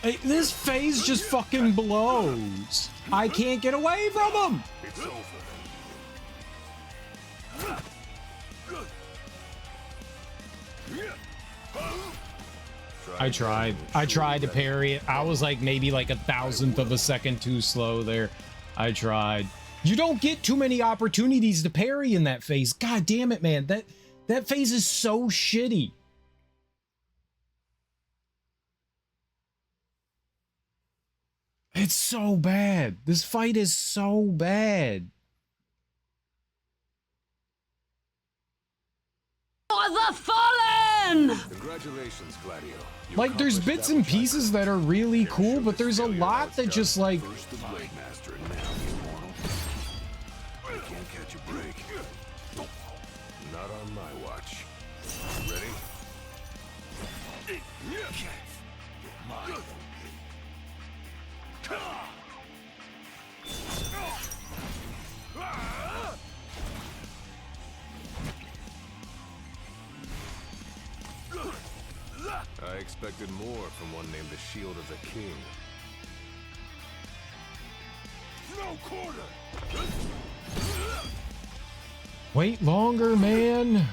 Hey, this phase just fucking blows. I can't get away from him. It's over. I tried to parry it. I was like maybe like 1,000th of a second too slow there. I tried. You don't get too many opportunities to parry in that phase. God damn it, man. That phase is so shitty. It's so bad. This fight is so bad. For the fallen! Congratulations, Gladio. Like, there's bits and pieces that are really cool, but there's a lot that just like... First the Blade Master, and now the Immortal. You can't catch a break. Not on my watch. Ready? Mine. I expected more from one named the Shield of the King. No quarter! Wait longer, man.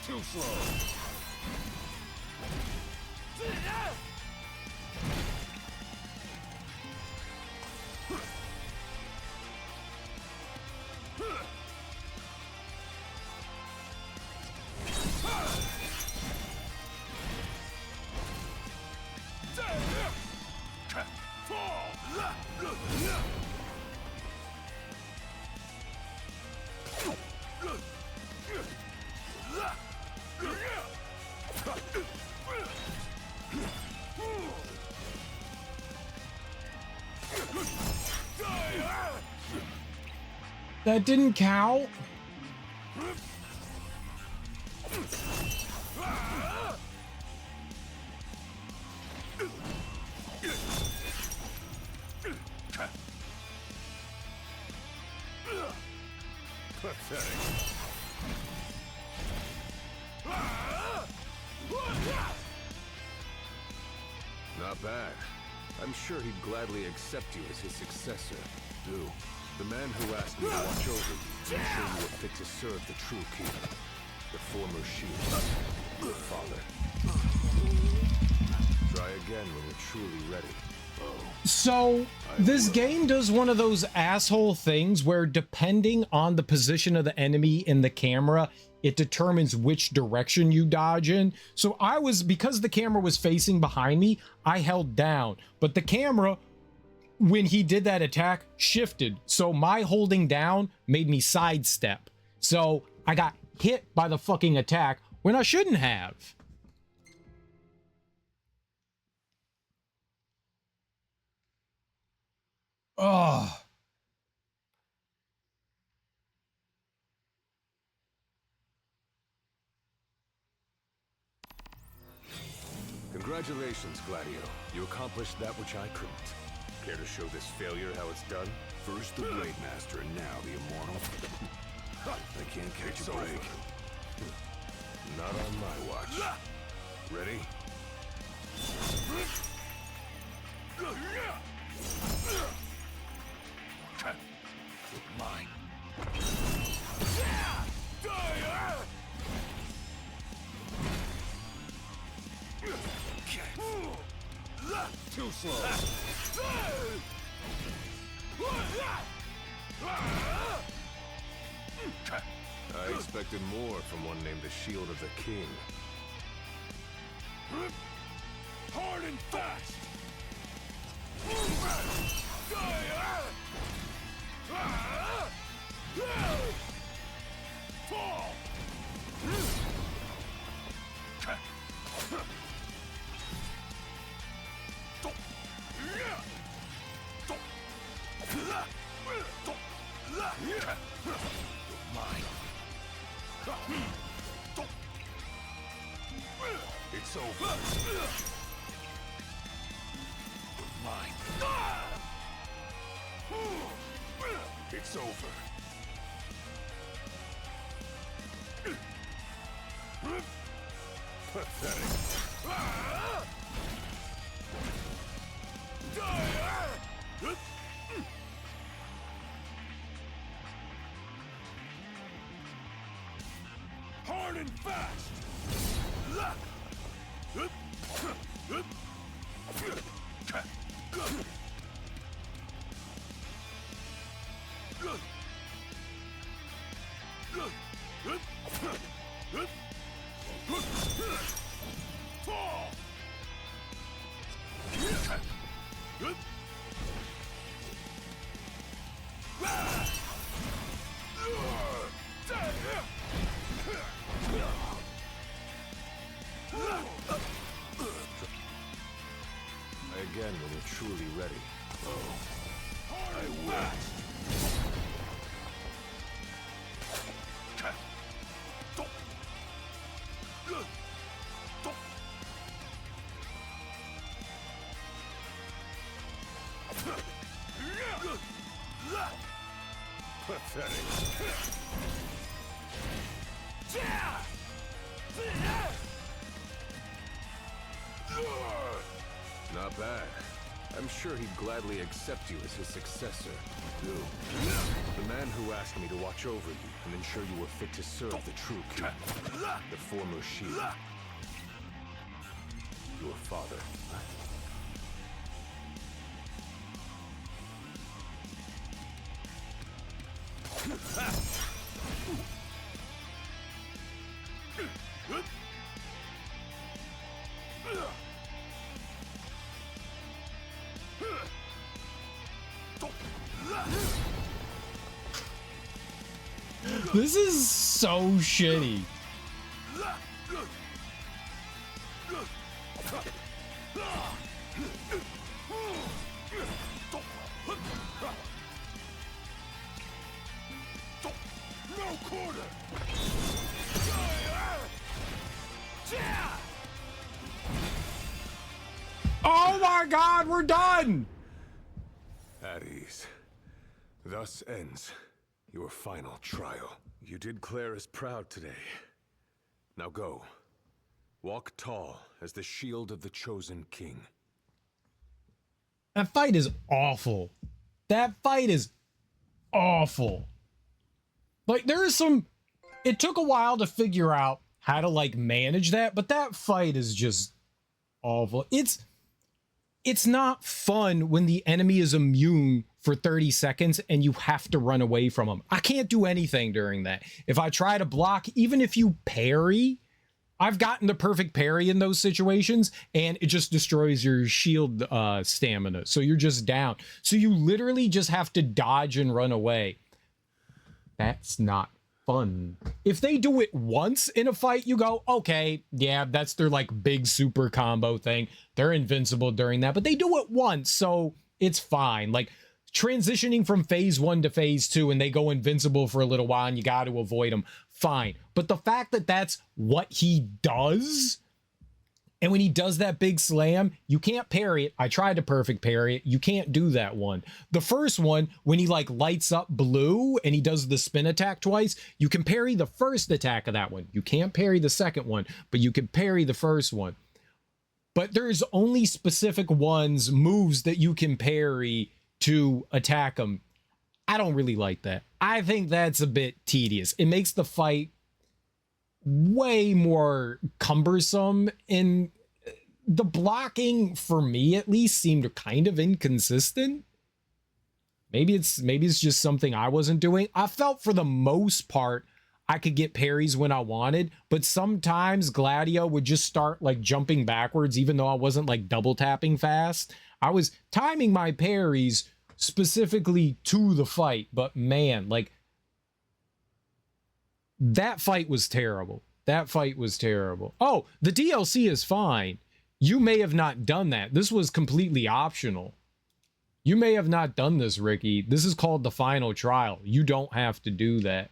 Too slow. That didn't count. Not bad. I'm sure he'd gladly accept you as his successor. Do. The man who asked me to watch over you and show you what fit to serve the true king. The former shield. Your father. Try again when you're truly ready. So, this game does one of those asshole things where depending on the position of the enemy in the camera, it determines which direction you dodge in. So because the camera was facing behind me, I held down. But the camera, when he did that attack, shifted. So my holding down made me sidestep. So I got hit by the fucking attack, when I shouldn't have. Oh. Congratulations, Gladio. You accomplished that which I couldn't. Care to show this failure how it's done? First the Blade Master and now the Immortal. I can't catch a break. Not on my watch. Ready? Mine. Too slow. I expected more from one named the Shield of the King. Hard and fast. Fall. It's over. Mine. It's over. Pathetic. Hard and fast. Fall. Again when you're truly ready. I will. Pathetic. Not bad. I'm sure he'd gladly accept you as his successor. Who? The man who asked me to watch over you and ensure you were fit to serve the true king. The former Shield. Your father. This is so shitty. No quarter. Oh my god, we're done! At ease. Thus ends your final trial. You did Claire as proud today. Now go. Walk tall as the shield of the chosen king. That fight is awful. That fight is awful. Like, there is some... It took a while to figure out how to, like, manage that, but that fight is just awful. It's not fun when the enemy is immune for 30 seconds and you have to run away from them. I can't do anything during that. If I try to block, even if you parry, I've gotten the perfect parry in those situations and it just destroys your shield stamina. So you're just down. So you literally just have to dodge and run away. That's not fun. If they do it once in a fight, you go, okay, yeah, that's their like big super combo thing. They're invincible during that, but they do it once, so it's fine. Like transitioning from phase 1 to phase 2 and they go invincible for a little while and you got to avoid them, fine. But the fact that that's what he does, and when he does that big slam, you can't parry it. I tried to perfect parry it. You can't do that one. The first one, when he like lights up blue and he does the spin attack twice, you can parry the first attack of that one. You can't parry the second one, but you can parry the first one. But there's only specific moves that you can parry to attack them. I don't really like that. I think that's a bit tedious. It makes the fight way more cumbersome, and the blocking for me at least seemed kind of inconsistent. Maybe it's just something I wasn't doing. I felt for the most part I could get parries when I wanted, but sometimes Gladio would just start like jumping backwards even though I wasn't like double tapping fast. I was timing my parries specifically to the fight, but man, like that fight was terrible. That fight was terrible. Oh, the DLC is fine. You may have not done that. This was completely optional. You may have not done this, Ricky. This is called the final trial. You don't have to do that.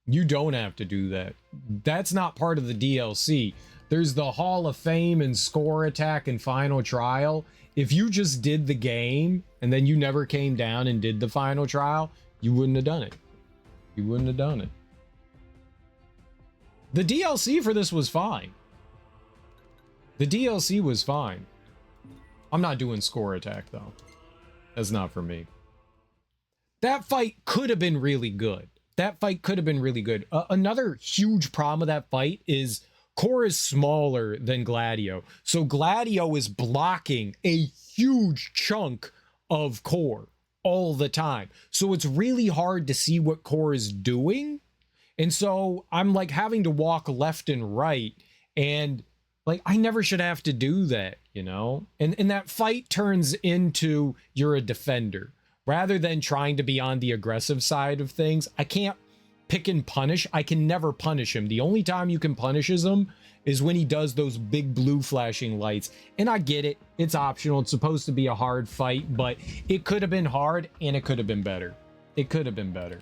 You don't have to do that. That's not part of the DLC. There's the Hall of Fame and Score Attack and Final Trial. If you just did the game and then you never came down and did the final trial, you wouldn't have done it. You wouldn't have done it. The DLC for this was fine. The DLC was fine. I'm not doing Score Attack though. That's not for me. That fight could have been really good. That fight could have been really good. Another huge problem with that fight is Core is smaller than Gladio. So Gladio is blocking a huge chunk of Core all the time. So it's really hard to see what Core is doing. And so I'm like having to walk left and right. And like, I never should have to do that, you know? And that fight turns into you're a defender. Rather than trying to be on the aggressive side of things, I can't pick and punish. I can never punish him. The only time you can punish him is when he does those big blue flashing lights. And I get it. It's optional. It's supposed to be a hard fight, but it could have been hard and it could have been better. It could have been better.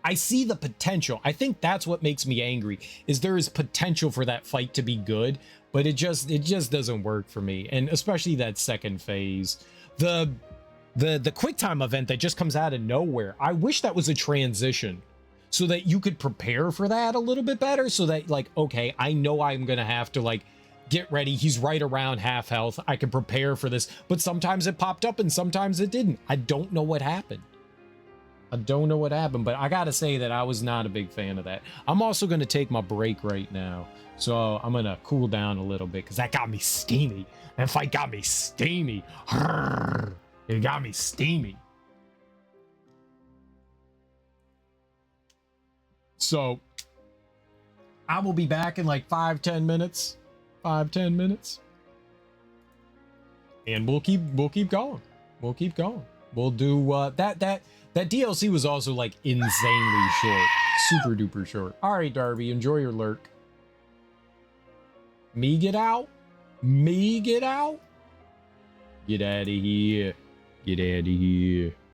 I see the potential. I think that's what makes me angry, is there is potential for that fight to be good, but it just doesn't work for me. And especially that second phase. The quick time event that just comes out of nowhere. I wish that was a transition so that you could prepare for that a little bit better, so that like, okay, I know I'm going to have to like get ready. He's right around half health. I can prepare for this, but sometimes it popped up and sometimes it didn't. I don't know what happened. I don't know what happened, but I got to say that I was not a big fan of that. I'm also going to take my break right now. So I'm going to cool down a little bit because that got me steamy. That fight got me steamy. It got me steamy. So I will be back in like 5-10 minutes. 5-10 minutes. And we'll keep going. We'll keep going. We'll do that DLC was also like insanely short. Super duper short. All right, Darby, enjoy your lurk. Me get out? Me get out? Get out of here. Get out of here.